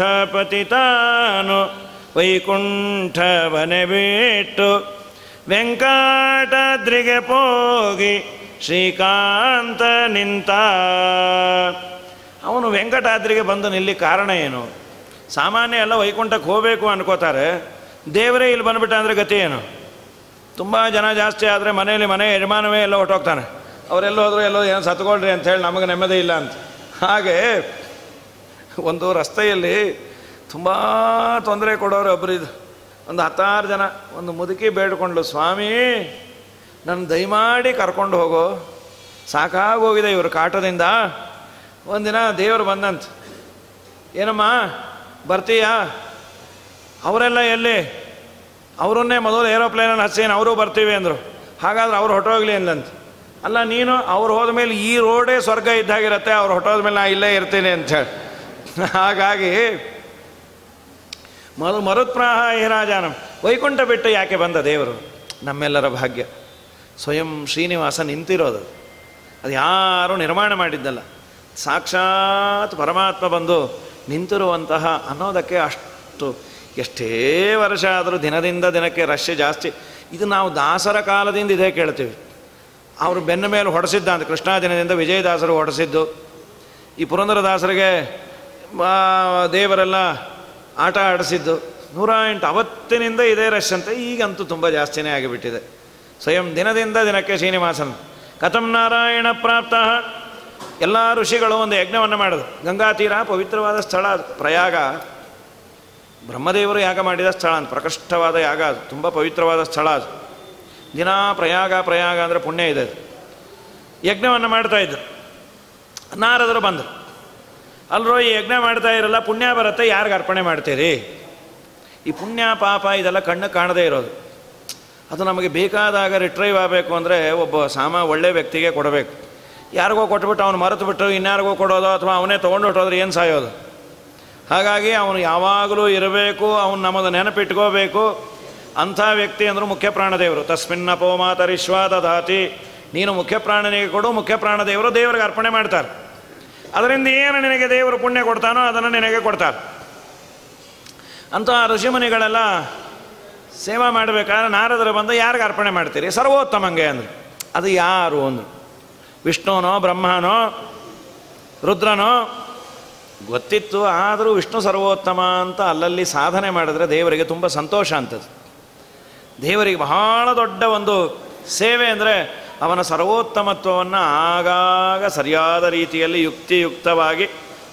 ವೈಕುಂಠವನೆ ಬಿಟ್ಟು ವೆಂಕಟಾದ್ರಿಗೆ ಹೋಗಿ ಶ್ರೀಕಾಂತ ನಿಂತ. ಅವನು ವೆಂಕಟಾದ್ರಿಗೆ ಬಂದು ನಿಲ್ಲಿ ಕಾರಣ ಏನು? ಸಾಮಾನ್ಯ ಎಲ್ಲ ವೈಕುಂಠಕ್ಕೆ ಹೋಗಬೇಕು ಅನ್ಕೋತಾರೆ, ದೇವರೇ ಇಲ್ಲಿ ಬಂದುಬಿಟ್ಟ ಅಂದರೆ ಗತಿ ಏನು? ತುಂಬ ಜನ ಜಾಸ್ತಿ ಆದರೆ ಮನೆಯಲ್ಲಿ ಮನೆ ಯಜಮಾನವೇ ಎಲ್ಲ ಹೊಟ್ಟೋಗ್ತಾನೆ. ಅವರೆಲ್ಲ ಹೋದ್ರು ಎಲ್ಲೋ ಏನು ಸತ್ಕೊಳ್ರಿ ಅಂಥೇಳಿ ನಮಗೆ ನೆಮ್ಮದಿ ಇಲ್ಲ ಅಂತ. ಹಾಗೆ ಒಂದು ರಸ್ತೆಯಲ್ಲಿ ತುಂಬ ತೊಂದರೆ ಕೊಡೋರು ಒಬ್ಬರಿದ್ದು, ಒಂದು 10 ಜನ. ಒಂದು ಮುದುಕಿ ಬೇಡ್ಕೊಂಡ್ಲು, ಸ್ವಾಮಿ ನನ್ನ ದಯಮಾಡಿ ಕರ್ಕೊಂಡು ಹೋಗೋ, ಸಾಕಾಗೋಗಿದೆ ಇವರು ಕಾಟದಿಂದ. ಒಂದಿನ ದೇವರು ಬಂದಂತ, ಏನಮ್ಮ ಬರ್ತೀಯಾ? ಅವರೆಲ್ಲ ಎಲ್ಲಿ? ಅವರನ್ನೇ ಮೊದಲು ಏರೋಪ್ಲೇನಲ್ಲಿ ಹಚ್ಚೇನು ಅವರು ಬರ್ತೀವಿ ಅಂದರು. ಹಾಗಾದ್ರೆ ಅವ್ರು ಹೊಟ್ಟೋಗ್ಲಿ ಅಂದಂತ. ಅಲ್ಲ ನೀನು, ಅವ್ರು ಹೋದ ಮೇಲೆ ಈ ರೋಡೇ ಸ್ವರ್ಗ ಇದ್ದಾಗಿರುತ್ತೆ, ಅವ್ರು ಹೊಟ್ಟೋದ ಮೇಲೆ ನಾ ಇಲ್ಲೇ ಇರ್ತೀನಿ ಅಂಥೇಳಿ. ಹಾಗಾಗಿ ಮರುತ್ಪ್ರಾಹ ಹೇ ರಾಜಾನಂ. ವೈಕುಂಠ ಬಿಟ್ಟು ಯಾಕೆ ಬಂದ ದೇವರು? ನಮ್ಮೆಲ್ಲರ ಭಾಗ್ಯ. ಸ್ವಯಂ ಶ್ರೀನಿವಾಸ ನಿಂತಿರೋದು, ಅದು ಯಾರೂ ನಿರ್ಮಾಣ ಮಾಡಿದ್ದಲ್ಲ, ಸಾಕ್ಷಾತ್ ಪರಮಾತ್ಮ ಬಂದು ನಿಂತಿರುವಂತಹ ಅನ್ನೋದಕ್ಕೆ ಅಷ್ಟು. ಎಷ್ಟೇ ವರ್ಷ ಆದರೂ ದಿನದಿಂದ ದಿನಕ್ಕೆ ರಶ್ ಜಾಸ್ತಿ. ಇದು ನಾವು ದಾಸರ ಕಾಲದಿಂದ ಇದೇ ಕೇಳ್ತೀವಿ. ಅವರು ಬೆನ್ನ ಮೇಲೆ ಹೊಡೆಸಿದ್ದ ಅಂತ, ಕೃಷ್ಣ ದಿನದಿಂದ ವಿಜಯದಾಸರು ಹೊಡೆಸಿದ್ದು. ಈ ಪುರಂದರದಾಸರಿಗೆ ದೇವರೆಲ್ಲ ಆಟ ಆಡಿಸಿದ್ದು 108. ಅವತ್ತಿನಿಂದ ಇದೇ ರಶ್ ಅಂತ. ಈಗಂತೂ ತುಂಬ ಜಾಸ್ತಿನೇ ಆಗಿಬಿಟ್ಟಿದೆ. ಸ್ವಯಂ ದಿನದಿಂದ ದಿನಕ್ಕೆ ಶ್ರೀನಿವಾಸನ್. ಕಥಂ ನಾರಾಯಣ ಪ್ರಾಪ್ತ. ಎಲ್ಲ ಋಷಿಗಳು ಒಂದು ಯಜ್ಞವನ್ನು ಮಾಡೋದು. ಗಂಗಾ ತೀರ ಪವಿತ್ರವಾದ ಸ್ಥಳ ಅದು. ಪ್ರಯಾಗ ಬ್ರಹ್ಮದೇವರು ಯಾಗ ಮಾಡಿದ ಸ್ಥಳ ಅಂತ, ಪ್ರಕೃಷ್ಟವಾದ ಯಾಗ ಅದು, ತುಂಬ ಪವಿತ್ರವಾದ ಸ್ಥಳ ಅದು. ದಿನ ಪ್ರಯಾಗ ಅಂದರೆ ಪುಣ್ಯ ಇದೆ. ಯಜ್ಞವನ್ನು ಮಾಡ್ತಾಯಿದ್ರು. ನಾರದರು ಬಂದರು. ಅಲ್ಲರೋ ಈ ಯಜ್ಞ ಮಾಡ್ತಾ ಇರಲ್ಲ, ಪುಣ್ಯ ಬರುತ್ತೆ, ಯಾರಿಗೆ ಅರ್ಪಣೆ ಮಾಡ್ತೀರಿ? ಈ ಪುಣ್ಯ ಪಾಪ ಇದೆಲ್ಲ ಕಣ್ಣು ಕಾಣದೇ ಇರೋದು. ಅದು ನಮಗೆ ಬೇಕಾದಾಗ ರಿಟ್ರೈವ್ ಆಗಬೇಕು ಅಂದರೆ ಒಬ್ಬ ಒಳ್ಳೆ ವ್ಯಕ್ತಿಗೆ ಕೊಡಬೇಕು. ಯಾರಿಗೋ ಕೊಟ್ಬಿಟ್ಟು ಅವನು ಮರೆತು ಬಿಟ್ಟು ಇನ್ಯಾರಿಗೋ ಕೊಡೋದು, ಅಥವಾ ಅವನೇ ತೊಗೊಂಡು ಹೊಟ್ಟೋದ್ರೆ ಏನು ಸಾಯೋದು? ಹಾಗಾಗಿ ಅವನು ಯಾವಾಗಲೂ ಇರಬೇಕು, ಅವನು ನಮ್ಮದು ನೆನಪಿಟ್ಕೋಬೇಕು. ಅಂಥ ವ್ಯಕ್ತಿ ಅಂದರು ಮುಖ್ಯ ಪ್ರಾಣದೇವರು. ತಸ್ಮಿನ್ನಪೋ ಮಾತರಿಶ್ವಾ ದದಾತಿ. ನೀನು ಮುಖ್ಯ ಪ್ರಾಣನಿಗೆ ಕೊಡು, ಮುಖ್ಯ ಪ್ರಾಣದೇವರು ದೇವರಿಗೆ ಅರ್ಪಣೆ ಮಾಡ್ತಾರೆ. ಅದರಿಂದ ಏನು ನಿನಗೆ ದೇವರು ಪುಣ್ಯ ಕೊಡ್ತಾನೋ ಅದನ್ನು ನಿನಗೆ ಕೊಡ್ತಾರೆ. ಅಂಥ ಋಷಿಮುನಿಗಳೆಲ್ಲ ಸೇವಾ ಮಾಡಬೇಕಾದ್ರೆ ನಾರದರು ಬಂದು ಯಾರಿಗೆ ಅರ್ಪಣೆ ಮಾಡ್ತೀರಿ? ಸರ್ವೋತ್ತಮಂಗೆ ಅಂದರು. ಅದು ಯಾರು ಅಂದರು? ವಿಷ್ಣುನೋ ಬ್ರಹ್ಮನೋ ರುದ್ರನೋ ಗೊತ್ತಿತ್ತು. ಆದರೂ ವಿಷ್ಣು ಸರ್ವೋತ್ತಮ ಅಂತ ಅಲ್ಲಲ್ಲಿ ಸಾಧನೆ ಮಾಡಿದ್ರೆ ದೇವರಿಗೆ ತುಂಬ ಸಂತೋಷ ಅಂತದ್ದು. ದೇವರಿಗೆ ಬಹಳ ದೊಡ್ಡ ಒಂದು ಸೇವೆ ಅಂದರೆ ಅವನ ಸರ್ವೋತ್ತಮತ್ವವನ್ನು ಆಗಾಗ ಸರಿಯಾದ ರೀತಿಯಲ್ಲಿ ಯುಕ್ತಿಯುಕ್ತವಾಗಿ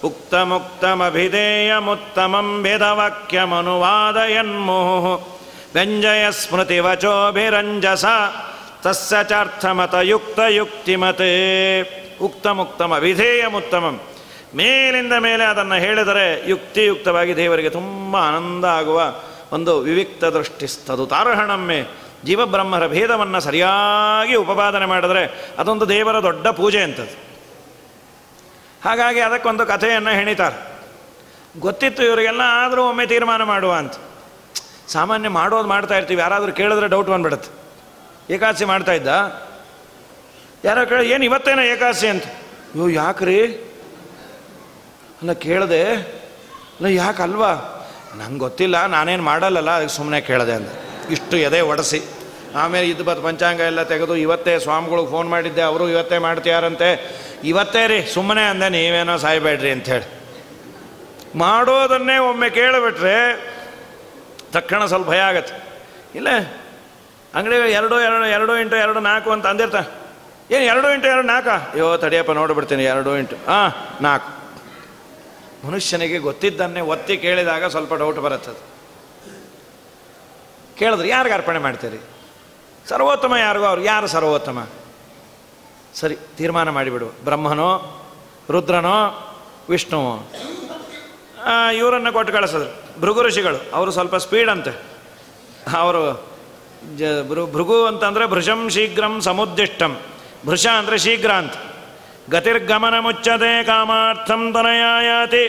ಉಕ್ತಮುಕ್ತಮಭಿಧೇಯಮುತ್ತಮಂ ವೇದವಾಕ್ಯಮನುವಾದಯನ್ಮುಹು ವ್ಯಂಜಯ ಸ್ಮೃತಿ ವಚೋಭಿರಂಜಸ ತಸ್ಯ ಚಾರ್ಥಮತ ಯುಕ್ತ ಯುಕ್ತಿಮತೆ. ಉಕ್ತಮುಕ್ತಮ ಅಭಿಧೇಯಮುತ್ತಮಂ, ಮೇಲಿಂದ ಮೇಲೆ ಅದನ್ನು ಹೇಳಿದರೆ ಯುಕ್ತಿಯುಕ್ತವಾಗಿ ದೇವರಿಗೆ ತುಂಬ ಆನಂದ ಆಗುವ ಒಂದು ವಿವಿಕ್ತ ದೃಷ್ಟಿಸ್ತದು ತಾರ್ಹಣಮ್ಮೆ. ಜೀವಬ್ರಹ್ಮರ ಭೇದವನ್ನು ಸರಿಯಾಗಿ ಉಪಪಾದನೆ ಮಾಡಿದ್ರೆ ಅದೊಂದು ದೇವರ ದೊಡ್ಡ ಪೂಜೆ ಅಂತದ್ದು. ಹಾಗಾಗಿ ಅದಕ್ಕೊಂದು ಕಥೆಯನ್ನು ಹೆಣಿತಾರೆ. ಗೊತ್ತಿತ್ತು ಇವರಿಗೆಲ್ಲ, ಆದರೂ ಒಮ್ಮೆ ತೀರ್ಮಾನ ಮಾಡುವ ಅಂತ. ಸಾಮಾನ್ಯ ಮಾಡೋದು ಮಾಡ್ತಾ ಇರ್ತೀವಿ, ಯಾರಾದರೂ ಕೇಳಿದ್ರೆ ಡೌಟ್ ಬಂದುಬಿಡುತ್ತೆ. ಏಕಾದಶಿ ಮಾಡ್ತಾಯಿದ್ದ? ಯಾರೋ ಕೇಳಿ, ಏನು ಇವತ್ತೇನೋ ಏಕಾದಶಿ ಅಂತ. ಅಯ್ಯೋ ಯಾಕ್ರಿ? ಅಲ್ಲ ಕೇಳಿದೆ. ಅಲ್ಲ ಯಾಕಲ್ವಾ? ನಂಗೆ ಗೊತ್ತಿಲ್ಲ, ನಾನೇನು ಮಾಡಲ್ಲಲ್ಲ, ಅದಕ್ಕೆ ಸುಮ್ಮನೆ ಕೇಳಿದೆ ಅಂದ. ಇಷ್ಟು ಎದೆ ಒಡಿಸಿ ಆಮೇಲೆ ಇದು ಪಂಚಾಂಗ ಎಲ್ಲ ತೆಗೆದು ಇವತ್ತೇ ಸ್ವಾಮಿಗಳಿಗೆ ಫೋನ್ ಮಾಡಿದ್ದೆ, ಅವರು ಇವತ್ತೇ ಮಾಡ್ತೀಯಾರಂತೆ. ಇವತ್ತೇ ರೀ ಸುಮ್ಮನೆ ಅಂದೆ, ನೀವೇನೋ ಸಾಯ್ಬೇಡ್ರಿ ಅಂಥೇಳಿ. ಮಾಡೋದನ್ನೇ ಒಮ್ಮೆ ಕೇಳಿಬಿಟ್ರೆ ತಕ್ಷಣ ಸ್ವಲ್ಪ ಭಯ ಆಗತ್ತೆ. ಇಲ್ಲ ಅಂಗಡಿ 2x2 ಅಂತ ಅಂದಿರ್ತ, ಏನು 2x2 4? ಅಯ್ಯೋ ತಡಿಯಪ್ಪ ನೋಡಿಬಿಡ್ತೀನಿ 2x4. ಮನುಷ್ಯನಿಗೆ ಗೊತ್ತಿದ್ದನ್ನೇ ಒತ್ತಿ ಕೇಳಿದಾಗ ಸ್ವಲ್ಪ ಡೌಟ್ ಬರುತ್ತದೆ. ಕೇಳಿದ್ರೆ ಯಾರಿಗೆ ಅರ್ಪಣೆ ಮಾಡ್ತೀರಿ? ಸರ್ವೋತ್ತಮ ಯಾರಿಗೋ ಅವ್ರು. ಯಾರು ಸರ್ವೋತ್ತಮ? ಸರಿ, ತೀರ್ಮಾನ ಮಾಡಿಬಿಡು. ಬ್ರಹ್ಮನೋ, ರುದ್ರನೋ, ವಿಷ್ಣುವೋ? ಇವರನ್ನು ಕೊಟ್ಟು ಕಳಿಸಿದ್ರು ಭೃಗು ಋಷಿಗಳು. ಅವರು ಸ್ವಲ್ಪ ಸ್ಪೀಡ್ ಅಂತೆ. ಅವರು ಭೃಗು ಅಂತಂದರೆ ಭೃಶಂ ಶೀಘ್ರಂ ಸಮುದ್ದಿಷ್ಟಂ. ಭೃಷ ಅಂದರೆ ಶೀಘ್ರ ಅಂತ. ಗತಿರ್ಗಮನ ಮುಚ್ಚತೆ ಕಾಮಾರ್ಥಂ ತನಯಾಯಾತಿ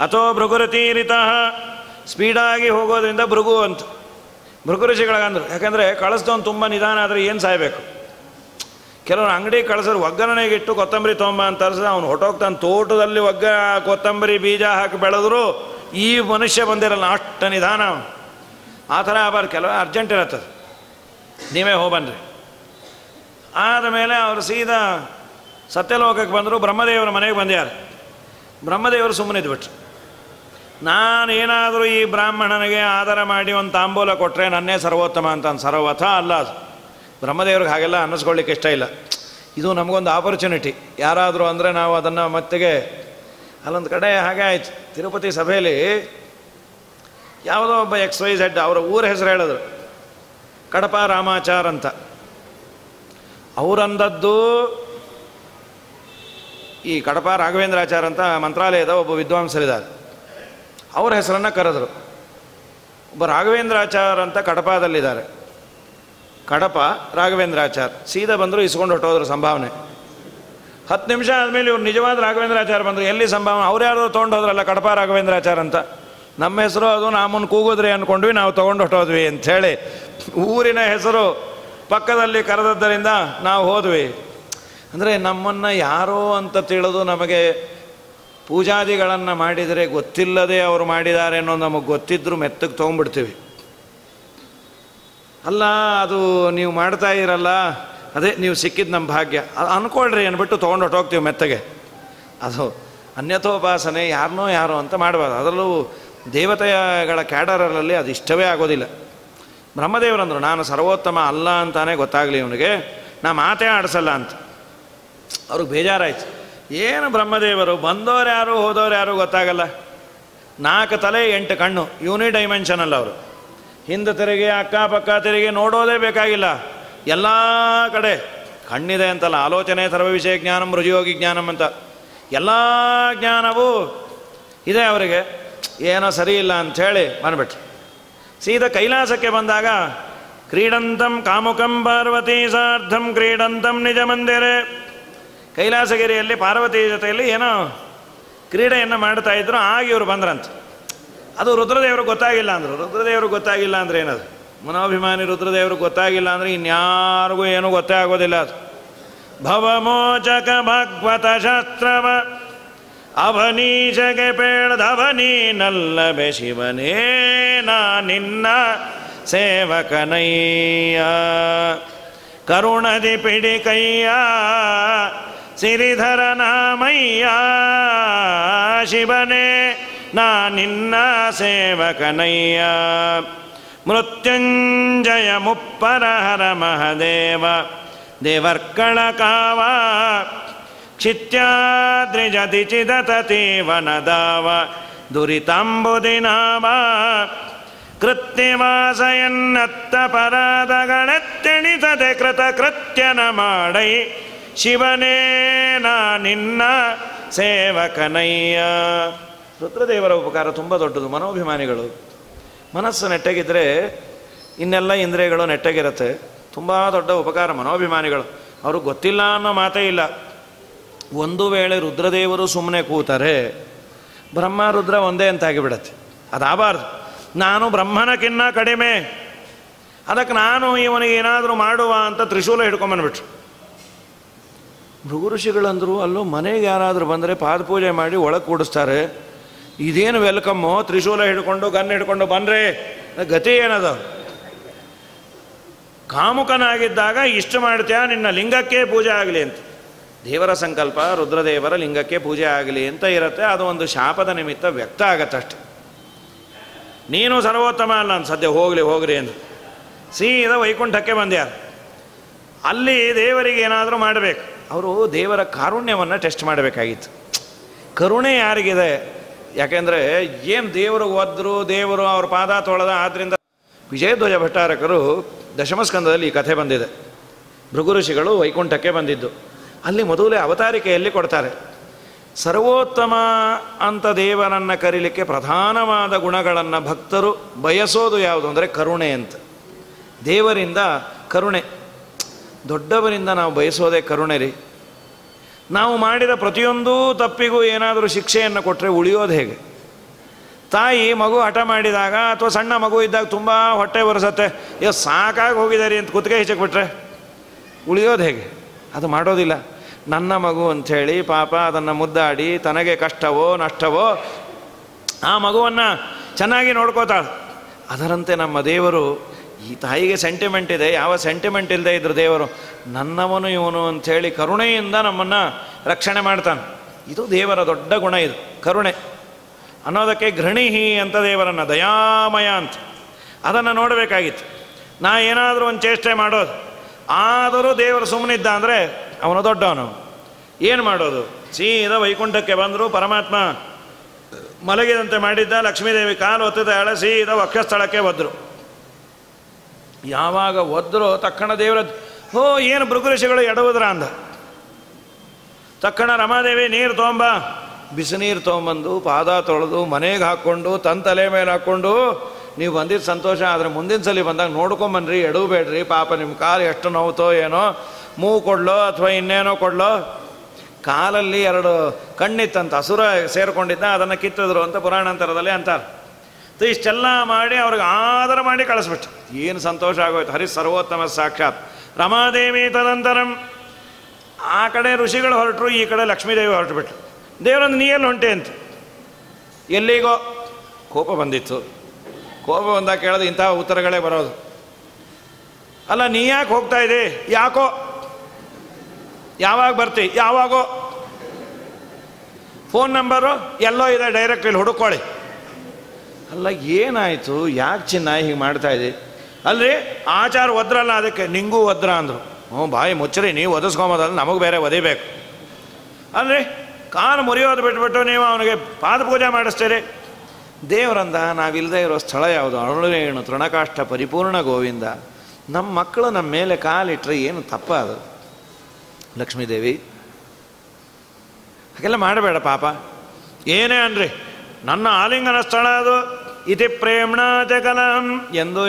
ಅಥೋ ಭೃಗುರತೀರಿತಃ. ಸ್ಪೀಡಾಗಿ ಹೋಗೋದ್ರಿಂದ ಭೃಗು ಅಂತ ಭೃಗು ಋಷಿಗಳಿಗಂದ್ರು. ಯಾಕಂದರೆ ಕಳಿಸ್ದವನು ತುಂಬ ನಿಧಾನ ಆದರೆ ಏನು ಸಾಯಬೇಕು. ಕೆಲವರು ಅಂಗಡಿ ಕಳಿಸಿದ್ರು ಒಗ್ಗರಣೆಗಿಟ್ಟು ಕೊತ್ತಂಬರಿ ತೊಂಬ ಅಂತ ತರಿಸಿದ, ಅವನು ಹೊಟ್ಟೋಗ್ತಾನೆ. ತೋಟದಲ್ಲಿ ಕೊತ್ತಂಬರಿ ಬೀಜ ಹಾಕಿ ಬೆಳೆದ್ರು ಈ ಮನುಷ್ಯ ಬಂದಿರಲ್ಲ, ಅಷ್ಟು ನಿಧಾನ. ಆ ಥರ ಆಗಬಾರ್ದು. ಕೆಲವು ಅರ್ಜೆಂಟ್ ಇರತ್ತದು, ನೀವೇ ಹೋಗ್ಬನ್ರಿ. ಆದಮೇಲೆ ಅವರು ಸೀದಾ ಸತ್ಯಲೋಕಕ್ಕೆ ಬಂದರು. ಬ್ರಹ್ಮದೇವರ ಮನೆಗೆ ಬಂದ್ಯಾರು. ಬ್ರಹ್ಮದೇವರು ಸುಮ್ಮನಿದ್ಬಿಟ್ರು. ನಾನೇನಾದರೂ ಈ ಬ್ರಾಹ್ಮಣನಿಗೆ ಆಧಾರ ಮಾಡಿ ಒಂದು ತಾಂಬೂಲ ಕೊಟ್ಟರೆ ನನ್ನೇ ಸರ್ವೋತ್ತಮ ಅಂತ. ಸರ್ವಥ ಅಲ್ಲ ಅದು. ಬ್ರಹ್ಮದೇವ್ರಿಗೆ ಹಾಗೆಲ್ಲ ಅನ್ನಿಸ್ಕೊಳ್ಳಿಕ್ಕೆ ಇಷ್ಟ ಇಲ್ಲ. ಇದು ನಮಗೊಂದು ಆಪರ್ಚುನಿಟಿ. ಯಾರಾದರೂ ಅಂದರೆ ನಾವು ಅದನ್ನು ಮತ್ತೆಗೆ ಅಲ್ಲೊಂದು ಕಡೆ ಹಾಗೆ ಆಯ್ತು. ತಿರುಪತಿ ಸಭೆಯಲ್ಲಿ ಯಾವುದೋ ಒಬ್ಬ XYZ ಅವರ ಊರ ಹೆಸರು ಹೇಳಿದ್ರು, ಕಡಪ ರಾಮಾಚಾರ್ ಅಂತ. ಅವರಂದದ್ದು ಈ ಕಡಪ ರಾಘವೇಂದ್ರಾಚಾರ್ ಅಂತ ಮಂತ್ರಾಲಯದ ಒಬ್ಬ ವಿದ್ವಾಂಸರಿದ್ದಾರೆ. ಅವ್ರ ಹೆಸರನ್ನು ಕರೆದರು. ಒಬ್ಬ ರಾಘವೇಂದ್ರಾಚಾರ್ ಅಂತ ಕಡಪದಲ್ಲಿದ್ದಾರೆ. ಕಡಪ ರಾಘವೇಂದ್ರಾಚಾರ್ ಸೀದಾ ಬಂದರು, ಇಸ್ಕೊಂಡು ಹೊಟ್ಟೋದ್ರು ಸಂಭಾವನೆ. 10 ನಿಮಿಷ ಆದಮೇಲೆ ಇವ್ರು ನಿಜವಾದ ರಾಘವೇಂದ್ರಾಚಾರ್ ಬಂದರು. ಎಲ್ಲಿ ಸಂಭಾವನೆ? ಅವ್ರು ಯಾರು ತೊಗೊಂಡು ಹೋದ್ರಲ್ಲ ಕಡಪ ರಾಘವೇಂದ್ರಾಚಾರ್ ಅಂತ. ನಮ್ಮ ಹೆಸರು ಅದು, ನಮ್ಮನ್ನು ಕೂಗಿದ್ರಿ ಅಂದ್ಕೊಂಡ್ವಿ, ನಾವು ತೊಗೊಂಡು ಹೊಟ್ಟೋದ್ವಿ ಅಂಥೇಳಿ. ಊರಿನ ಹೆಸರು ಪಕ್ಕದಲ್ಲಿ ಕರೆದದ್ದರಿಂದ ನಾವು ಹೋದ್ವಿ. ಅಂದರೆ ನಮ್ಮನ್ನು ಯಾರೋ ಅಂತ ತಿಳಿದು ನಮಗೆ ಪೂಜಾದಿಗಳನ್ನು ಮಾಡಿದರೆ ಗೊತ್ತಿಲ್ಲದೆ ಅವರು ಮಾಡಿದ್ದಾರೆ ಅನ್ನೋದು ನಮಗೆ ಗೊತ್ತಿದ್ದರೂ ಮೆತ್ತಗೆ ತೊಗೊಂಡ್ಬಿಡ್ತೀವಿ. ಅಲ್ಲ, ಅದು ನೀವು ಮಾಡ್ತಾ ಇರಲ್ಲ, ಅದೇ ನೀವು ಸಿಕ್ಕಿದ್ದು ನಮ್ಮ ಭಾಗ್ಯ ಅದು ಅಂದ್ಕೊಳ್ರಿ ಅಂದ್ಬಿಟ್ಟು ತೊಗೊಂಡು ಹೊಟ್ಟೋಗ್ತೀವಿ ಮೆತ್ತಗೆ. ಅದು ಅನ್ಯಥೋಪಾಸನೆ, ಯಾರೋ ಅಂತ ಮಾಡಬಾರ್ದು. ಅದರಲ್ಲೂ ದೇವತೆಗಳ ಕ್ಯಾಡರಲ್ಲಿ ಅದು ಇಷ್ಟವೇ ಆಗೋದಿಲ್ಲ. ಬ್ರಹ್ಮದೇವರಂದರು, ನಾನು ಸರ್ವೋತ್ತಮ ಅಲ್ಲ ಅಂತಾನೆ ಗೊತ್ತಾಗಲಿ ಇವನಿಗೆ, ನಾ ಮಾತೇ ಆಡಿಸಲ್ಲ ಅಂತ. ಅವ್ರಿಗೆ ಬೇಜಾರಾಯ್ತು. ಏನು ಬ್ರಹ್ಮದೇವರು, ಬಂದವರು ಯಾರು ಹೋದವ್ರು ಯಾರು ಗೊತ್ತಾಗಲ್ಲ. 4 ತಲೆ 8 ಕಣ್ಣು, ಯೂನಿಡೈಮೆನ್ಷನಲ್ ಅವರು. ಹಿಂದೆ ತಿರುಗಿ ಅಕ್ಕಪಕ್ಕ ತಿರುಗಿ ನೋಡೋದೇ ಬೇಕಾಗಿಲ್ಲ. ಎಲ್ಲ ಕಡೆ ಕಣ್ಣಿದೆ ಅಂತಲ್ಲ, ಆಲೋಚನೆ ಸರ್ವ ವಿಷಯ ಜ್ಞಾನಂ ರುಜಿಯೋಗಿ ಜ್ಞಾನಂ ಅಂತ ಎಲ್ಲ ಜ್ಞಾನವೂ ಇದೆ ಅವರಿಗೆ. ಏನೋ ಸರಿ ಇಲ್ಲ ಅಂಥೇಳಿ ಬಂದ್ಬಿಟ್ರು. ಸೀದಾ ಕೈಲಾಸಕ್ಕೆ ಬಂದಾಗ ಕ್ರೀಡಂತಂ ಕಾಮುಕಂ ಪಾರ್ವತಿ ಸಾರ್ಧಂ ಕ್ರೀಡಂತಂ ನಿಜ ಮಂದಿರೆ. ಕೈಲಾಸಗಿರಿಯಲ್ಲಿ ಪಾರ್ವತಿ ಜೊತೆಯಲ್ಲಿ ಏನೋ ಕ್ರೀಡೆಯನ್ನು ಮಾಡ್ತಾ ಇದ್ರು. ಆಗ ಇವರು ಬಂದ್ರಂತ. ಅದು ರುದ್ರದೇವರು ಗೊತ್ತಾಗಿಲ್ಲ ಅಂದರು. ರುದ್ರದೇವರು ಗೊತ್ತಾಗಿಲ್ಲ ಅಂದರೆ ಏನದು? ಮನೋಭಿಮಾನಿ ರುದ್ರದೇವರು ಗೊತ್ತಾಗಿಲ್ಲ ಅಂದರೆ ಇನ್ಯಾರಿಗೂ ಏನೂ ಗೊತ್ತೇ ಆಗೋದಿಲ್ಲ. ಅದು ಭವಮೋಚಕ ಭಾಗವತ ಶಾಸ್ತ್ರವ ಅವನೀಶಗೆ ಪೇಳದವನೀ ನಲ್ಲಬೆ ಶಿವನೇ ನಾ ನಿನ್ನ ಸೇವಕನಯ್ಯ ಕರುಣದಿ ಪಿಡಿ ಕೈಯ ಸಿರಿಧರ ನಾಮಯ್ಯ ಶಿವನೇ ನಾ ನಿನ್ನ ಸೇವಕನಯ್ಯ ಮೃತ್ಯುಂಜಯ ಮುಪ್ಪರ ಹರ ಮಹದೇವ ದೇವರ್ಕಳ ಕಾವ ಕ್ಷಿತ್ಯಾದ್ರಿಜತಿ ಚಿದತತಿ ವನದಾವ ದುರಿತಾಂಬುದಿನಾವ ಕೃತ್ಯವಾಸಯನ್ನತ್ತ ಪರಾಧಗಳೆತ್ತೆಣಿಸದೆ ಕೃತ ಕೃತ್ಯನ ಮಾಡೈ ಶಿವನೇ ನಾ ನಿನ್ನ ಸೇವಕನಯ್ಯ. ರುದ್ರದೇವರ ಉಪಕಾರ ತುಂಬ ದೊಡ್ಡದು. ಮನೋಭಿಮಾನಿಗಳು ಮನಸ್ಸು ನೆಟ್ಟಗಿದ್ರೆ ಇನ್ನೆಲ್ಲ ಇಂದ್ರಿಯಗಳು ನೆಟ್ಟಗಿರುತ್ತೆ. ತುಂಬ ದೊಡ್ಡ ಉಪಕಾರ ಮನೋಭಿಮಾನಿಗಳು. ಅವ್ರಿಗೆ ಗೊತ್ತಿಲ್ಲ ಅನ್ನೋ ಮಾತೇ ಇಲ್ಲ. ಒಂದು ವೇಳೆ ರುದ್ರದೇವರು ಸುಮ್ಮನೆ ಕೂತಾರೆ, ಬ್ರಹ್ಮ ರುದ್ರ ಒಂದೇ ಅಂತಾಗಿಬಿಡತ್ತೆ. ಅದಾಗಬಾರ್ದು. ನಾನು ಬ್ರಹ್ಮನಕ್ಕಿನ್ನ ಕಡಿಮೆ, ಅದಕ್ಕೆ ನಾನು ಇವನಿಗೆ ಏನಾದರೂ ಮಾಡುವ ಅಂತ ತ್ರಿಶೂಲ ಹಿಡ್ಕೊಂಬಂದ್ಬಿಟ್ರು. ಭೃಗು ಋಷಿಗಳಂದರು, ಅಲ್ಲೂ ಮನೆಗೆ ಯಾರಾದರೂ ಬಂದರೆ ಪಾದಪೂಜೆ ಮಾಡಿ ಒಳಗೆ ಕೂಡಿಸ್ತಾರೆ. ಇದೇನು ವೆಲ್ಕಮ್ಮು, ತ್ರಿಶೂಲ ಹಿಡ್ಕೊಂಡು ಗನ್ ಹಿಡ್ಕೊಂಡು ಬಂದರೆ ಗತಿ ಏನದ? ಕಾಮುಕನಾಗಿದ್ದಾಗ ಇಷ್ಟು ಮಾಡ್ತೀಯ, ನಿನ್ನ ಲಿಂಗಕ್ಕೆ ಪೂಜೆ ಆಗಲಿ ಅಂತ. ದೇವರ ಸಂಕಲ್ಪ ರುದ್ರದೇವರ ಲಿಂಗಕ್ಕೆ ಪೂಜೆ ಆಗಲಿ ಅಂತ ಇರುತ್ತೆ. ಅದು ಒಂದು ಶಾಪದ ನಿಮಿತ್ತ ವ್ಯಕ್ತ ಆಗತ್ತಷ್ಟೆ. ನೀನು ಸರ್ವೋತ್ತಮ ಅಲ್ಲ ಅಂತ ಸದ್ಯ ಹೋಗ್ರಿ ಎಂದು ಸೀದಾ ವೈಕುಂಠಕ್ಕೆ ಬಂದ್ಯಾರು. ಅಲ್ಲಿ ದೇವರಿಗೆ ಏನಾದರೂ ಮಾಡಬೇಕು. ಅವರು ದೇವರ ಕಾರುಣ್ಯವನ್ನು ಟೆಸ್ಟ್ ಮಾಡಬೇಕಾಗಿತ್ತು. ಕರುಣೆ ಯಾರಿಗಿದೆ? ಯಾಕೆಂದರೆ ಏನು ದೇವರು ಒದ್ರು, ದೇವರು ಅವ್ರ ಪಾದ ತೊಳೆದ. ಆದ್ದರಿಂದ ವಿಜಯಧ್ವಜ ಭಟ್ಟಾರಕರು ದಶಮಸ್ಕಂದದಲ್ಲಿ ಈ ಕಥೆ ಬಂದಿದೆ. ಭೃಗು ಋಷಿಗಳು ವೈಕುಂಠಕ್ಕೆ ಬಂದಿದ್ದು. ಅಲ್ಲಿ ಮೊದಲೇ ಅವತಾರಿಕೆಯಲ್ಲಿ ಕೊಡ್ತಾರೆ, ಸರ್ವೋತ್ತಮ ಅಂತ ದೇವರನ್ನು ಕರೀಲಿಕ್ಕೆ ಪ್ರಧಾನವಾದ ಗುಣಗಳನ್ನು ಭಕ್ತರು ಬಯಸೋದು ಯಾವುದು ಅಂದರೆ ಕರುಣೆ ಅಂತ. ದೇವರಿಂದ ಕರುಣೆ, ದೊಡ್ಡವರಿಂದ ನಾವು ಬಯಸೋದೇ ಕರುಣೆ ರೀ. ನಾವು ಮಾಡಿದ ಪ್ರತಿಯೊಂದು ತಪ್ಪಿಗೂ ಏನಾದರೂ ಶಿಕ್ಷೆಯನ್ನು ಕೊಟ್ಟರೆ ಉಳಿಯೋದು ಹೇಗೆ? ತಾಯಿ ಮಗು ಹಠ ಮಾಡಿದಾಗ ಅಥವಾ ಸಣ್ಣ ಮಗು ಇದ್ದಾಗ ತುಂಬ ಹೊಟ್ಟೆ ಬರೆಸತ್ತೆ, ಸಾಕಾಗಿ ಹೋಗಿದ್ದಾರೆ ಅಂತ ಕುತ್ತಿಗೆ ಹಿಚಕ್ಕೆ ಬಿಟ್ರೆ ಉಳಿಯೋದು ಹೇಗೆ? ಅದು ಮಾಡೋದಿಲ್ಲ. ನನ್ನ ಮಗು ಅಂಥೇಳಿ ಪಾಪ ಅದನ್ನು ಮುದ್ದಾಡಿ ತನಗೆ ಕಷ್ಟವೋ ನಷ್ಟವೋ ಆ ಮಗುವನ್ನು ಚೆನ್ನಾಗಿ ನೋಡ್ಕೋತಾಳೆ. ಅದರಂತೆ ನಮ್ಮ ದೇವರು, ಈ ತಾಯಿಗೆ ಸೆಂಟಿಮೆಂಟ್ ಇದೆ, ಯಾವ ಸೆಂಟಿಮೆಂಟ್ ಇಲ್ಲದೆ ಇದ್ರು ದೇವರು ನನ್ನವನು ಇವನು ಅಂಥೇಳಿ ಕರುಣೆಯಿಂದ ನಮ್ಮನ್ನು ರಕ್ಷಣೆ ಮಾಡ್ತಾನೆ. ಇದು ದೇವರ ದೊಡ್ಡ ಗುಣ, ಇದು ಕರುಣೆ ಅನ್ನೋದಕ್ಕೆ ಘೃಣಿಹಿ ಅಂತ ದೇವರನ್ನು, ದಯಾಮಯ ಅಂತ ಅದನ್ನು ನೋಡಬೇಕಾಗಿತ್ತು. ನಾ ಏನಾದರೂ ಒಂದು ಚೇಷ್ಟೆ ಮಾಡೋದು, ಆದರೂ ದೇವರು ಸುಮ್ಮನಿದ್ದ ಅಂದರೆ ಅವನು ದೊಡ್ಡವನು. ಏನು ಮಾಡೋದು? ಸೀದಾ ವೈಕುಂಠಕ್ಕೆ ಬಂದರು. ಪರಮಾತ್ಮ ಮಲಗಿದಂತೆ ಮಾಡಿದ್ದ. ಲಕ್ಷ್ಮೀದೇವಿ ಕಾಲು ಒತ್ತಿದ ಸೀದಾ ವಕ್ಷಸ್ಥಳಕ್ಕೆ ಒದ್ರು. ಯಾವಾಗ ಒದ್ರೋ ತಕ್ಷಣ ದೇವರ ಏನು ಭೃಗು ಋಷಿಗಳು ಎಡವುದ್ರ ಅಂದ. ತಕ್ಷಣ ರಮಾದೇವಿ ನೀರು ತೊಗೊಂಬ, ಬಿಸಿನೀರು ತೊಗೊಂಬಂದು ಪಾದ ತೊಳೆದು ಮನೆಗೆ ಹಾಕ್ಕೊಂಡು ತನ್ನ ತಲೆ ಮೇಲೆ ಹಾಕ್ಕೊಂಡು, ನೀವು ಬಂದಿದ್ದು ಸಂತೋಷ, ಆದರೆ ಮುಂದಿನ ಸಲ ಬಂದಾಗ ನೋಡ್ಕೊಂಬನ್ರಿ, ಎಡವಬೇಡ್ರಿ, ಪಾಪ ನಿಮ್ಮ ಕಾಲು ಎಷ್ಟು ನೋವುತ್ತೋ ಏನೋ, ಮೂವು ಕೊಡ್ಲೋ ಅಥವಾ ಇನ್ನೇನೋ ಕೊಡ್ಲೋ. ಕಾಲಲ್ಲಿ 2 ಕಣ್ಣಿತ್ತಂತ, ಅಸುರ ಸೇರಿಕೊಂಡಿದ್ದ, ಅದನ್ನು ಕಿತ್ತಿದ್ರು ಅಂತ ಪುರಾಣಾಂತರದಲ್ಲಿ ಅಂತಾರೆ. ಇಷ್ಟೆಲ್ಲ ಮಾಡಿ ಅವ್ರಿಗೆ ಆದರ ಮಾಡಿ ಕಳಿಸ್ಬಿಟ್ಟು ಏನು ಸಂತೋಷ ಆಗೋಯ್ತು. ಹರಿ ಸರ್ವೋತ್ತಮ ಸಾಕ್ಷಾತ್ ರಮಾದೇವಿ. ತದಂತರಂ ಆ ಕಡೆ ಋಷಿಗಳು ಹೊರಟರು, ಈ ಕಡೆ ಲಕ್ಷ್ಮೀದೇವಿ ಹೊರಟುಬಿಟ್ರು. ದೇವರೊಂದು ನೀ ಎಲ್ಲಿ ಹೊಂಟೆ ಅಂತ. ಎಲ್ಲಿಗೋ ಕೋಪ ಬಂದಿತ್ತು. ಕೋಪ ಬಂದಾಗ ಕೇಳೋದು ಇಂತಹ ಉತ್ತರಗಳೇ ಬರೋದು. ಅಲ್ಲ ನೀ ಯಾಕೆ ಹೋಗ್ತಾ ಇದ್ದಿ? ಯಾಕೋ. ಯಾವಾಗ ಬರ್ತಿ? ಯಾವಾಗೋ. ಫೋನ್ ನಂಬರು ಎಲ್ಲೋ ಇದೆ, ಡೈರೆಕ್ಟ್ ಇಲ್ಲಿ ಹುಡುಕೊಳ್ಳಿ. ಅಲ್ಲ ಏನಾಯಿತು? ಯಾಕೆ ಚಿನ್ನ ಹೀಗೆ ಮಾಡ್ತಾ ಇದ್ದಿ? ಅಲ್ರಿ ಆಚಾರ ಒದ್ರಲ್ಲ, ಅದಕ್ಕೆ ನಿಂಗೂ ಒದ್ರ ಅಂದರು. ಬಾಯಿ ಮುಚ್ಚರಿ, ನೀವು ಒದಿಸ್ಕೊಂಬೋದಲ್ಲ, ನಮಗೆ ಬೇರೆ ಒದಿಬೇಕು ಅಲ್ರಿ. ಕಾಲು ಮುರಿಯೋದು ಬಿಟ್ಬಿಟ್ಟು ನೀವು ಅವನಿಗೆ ಪಾದ ಪೂಜೆ ಮಾಡಿಸ್ತೀರಿ. ದೇವರಂದ ನಾವಿಲ್ಲದೆ ಇರೋ ಸ್ಥಳ ಯಾವುದು? ಅರುಳೇಣು ತೃಣಕಾಷ್ಟ ಪರಿಪೂರ್ಣ ಗೋವಿಂದ. ನಮ್ಮ ಮಕ್ಕಳು ನಮ್ಮ ಮೇಲೆ ಕಾಲಿಟ್ರೆ ಏನು ತಪ್ಪ ಅದು? ಲಕ್ಷ್ಮೀದೇವಿ ಹಾಗೆಲ್ಲ ಮಾಡಬೇಡ ಪಾಪ. ಏನೇ ಅನ್ರಿ, ನನ್ನ ಆಲಿಂಗನ ಸ್ಥಳ ಅದು. ಇತಿ ಪ್ರೇಮ್ಣ ಜಗಲಂ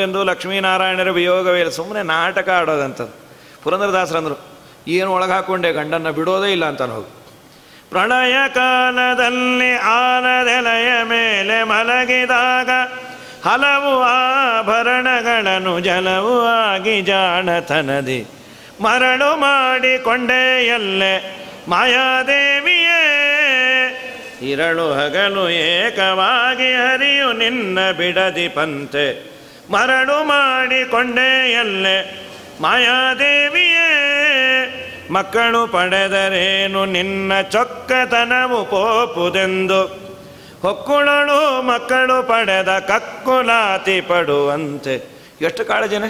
ಎಂದು ಲಕ್ಷ್ಮೀನಾರಾಯಣರ ವಿಯೋಗವೇ. ಸುಮ್ಮನೆ ನಾಟಕ ಆಡೋದಂಥದ್ದು. ಪುರಂದರದಾಸರಂದರು, ಏನು ಒಳಗೆ ಹಾಕ್ಕೊಂಡೆ ಗಂಡನ್ನು ಬಿಡೋದೇ ಇಲ್ಲ ಅಂತ ಹೋಗಿ. ಪ್ರಳಯ ಕಾಲದಲ್ಲಿ ಆಲದೆಲೆಯ ಮೇಲೆ ಮಲಗಿದಾಗ ಹಲವು ಆಭರಣಗಳನ್ನು ಜಲವು ಆಗಿ ಜಾಣತನದಿ ಮರಳು ಮಾಡಿಕೊಂಡೆ ಎಲ್ಲೆ ಮಾಯಾದೇವಿಯೇ. ಇರಳು ಹಗಲು ಏಕವಾಗಿ ಹರಿಯು ನಿನ್ನ ಬಿಡದಿ ಪಂತೆ ಮರಳು ಮಾಡಿಕೊಂಡೆ ಎಲ್ಲೆ ಮಾಯಾದೇವಿಯೇ. ಮಕ್ಕಳು ಪಡೆದರೇನು ನಿನ್ನ ಚೊಕ್ಕತನವು ಪೋಪುದೆಂದು ಹೊಕ್ಕುಳಳು ಮಕ್ಕಳು ಪಡೆದ ಕಕ್ಕುಲಾತಿ ಪಡುವಂತೆ. ಎಷ್ಟು ಕಾಳಜಿನೇ.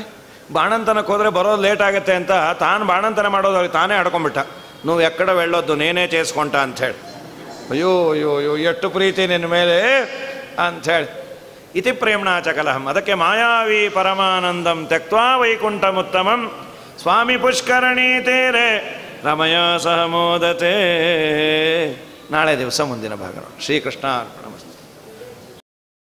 ಬಾಣಂತನಕ್ಕೆ ಹೋದರೆ ಬರೋದು ಲೇಟ್ ಆಗುತ್ತೆ ಅಂತ ತಾನು ಬಾಣಂತನ ಮಾಡೋದು ತಾನೇ ಆಡ್ಕೊಂಡ್ಬಿಟ್ಟ. ನೀವು ಎಕ್ಕಡ వెళ్ళొద్దు నేనే చేసుకుంటా ಅಂಥೇಳಿ. ಅಯ್ಯೋ ಅಯ್ಯೋ ಅಯ್ಯೋ ಎಷ್ಟು ಪ್ರೀತಿ ನಿನ್ನ ಮೇಲೆ ಅಂಥೇಳಿ. ಇತಿ ಪ್ರೇಮ್ಣಾ ಚ ಕಲಹಂ. ಅದಕ್ಕೆ ಮಾಯಾವಿ ಪರಮಾನಂದಂ ತ್ಯಕ್ತ್ವಾ ವೈಕುಂಠಮುತ್ತಮಂ ಸ್ವಾಮಿ ಪುಷ್ಕರಣಿ ತೇರೆ ರಮಯ ಸಹ ಮೋದತೆ. ನಾಳೆ ದಿವಸ ಮುಂದಿನ ಭಾಗ. ಶ್ರೀಕೃಷ್ಣ ಅರ್ಪಣ.